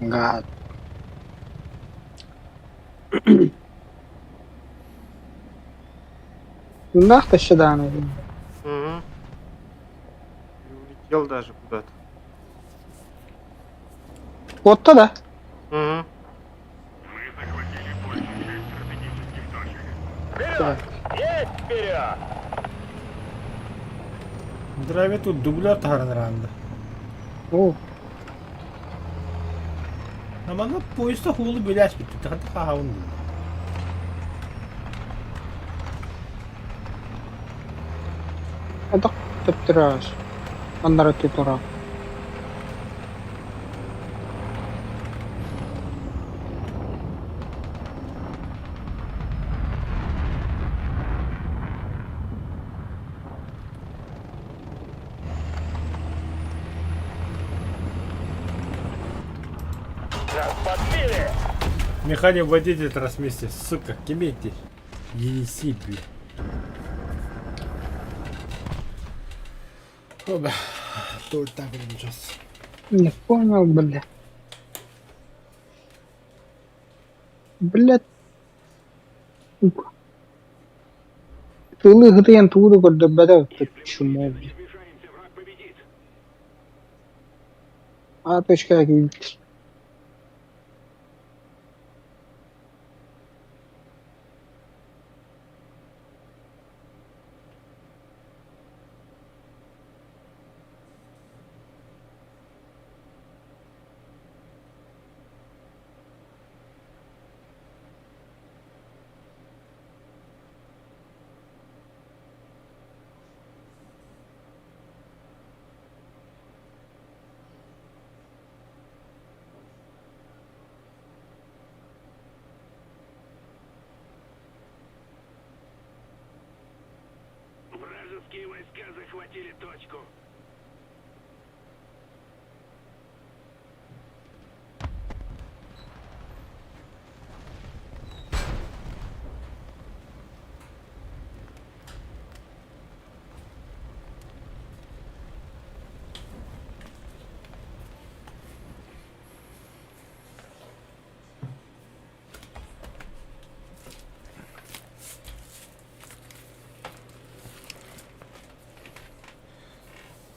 Гад. Нахуй сюда, наверное. Угу. И улетел даже куда-то. Вот туда. Угу. Мы захватили большую часть стратегических точек. Так. Есть вперед! Драйве тут дублер тагаран ранда. О, Ama ne boyusta hulu böyle açıp takata kahamanın. это тептераш. Андара титура. Механик водитель трансмиссии, сука, кемейте. Еси, блин. Оба. Тут так сейчас. Не понял, бля. Блядь. Тылы хрен туду кодда бада. Почему, бля? А точка как видишь. Вражеские войска захватили точку.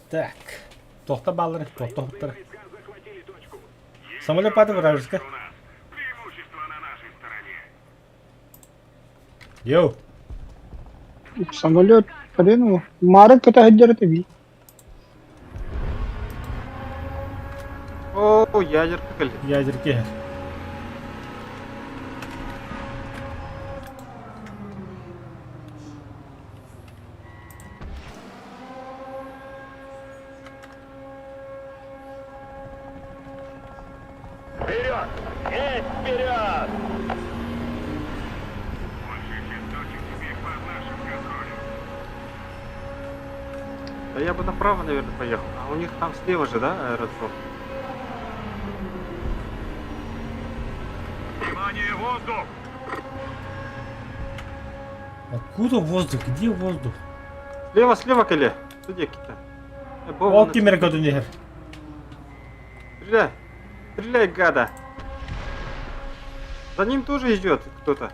Так. Тохта баллары, тохта. Войска захватили точку. Самолет падает вражеская. У нас преимущество на нашей стороне. Йоу. Самолет, блин, марок это хеджер ты. О, ядерка келді. Ядерки. Вперед! Есть вперед! Большая часть точек теперь под нашим контролем. Да я бы направо, наверное, поехал. А у них там слева же, да, аэродром? Внимание, воздух! Откуда воздух? Где воздух? Слева, келе. Судья кита. Ол кемер году нехер. Стреляй! Стреляй, гада! За ним тоже идет кто-то.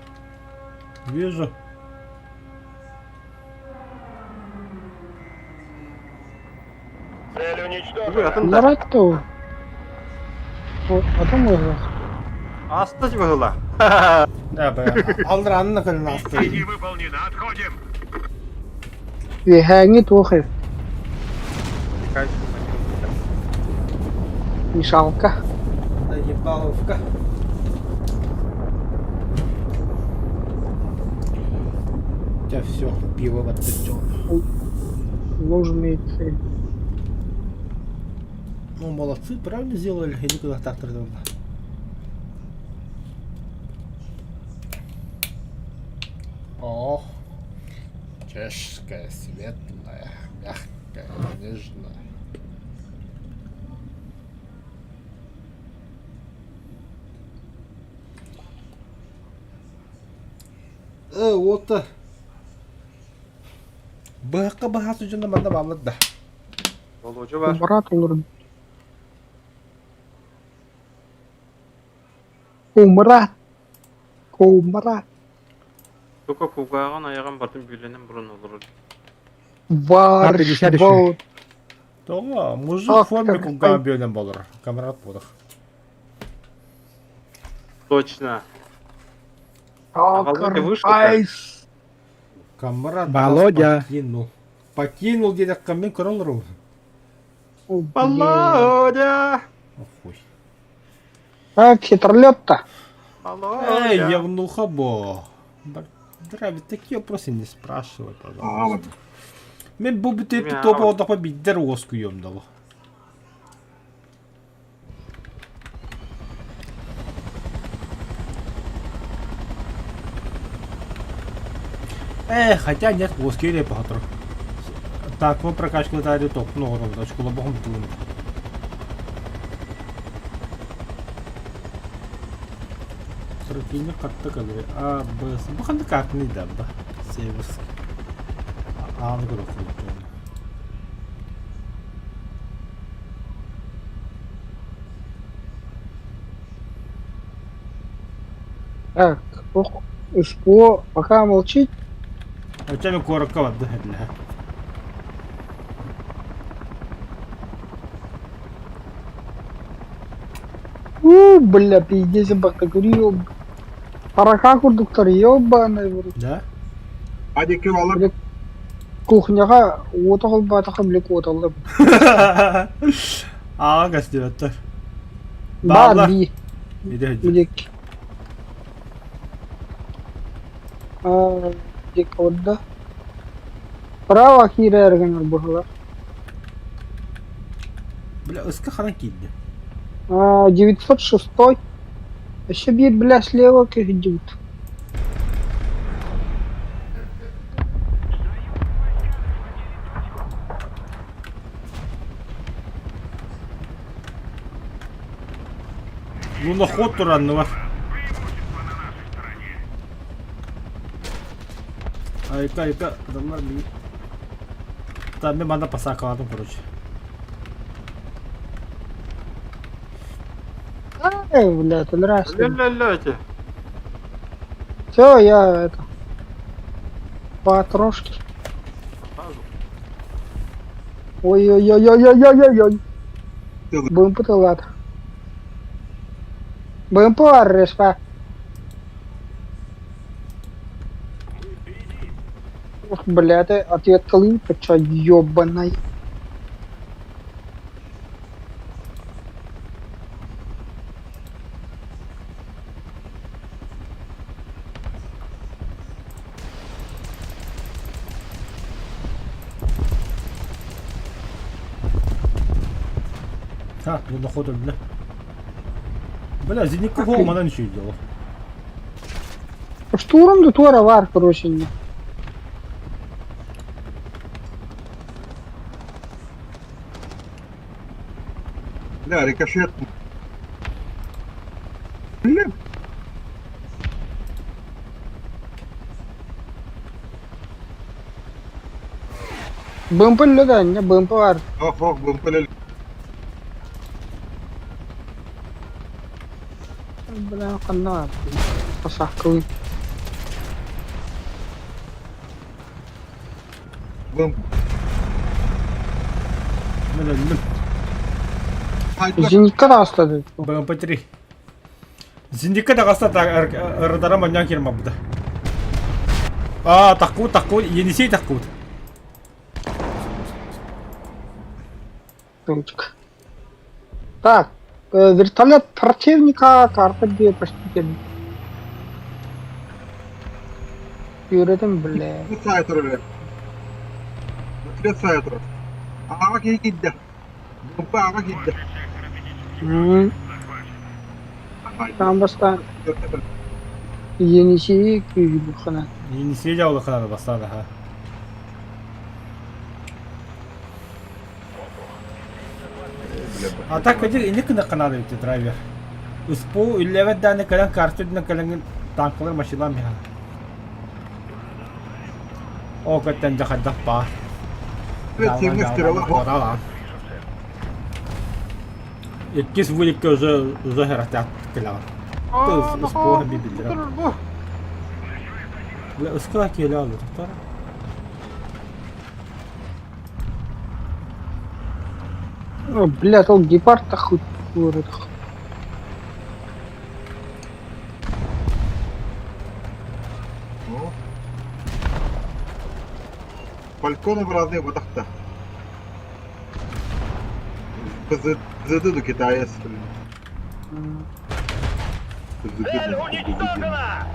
Вижу. Цель Ой, уничтожена. атында. Народ-то. Адам уже. Астать выгыла. Да, бля. Алдыранын көлін асты. Миссия выполнена. Отходим. Веханги тухи. Мешалка. Наебаловка. У тебя все, пиво в отпечён. Нужный цель. Ну, молодцы, правильно сделали. Иди куда так туда. О, чешская, светлая, мягкая, нежная. Вот. Бэхка бахасу жена манда бамлад да. Володя var. Брат olur. Kumrat. Kumrat. Только кугаған аяған батын бүйленен бұрын olur. Var. Abi düşer düşer. Var. Тоға, мужик Ах, в форме как куга ай. бөлен болыр. Камерат болыр. Точно. Володя вышел, да? Айс. Камерат Володя. покинул. Покинул дедек камен көрілір. Володя! Охуй. Как хитролет-то? Володя! Эй, явнуха бо. Драви, такие вопросы не спрашивай, пожалуйста. Мен бұл бітепті Мяу. топа одақпа биддер оғыз күйем далы. Хотя нет, оғыз кере бағытыр. Так, мы прокачкали тайды топ, ну, ровно, школа богом бітілім. Yine katta kalıyor. Aa burası. Bakın da kartınıydı abla. Severs. Ağını kur okuyup. Так, ох, СПО пока молчит. А у тебя коротко отдыхать. Бля, пиздец, бака, говорю, парака курдуктар, ёбаный, в рот. Да? Hadi alır. Кухняга отогыл батака блек отылды. Ağa gösteriyorlar. Бар, Bağlar. би, Bir de билек. Дик отда. Право хире эргенер бухла. Бля, ıska falan giydi. 906. Еще бит, бля, слева как идет. Ну на ход туранного. Ayka adamlar bir. Tamam ben bana pas yakaladım короче. Бля, это нравится. Ля-ля-ля. Все, я это потрошки. Ой-ой-ой-ой-ой-ой-ой-ой. Будем пытаться. Будем респа. Ох, бля, ты ответ Колын, ты чё, ёбаный. Ha, bu da ходу бля. Бля, зенитку голмана ничего не делал. Штурм до Тора вар, короче, не. Bля, rikошет. Bля. БМП да, не БМП вар. Oh bımpılır. Бля, канал. Пасах Колын. Bımp. Бля, Haydi. Зенитка да осталось. БМП-3. Зенитка да каста радара маньян керма буда. Такут, Енисей такут. Точка. Так, вертолет противника, карта где почти. Yürüdüm bile. Bu saytır öyle. Bu saytır. Ağa gitti. Bımpa ağa gitti. Там баста Енисей күйді қана. Енисей жаулы қанады бастады ha. А так ведь ине кына канады бит драйвер. Успу үлләгән даны калан картудан калан танклар машиналар миха. О, каттан жахадда па. Evet, yeni istirahat. Ikkis вулик уже захарат калан. Успу хабиб билдер. Бля, уска кела алды тора. Бля, тол гепард хоть курит. Балконы в разные водах-то. Задыду китаец. Цель уничтожена!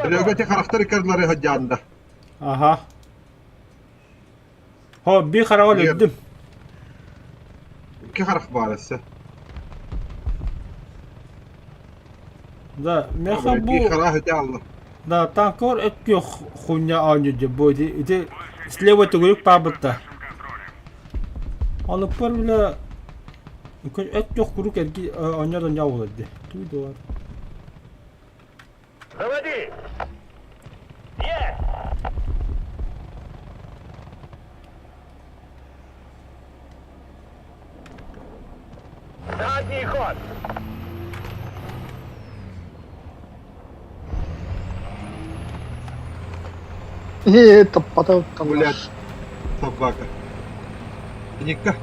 Lögöte karakteriklerleri hacanda. Aha. Ho bir karavol Yer. öldüm. İki harf baresi. Da meha Bir bu karar hacallı. da tankor etki хуйня аню de bu de Слева түгілік бабытта. Анық бар білі... Әт жоқ күрік әрге оңадан яу болады. Туйды бар. Заводи! Есть! Задний ход! Это потом там. Блядь, собака. Ника.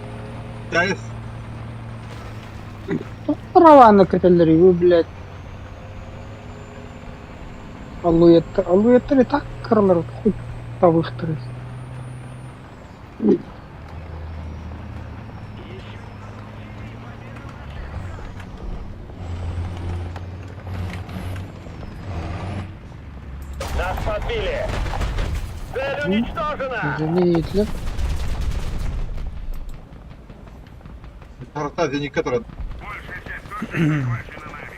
КС. Права на каталерию, блядь. Алуеттер и так кормят, хоть повыше. Нас подбили! Цель уничтожена! Заметили. Арта Зеникатора. Большая часть точки захвачена нами.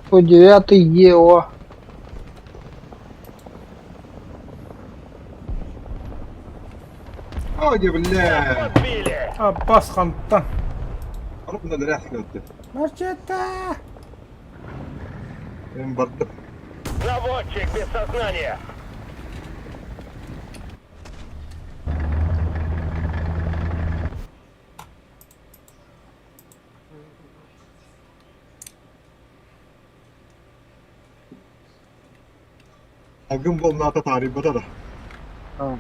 По 9-й ЕО. Оди, бля. Подбили! Аббас хантан. Ровно дряхлый ты. Марчета! Эмбардов. Заводчик без сознания! Agın bol nata tarihi bada da. Tamam.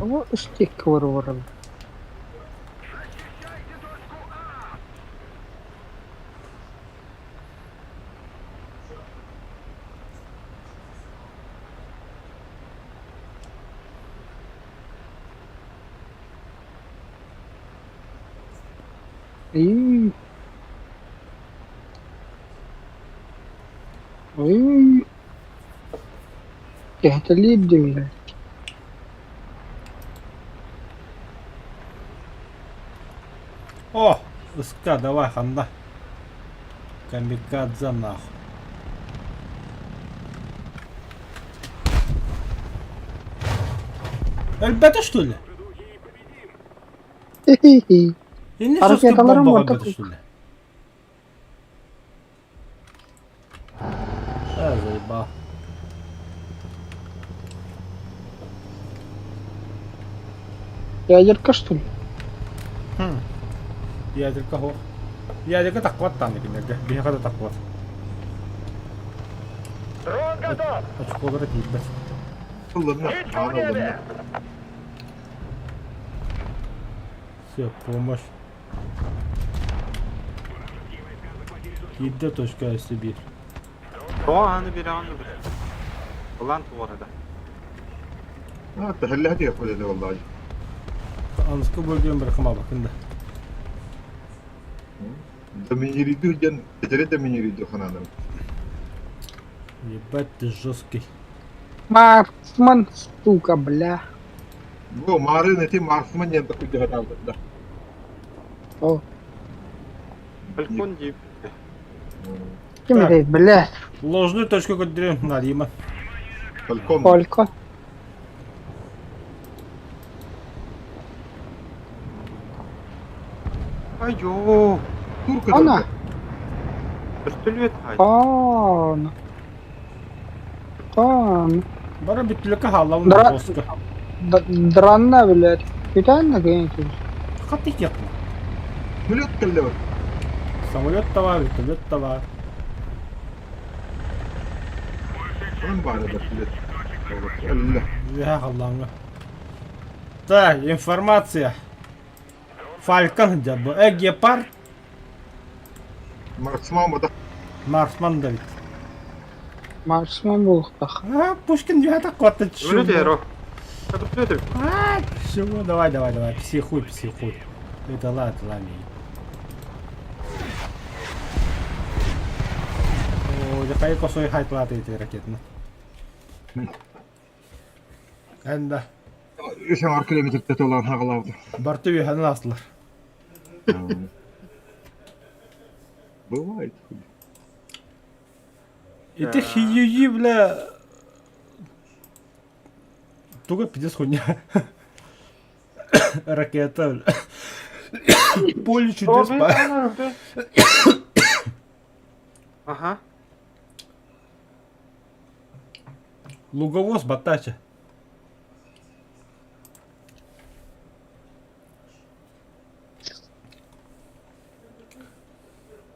Ama üstteki kıvırı var. Ой. Ой. Это лидер. О! Иска, давай, ханда. Камикадзе нахуй. Әлбәтә, что ли? Хе-хе-хе. Я не А жесткий ракеталарым бомба вот әлбәтә, такой. что ли? Заебал. Ядерка, что ли? Ядерка хо. Ядерка тақуат таны кимерге. Бихада тақуат. Дрон готов! Очколары тийтбәт. Kullanma. Птичка в Ana небе! kullanma. Все, помощь. Тийтде точка Сибирь. O anı biri anı biri. Ulan bu arada. Ha tehelle hadi yapıyor dedi vallahi. Анскы бөлген бір қыма бақында. Да мен yürüdü gen. Gecele de men yürüdü hananım. Ебать ты жесткий. Марсман, сука, бля. Bu mağara neti Marsman yan takı jahat aldı da. О, Balkon deyip. kim Так. dedi, блядь. Ложную точку көтерем, Нарима. Balkon. Сколько? Ayo. Turku Ana. Üstülüet hay. Ана. Ана. Бара битлікі халауын Дра- босқа. Дранна, блядь. Питание, конечно. Қатты кетті. Mülüt kelle var. Самолет та бар, вертолет та бар. Onun bari da mülüt. Allah. Я халауынға. Так, информация. Фалькон дебі. Гепард. Marsman mı da? Марсман да бит. Марсман болуқтақ. Пушкин жата қотты Öyle der чу. o. Hadi öyle. Чего? Давай, давай, давай. Психуй, психуй. Это ладно. О, я кайко свой хайп латы эти ракеты. Ända. 9 kilometrde olan haqalawdy. Barты üyhäni astılar. Бывает. Это хиюи, бля. Туга пиздец хуйня. Ракета, бля. Поле чудес, Ой, па. ана, да. Ага. Луговоз, батача.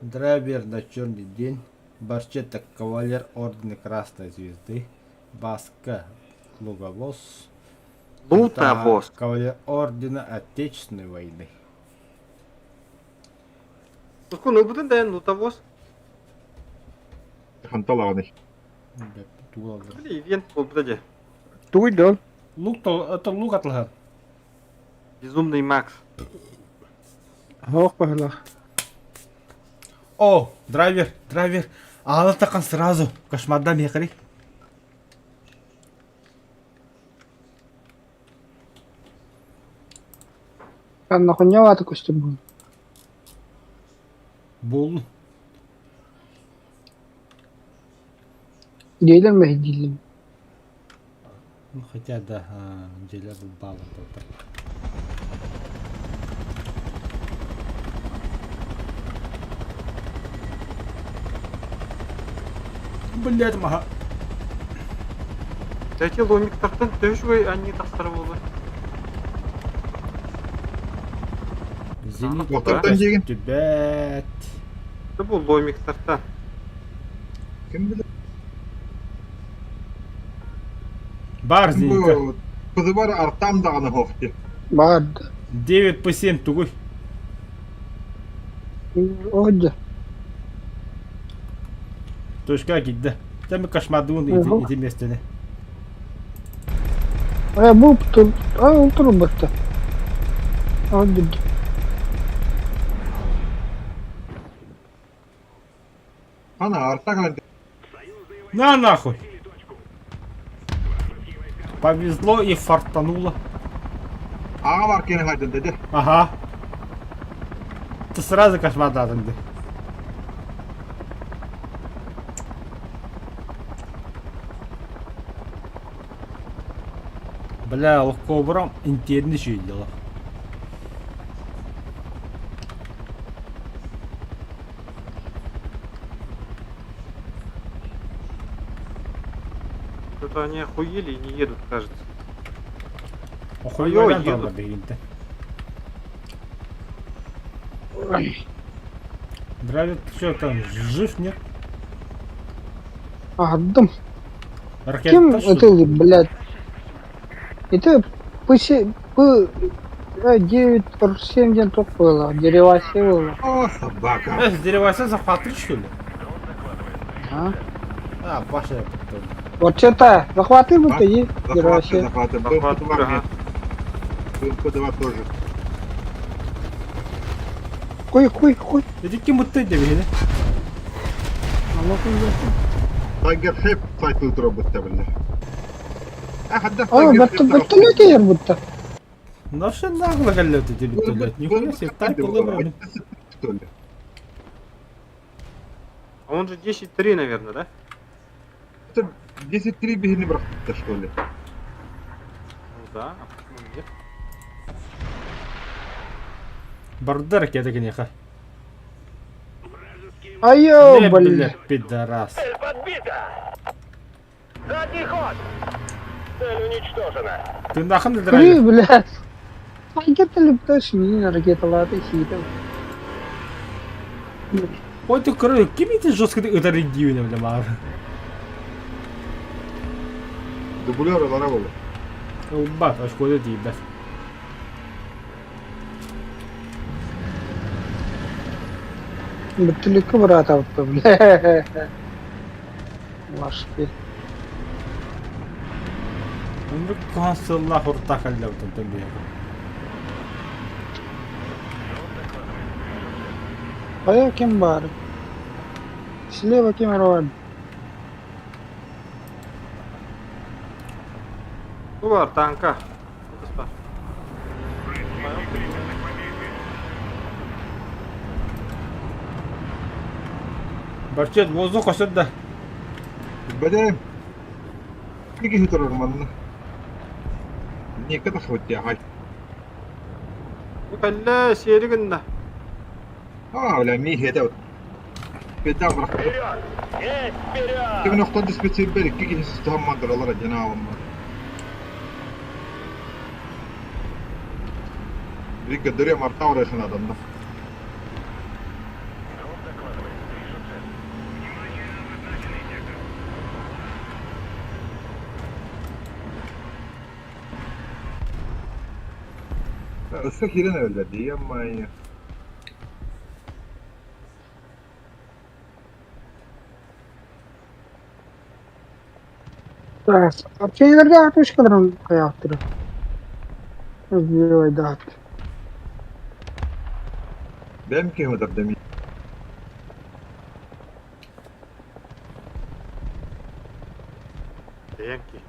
Драйвер на черный день. Барчета кавалер ордена Красной Звезды. Баска Луговоз. Лутовоз. Кавалер ордена Отечественной войны. Ну, будем да, лутовоз. Ханталаны. Бля, туалды. Блин, ивент был, подожди. Туйдон. Лук-то, это лук атылған. Безумный Макс. Ох, погнал. О, драйвер. Алы таққан сразу. Кошмардан мекірі. Там нахуйнявато костюм был. Болын. Дейлем бе, дейлем. Ну, хотя да, деля был балл. Блять, мага. Эти ломик тартан төшгөй, они тастар болду. Зенит. Вақтардан деген. Түбәт. Это был ломик тартан. Кім біледі? Бар зенитка. Бұл қызы бар артам дағаны хоқты. Барды. 9 по 7 тугуй. Оғыды. Точка гидді. Тәмі кошмардуын Мгм. иди местіне. Бұл тұр. Ол тұр бұтты. Оғыды. Ана арта қалды. На нахуй. Повезло и фартануло. Аға бар кені қайдын деді. Ага. Ты сразу кошмардадың де. Бля, легко брам, интернет жүйділі. Что-то они охуели и не едут, кажется. Охуевайдан Ой, тұрды едут. бейінді. Драйвер, ты что там, жив, нет? Адым. Ракета, Кем что ли? это, блядь? Это по 947 день тут было. Дерева было. О, собака. С деревася захватывать, что ли? А? А, Паша, я потом. Вот что-то. Захваты бы ты и дерева Захвати. Был Захват, подвар, ага. нет. Был подвар тоже. Хуй. Иди кем ты девили? А ну-ка, Тайгер хеп сайтыл тұры бұтта білді. Хадда вертолет ер будто. Ну что нагло галет эти вертолет? Нихуя себе, так было. А он же 10-3, наверное, да? Это 10-3 бігіні брахтта, что ли? Ну да, а почему нет? Барды ракета, конечно. Айо, Не, блин. блядь, пидорас. Цель подбита! Задний ход! Цель уничтожена. Ты нахуй Хуй, драйвер? блядь. Ракета точно, ракета латы хитов. Ой, ты короче, кем ты жестко ударить дивным для мара? Дублер алара болу. Бак, аж куда ты, блядь. Бутылка брата вот, блядь. Машки. Ну, консулла хуртака для вот это бега. Ая кем бар? Слева кем рван? Bu var tanka. Otuz var. Борчет, воздух осыдда. بدأ يجي هتر المنة نيكا تخوت يا هاي Bu kalle şeriginde. ولا مي هدا بدا برا Вперед! Есть вперед! كيف نقطة سبيتسي بالك كيف يستهم ما درا الله رجنا والله ريك الدريا مرتا ولا خنا ضمنا السكينة أنا ولا دي ما Şeylerge atmış kadarın hayattırı. Özgür Aydat. بهم كيف مدردمي Diyeyim ki.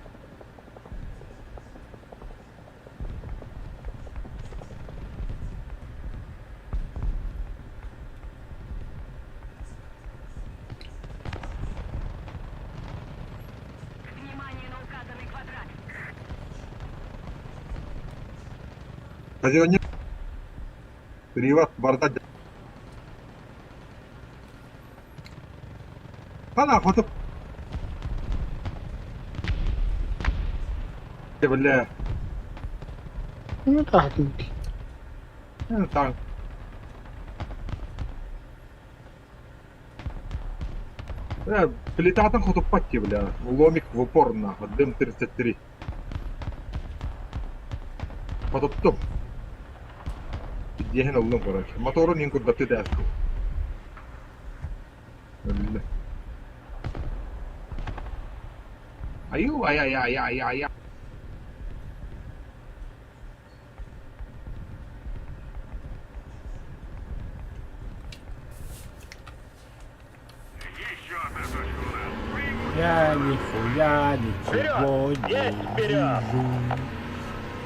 هذي ريوات بردد أنا خطب بالله Ne tahtiydi? تعال Прилетает охоту патти, бля, ломик в упор нахуй, дым 33. Потом топ. Где هنا улом, короче. Мотору не куда ты дашь. Аю, ай. Еще одна точка у нас. Преимущество. Я нихуя ничего Вперед! не Есть вперед! вижу.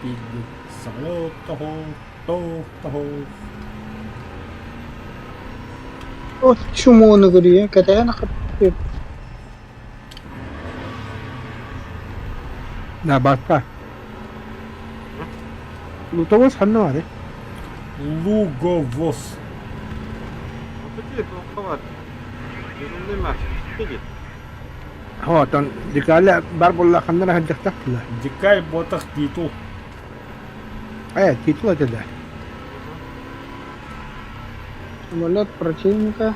Видит самолет того. От чому не горіє? Катає на хату. لا başka. Lutavuz hanı var ya. Луговоз. Bu değil, bu var. Yorumlu maç. Peki. هو تن دكالة بربولا خندنا هدك تكلا. Дикай ботах титул. Титул это да. Самолет противника.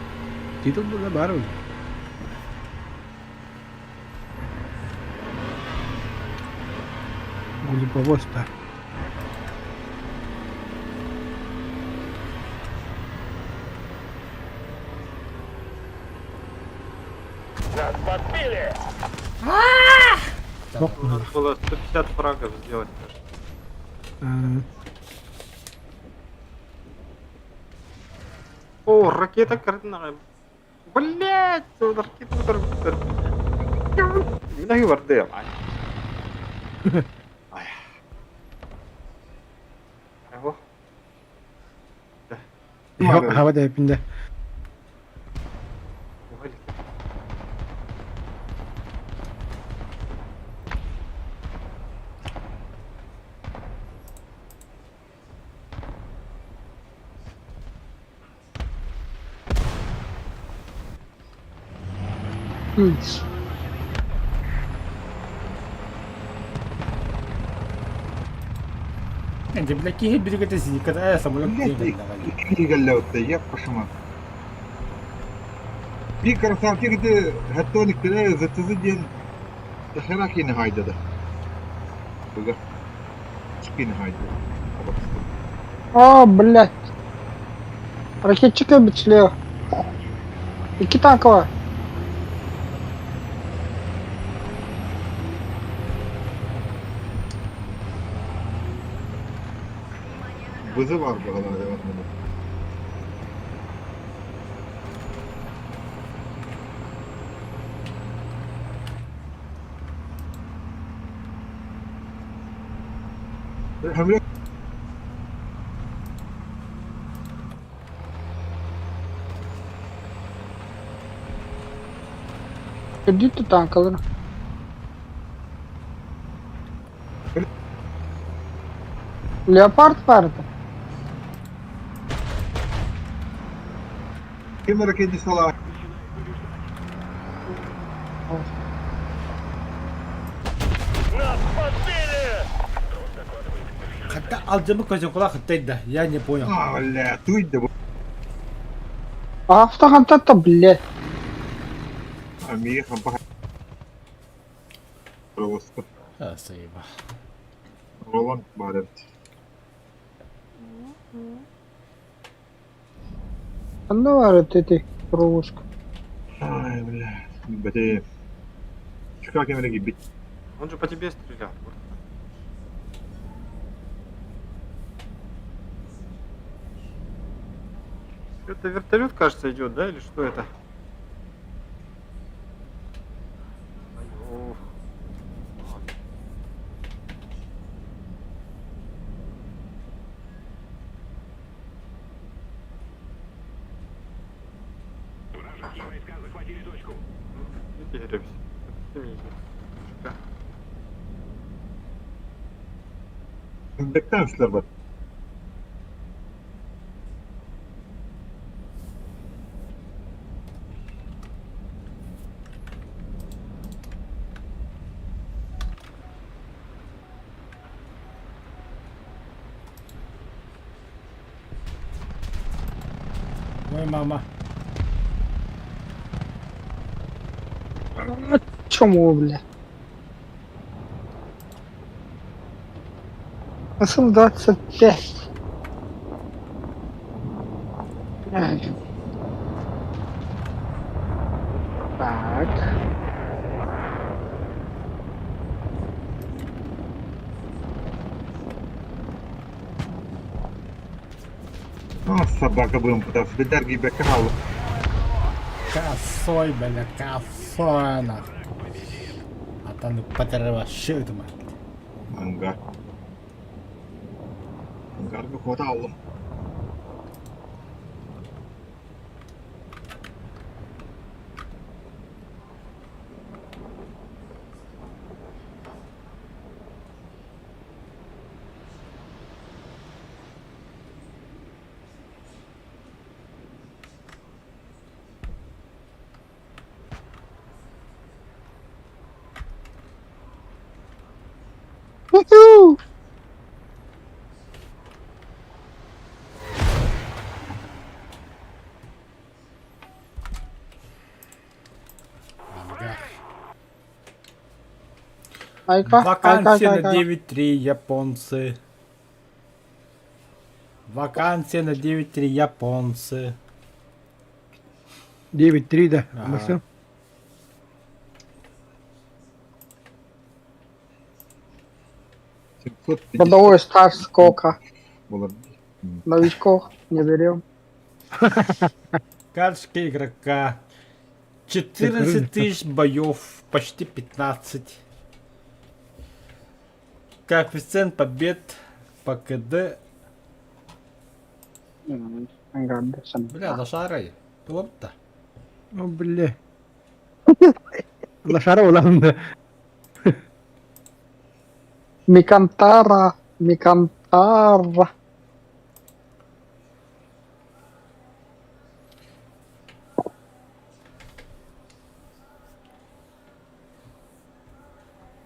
Титул был бару. Луговоз-то. Нас подбили! Надо было 150 фрагов сделать. кажется. О, ракета кардинальная. Блять, ракета удар. Mina hyvardayım. Ay. Evo. Havada hepinde. انت بلاكي هي بدك تزي كذا самолет не اللي قال له الطيب قشمه في كرساتي كده هتولك كده زتزدين تخراكي نهايده ده بقى سكين نهايده Блять. Ракетчика biçiliyor. 2 tank var. Bızı var bu kadar devamlı. Hamle Иди танк, ладно. Леопард парта. kim hareket ediyorlar? Нас подбили! Хотя алжимы көзен құлақ хыттайды, я не понял. А, бля, туйда. Автохантата, блядь. Амихан по. Просто. Сейва. Ролан барет. Ну, говорит, эти кровушка. Ай, бля. Бате. Чекак я меня бить. Он же по тебе стрелял. Это вертолет, кажется, идет, да? Или что это? Ой, Вражеские войска захватили точку. Потерялись. Мужика. Beklemişler bak. Ой, мама. Чему, бля? Насыл 25. Ай. Так. А, собака будем пытаться. Бедар гибе канал. Косой, бля, косой, нахуй. А там ну потеряла шит, мать. Ангар. Ангар бы хватало. Уху! Ага. Айка, Вакансия айка, на айка. 9-3, японцы. Вакансия на 9-3, японцы. 9-3, да. Ага. Максим? Годовой стаж сколько? Было. Новичков не берем. Карточка игрока. 14 тысяч боев, почти 15. Коэффициент побед по КД. Бля, лошарай. Плотно. О, бля. Лошара уланdı. Микантара, Микантара.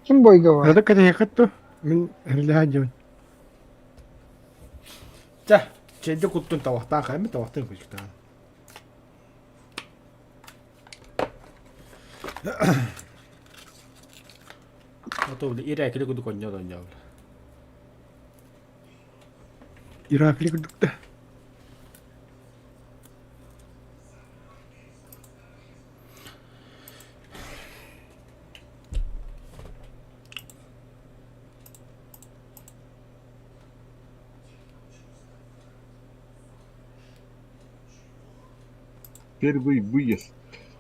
Kim boy говорит? هذا كده يخطه من الهاجم. 자, 제주 굿돈 타왔다. 가면 타왔다. 그렇다. 또 우리 이래 그리고 또 건져던져. İrakli kurduk da. Первый выезд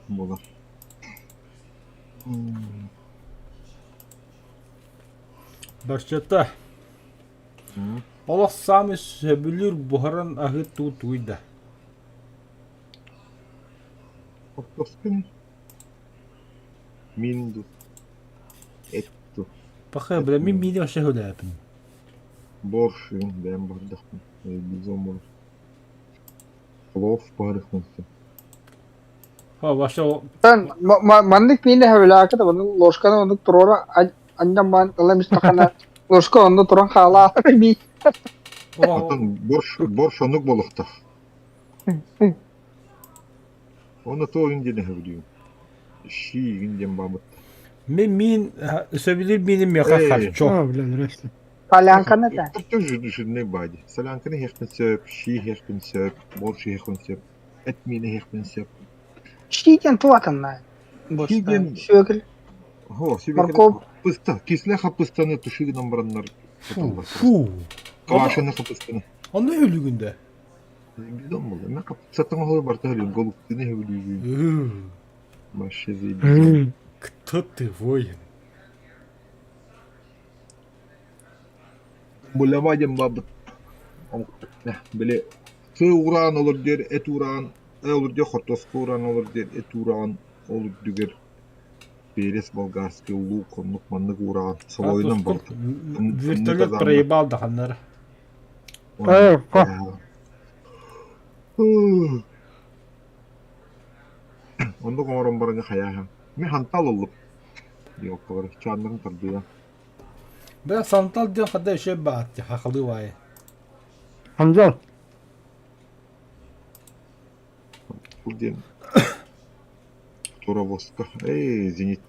было. Борщата. Олох сами сөбүлүр бухаран агы туйда. Отпускай. Минду. Эту. Пахай, бля, мен мини вообще хөляпин. Боршин, бәм бардақпын. Бизон болар. Плов барықмынсы. Ха, вообще Sen mandık beni hevlaka da bunun loşkanı onu turora annem man kalamış takana loşka onu turan hala bir Атын борш онук болуқтақ. Оны тоғын дене хөвдейін. Шиігін ден бамыт. мен сөбүлүр миним яка Эй. харчо. Aa bilen resmen. palyankana da. Тұртық жүрдішінне байды. Салянканы хекпін сөп, ши хекпін сөп, борши хекпін сөп, әтмені хекпін сөп. Şiken tuvatanlar. Şiken- Şögül. Хо, себе Морков. пыста, кисле хапыстаны түшігін амбараннар. Фу. Квашаны хапыстаны. Аны өлүгүндө. Бидон болды. Мен саттың қолы барта хөлі, голуктыны хөвдейін. Башы зейді. Hmm. Кто ты, воин? Буламадем бабыт. Біле, сы уран olur der, et уран, olur der, хортосқы уран olur der, et уран olur дүгер. Перес болгарский, лук, онлық маннық уран. Сол ойынан болды. Вертолет проебал даханнар. Ондық орын барыңа қаяға. Мен хантал олып. Yok var, çanların tarzı. Бля, сантал ден хада еще бат, хахалы вай. Hamza. Buradan Turovozka. Zenit.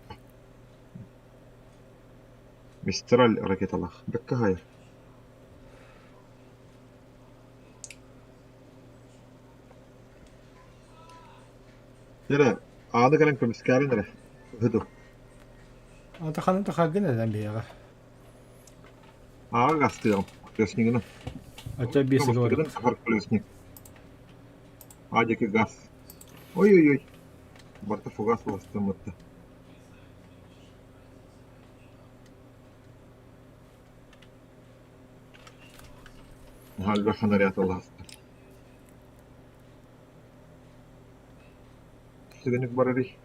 Mistral raketalar. Bekka hayır. Nere? Ağda kalan komiskari nere? Hıdı. Ата ханын хагын адам бияга. Ağa gastıyam. Kösnigini. Ача беси говорит. Сахар колесник. Адики газ. Ой-ой-ой. Барта фугас властым это. Halbe фонарят ласта. Сыгынık барарый.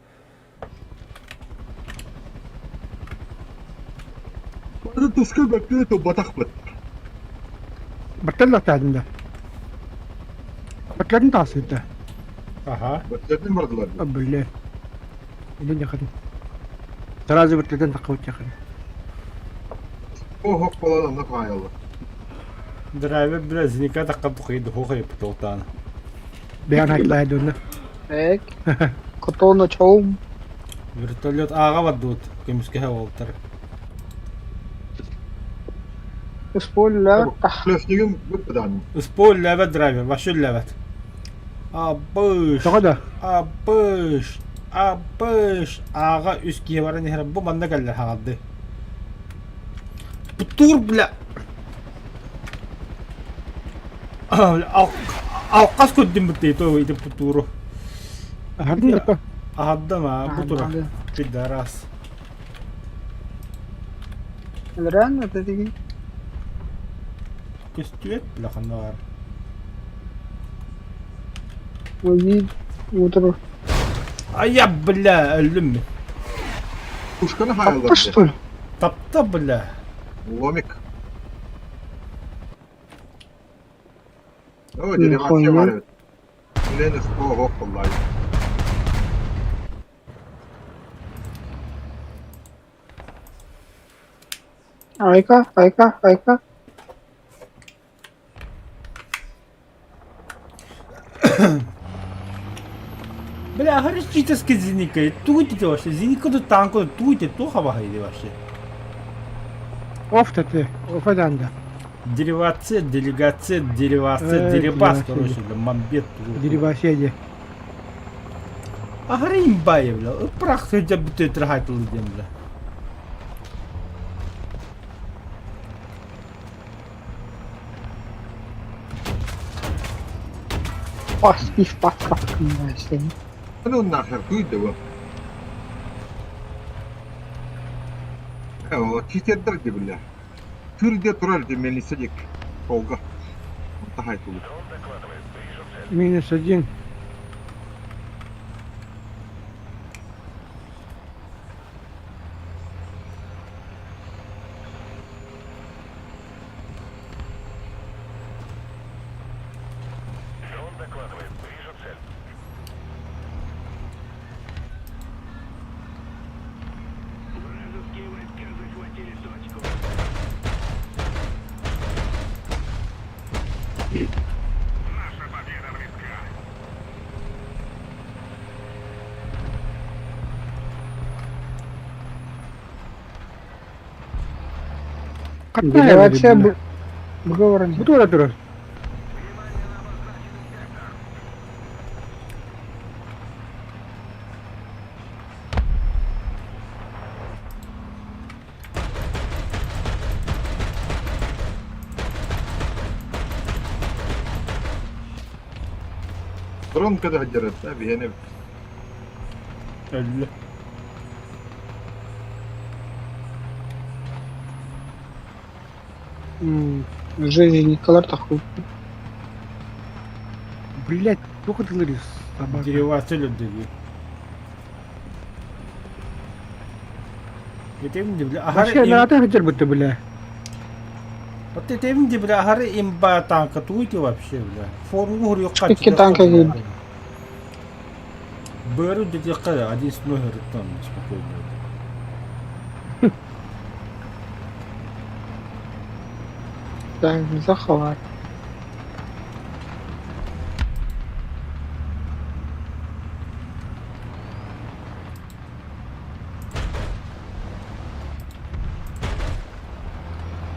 Bana tuskal bekliyor to batak bat. Battalla tadında. Batların tasıydı. Ага. Batlardan bardılar. Abille. Elin yakın. Terazi batlardan takavut yakın. O hoppaladan da kayalı. Драйвер бля зиника такка тухайды хохай птолтан. Beyan haytlaya döndü. Ek. Kutonu çoğum. Вертолет ага бадут. Кемиске хавалтар. Spoiler. Klösnigin bıpıdan. Спол левет драйвер, вашу левет. Абыш. Toka Абыш. Абыш. Ага үские баран хера бу манда галлар хагалды. Путур бля. Алқас көддім бітті, той өйді путуру. Hardin yapı. Ahadda ma, putura. Pidaras. Neren ne dedi? Pistüet bile kanlar. Oyi otur. Ay ya bля, öldüm mü? Puşkanı hayallar. Pıştı. Tapta bля. Ломик. О, Хуйня. деривация варивает. Лена с того полай. Ayka. Бля, харичитески зиника. Туйтите вообще. Зиникото танко, туйте, то хавахайди вообще. Of dedi. Of edende. Деривация, делегация, деривация, Эх, дерибас, бля, короче, бля, мамбет. Diribasiyeci. Ахари имбай, бля. Прах хотя бы ты трахайтал дем, бля. Bas bir bak kaptım ben seni. Ну нахер, туйда его. Вот, читердер где, бля. Türde turar demeli Dik. Olga. Daha iyi olur. -1. Вражеские войска захватили точку. Наша победа близка. Делегация Б-говорит. Bu da durur. Drone kadar hacarat. Tabii yani. Öldü. Жизнь Николай Таху. Блять, сколько ты лырис? Собака. Derivası öldü diyor. Yetemin de bile ahar Вообще, на это хотел бы ты, бля. Вот yetemin de bile ahar imba tanka tuğuti вообще bile. Formu vuruyor kaç. İki tanka girdi. Бэру дедикая, один с ноги там спокойно. Так, заховать.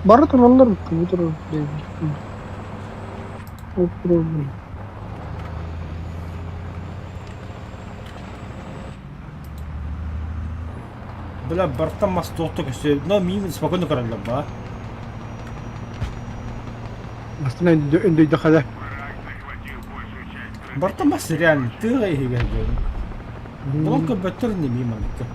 Бары туралар бутур. Бля, бартан мастото көсө. Но мин спокойно каралам ба. Астана инди дохала. Враг захватил большую часть страны. Бартан мас реально тыгай хиге. Блока бетер не мимо ник.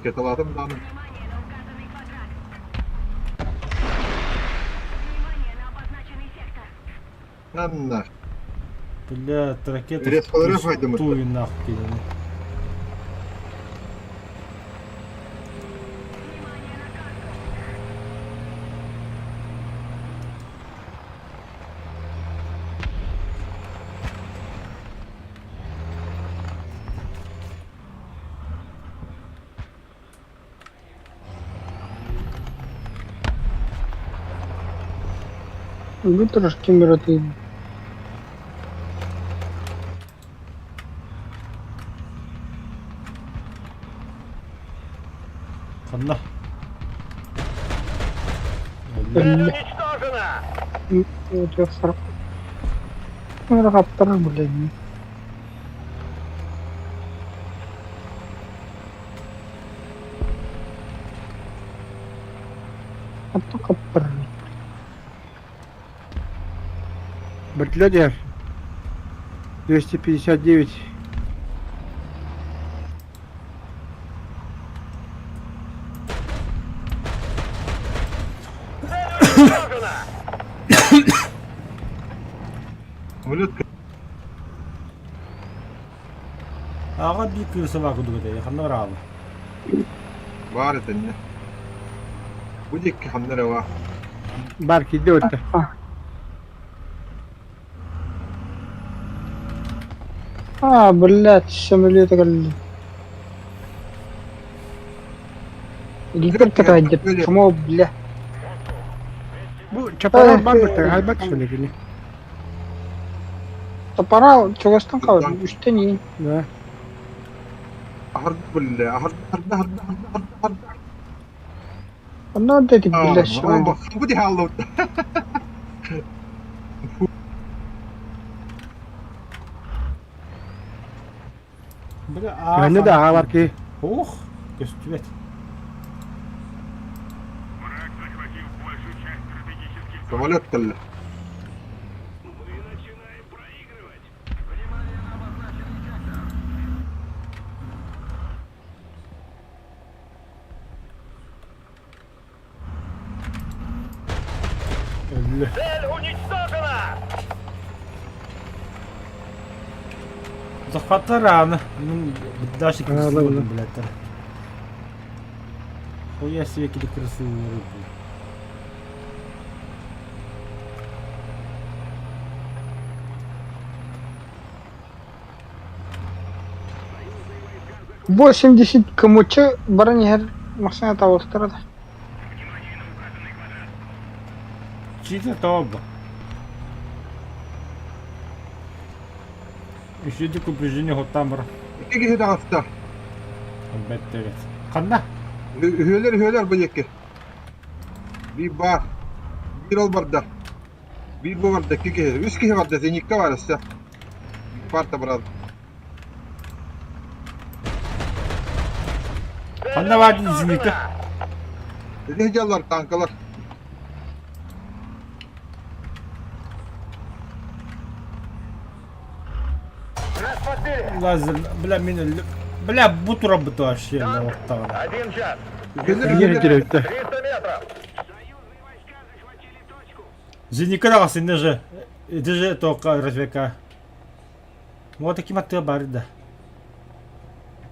Raketaladım da hanım. Внимание на указанный квадрат. Внимание на обозначенный сектор. Anlar. Бля, ракета. Резколары файдамы. Туй нахуй. Ви трошки миротивні. Ханна. Цель уничтожена! От я сорок. Ну, раптора, блядь. А то капер. Бартолет 259. Уничтожена! Самолет Ага bir kırsa bak kudu Ханна рава. var edin ya. Bu dik hamlere var. Барки, где вот-то? Блядь, самолет галли. Геликоптер одет. Почему, бля? Bu çapalar var mı? Halbat şöyle gini. Топора чогостан калды. Үстен iyi. Да. Ahırdı bile. Ahırdı. Onu dedi bileş. Ama bak bu diye aldı. Bile Bende de ağa var ki. Oh, göstüvet. Враг захватил большую часть стратегических зон. Samolyot geldi. Мы начинаем проигрывать. Öldü. Цель уничтожена! Захвата рано. Ну, даже А, ладно. крысу, блядь. Хуя себе какие крысы рыбы. Bu 80 кмч бронер машина табылтырды. Чьи-то тоба. Üçüncü kupücünü hotamır. İki kişi de hasta. Elbette evet. Kanda. Hüyeler bu yeki. Bir var. Bir ol var da. Bir bu var da iki kişi. Üç kişi var da. Zenikka var ise. Bir parta biraz. Kanda vardı izinlikte. Rehcalar, tankalar. Нас подбили! Лазер. Бля, мен öldüm. Бля, bu tura bu вообще. Ortağına. 1 час! Yine direkte. 300 метров! Союзные войска захватили точку. Зеника да sen даже. Даже только разведка. Вот таким attığı bari de.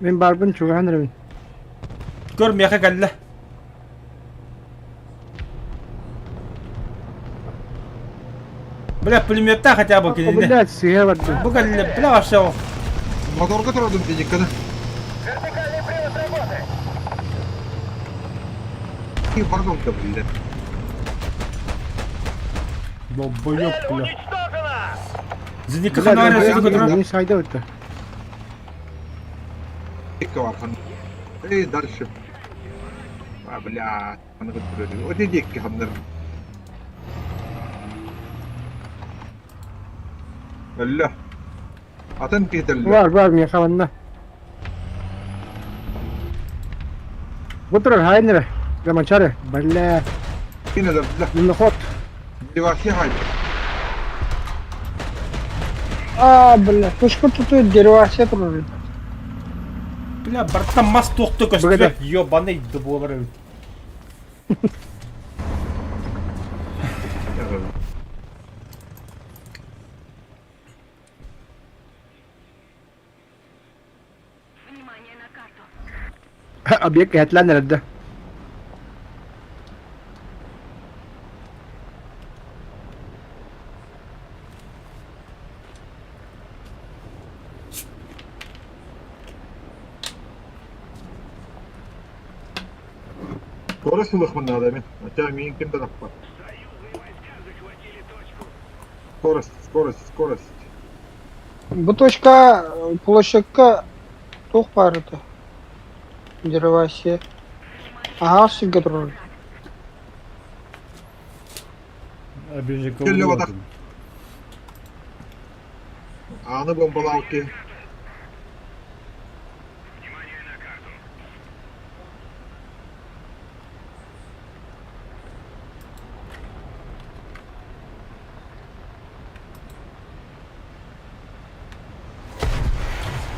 Ben barbun çok anırım. Görmeye geldi. Бля, пулемета хотя бы Bu kilinde. da sihe vardı. Bu geldi. Bля вообще o. Motor götürdüm Zenika'da. Вертикальный привод работает! İyi pardon da bile. Долбоёб, Цель бля. уничтожена! Зеника Güzel, хана ben arası götürüyor. beni sayda öttü. Zenikka var hani. Dальше. Bля. Bana götürüyor. O dedik ki hanlar. Allah. Atan kihterli. Var miyakavanna. Bu tür haynire. Zaman çare. Balle. Yine de Minne khot. divasi haydi. Aa bля, пушка tutuyor dervase duruyor. Бля, братан, мас тоқты көстүбек. Ёбаный дубовары. Внимание на карту. Objekt hayatlar nerede? Скорость من هذا من عشان يمكن تلقى. Союзные войска захватили точку. Скорость. Bu точка площадка тоқ бар еді. Dervase. Aha sünger duruyor. Келли батак. Аны бомбалау ki. Внимание на карту.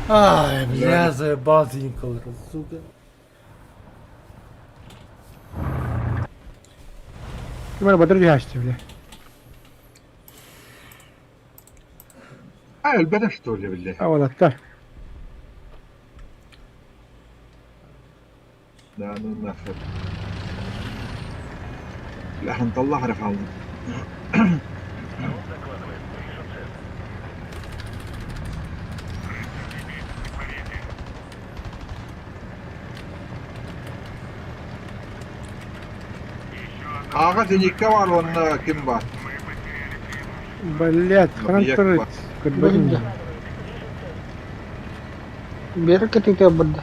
Ай, бля, заебал Зеника, сука. Bana batırıcı açtı bile. البنات что ли بالله. Havalatlar. لا ناخذ. لا هنطلعها رفعنا. Ağa Zenikka var onunla kim var? Блять, Объект хрантырыть. var. Görmedim Bildi. mi? Bir ketika beda.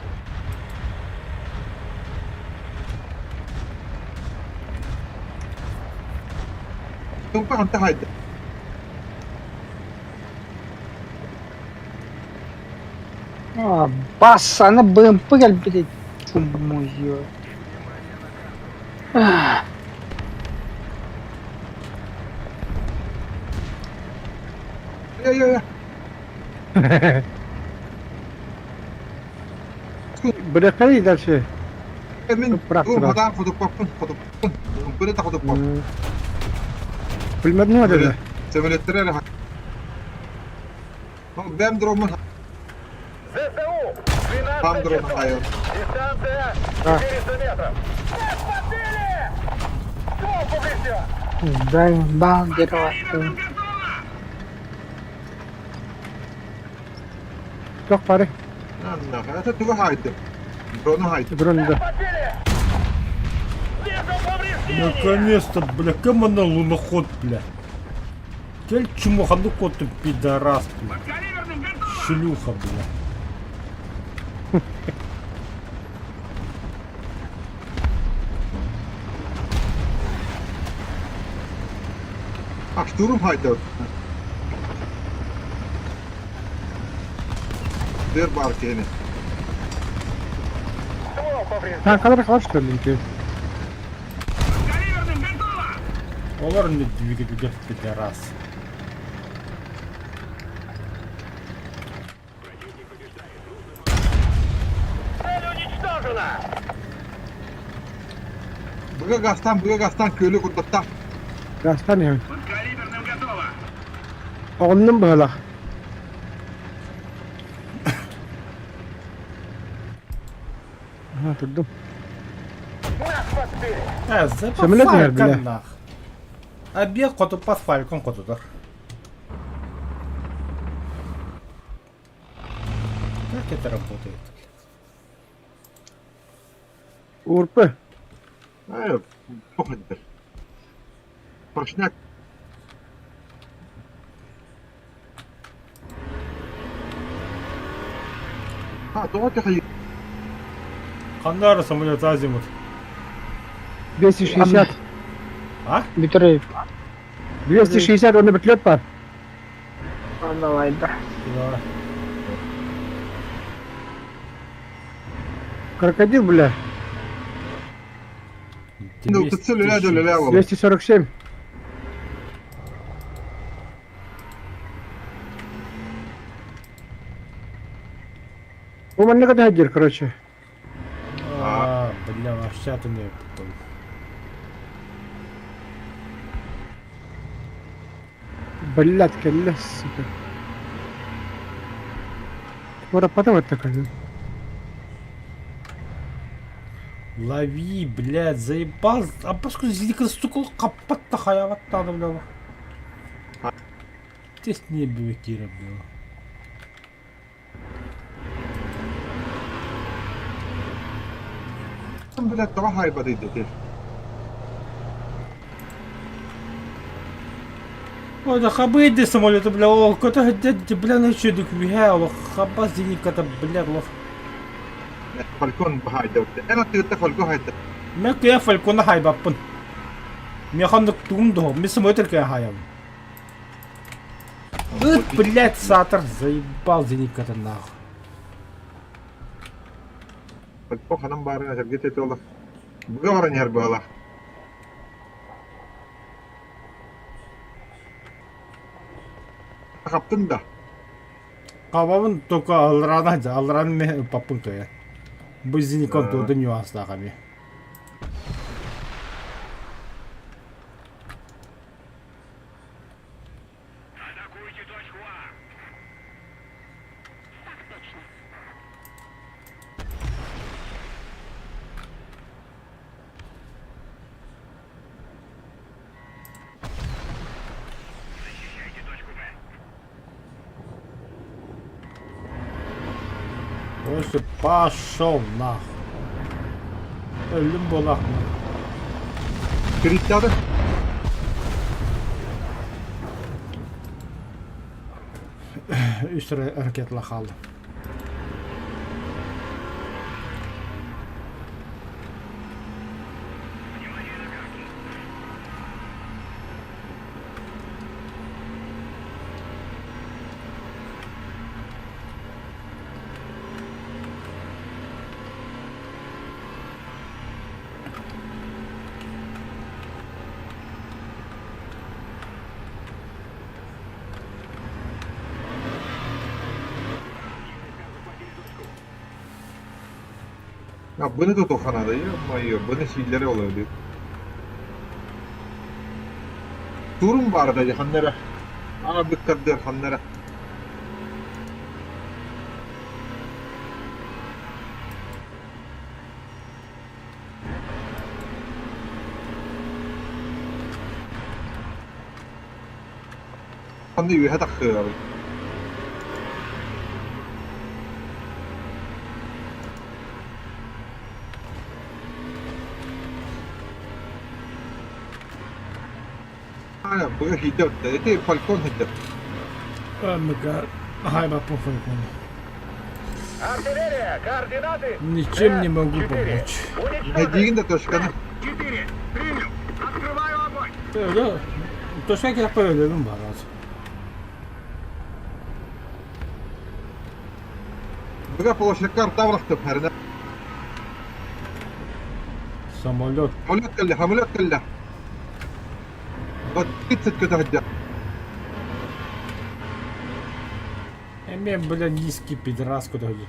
Tumpa hanta haydi. Bas sana BMP gel bir de. Чумою. Ya. Bırakayım dersi. Min, Bırak, bırak. hadan koduk papun. Böyle de koduk papun. Bilmedin mi dedi? Simülatörler ha. Ben drone'un ЗСУ! 12 tam drone'un часов! hayır. Дистанция А. 400 метров! Подбили! Ствол поврежден! Ben bandera attım. Çok bari. Allah, это tuva haydi. Drone'un haydi. Durun da. Подбили! Вижу повреждения! Наконец-то, бля, кем она луноход, бля? Кель чумохану коту пидорас, бля. Шлюха, бля. Ah, Sturm haydi. Der barkeni. Ствол поврежден! Tankalara karşı döndüm ki. Олар не двигатель, пидорас. Цель уничтожена! Buga gastan köylü kurdukta. Gastan yani. Подкалиберным готово! Oğlunun böyle. Ha durdum. Нас подбили! За Самолет, бля. нах. Объект коту под фалькон коту. Как это работает? Urpu. Hayır. Çok haydi. Paşnak. Ha, doğru hayır. Хандара самолет азимут. 260. А? Bitireyim. 260 onda bir pilot var. Давай, да. Да. Krokodil bile. Ну, тут целый ряд левого. 247. Bu ne kadar hacır короче. Бля, вообще ты не потом. Блядь, келес, сука. Скоро потом это такое. Лови, блядь, заебал. А поскольку зелика стукол капатта хаяватта да, бля. Здесь не бивекира, бля. Bile daha haybadıydı. Ой, да хабыды самолеты, бля, о, какой-то, бля, ну что, дик вихел, хаба зелика-то, бля, лох. Falcon haydi. En attığında Falcon haydi. Мен кая фалькона хайбаппын. Мен хандык тумдо, мен самолетер кая хаям. Блядь, сатор, заебал зелика-то нахуй. Falcon hanım bari ne git et ola. Bu var ne her bala. Kaptın da. Кавабын только алран мен паппын кая. Бұл зеникон тоды нюанстағами. Атакуйте точку А! Так точно. Защищайте точку Б! Ось пошел нахуй. Ölüm bolak mı? Kritladı. Üst raketle kaldı. Ya bunu da Tokan'a da yapmayıyor. Bunu şeyleri oluyor. Durum var da yakanlara. Abi kadar hanlara. Hani bir hata kırıyor. Bu hidup, itu Falcon hidup. Ömrükler hayba похуй. Артиллерия, координаты. Ничем не могу 4. помочь. Dediğin de Toşkan'ı. 4. Принял. Открываю огонь. Öyle. Toşak yapar ölelim var az. Bırak poşetler davraktım her ne. Самолет. Hamlet kelle. Bak gitsit kötü hadi. Мен, бля, низкий пидорас куда идет.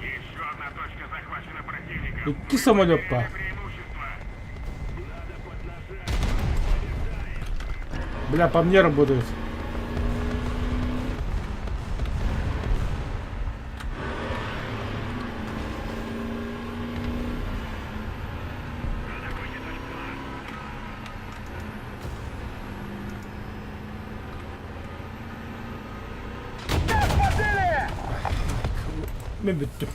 Еще одна точка захвачена противником. Иди самолет по. Преимущество. Бля, по мне работают. Ben bittim.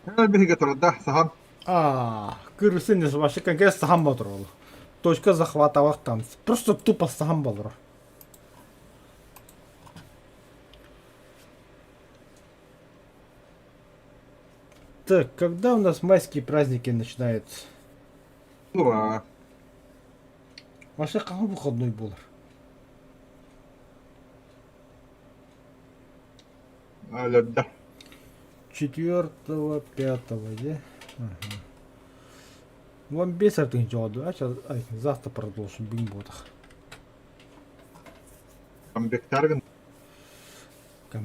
Hemen bir getir da sahan. Кырсын не вообще как я сам бодрол. Точка захвата вахтан. Просто тупо сам бодро. Так, когда у нас майские праздники начинаются? Ulan. Вообще какой выходной был? Öyle de. 4-го, 5-го, да? Ага. Вам без этих jodu. А сейчас завтра продолжим в Бимботах. Ben beklerdim.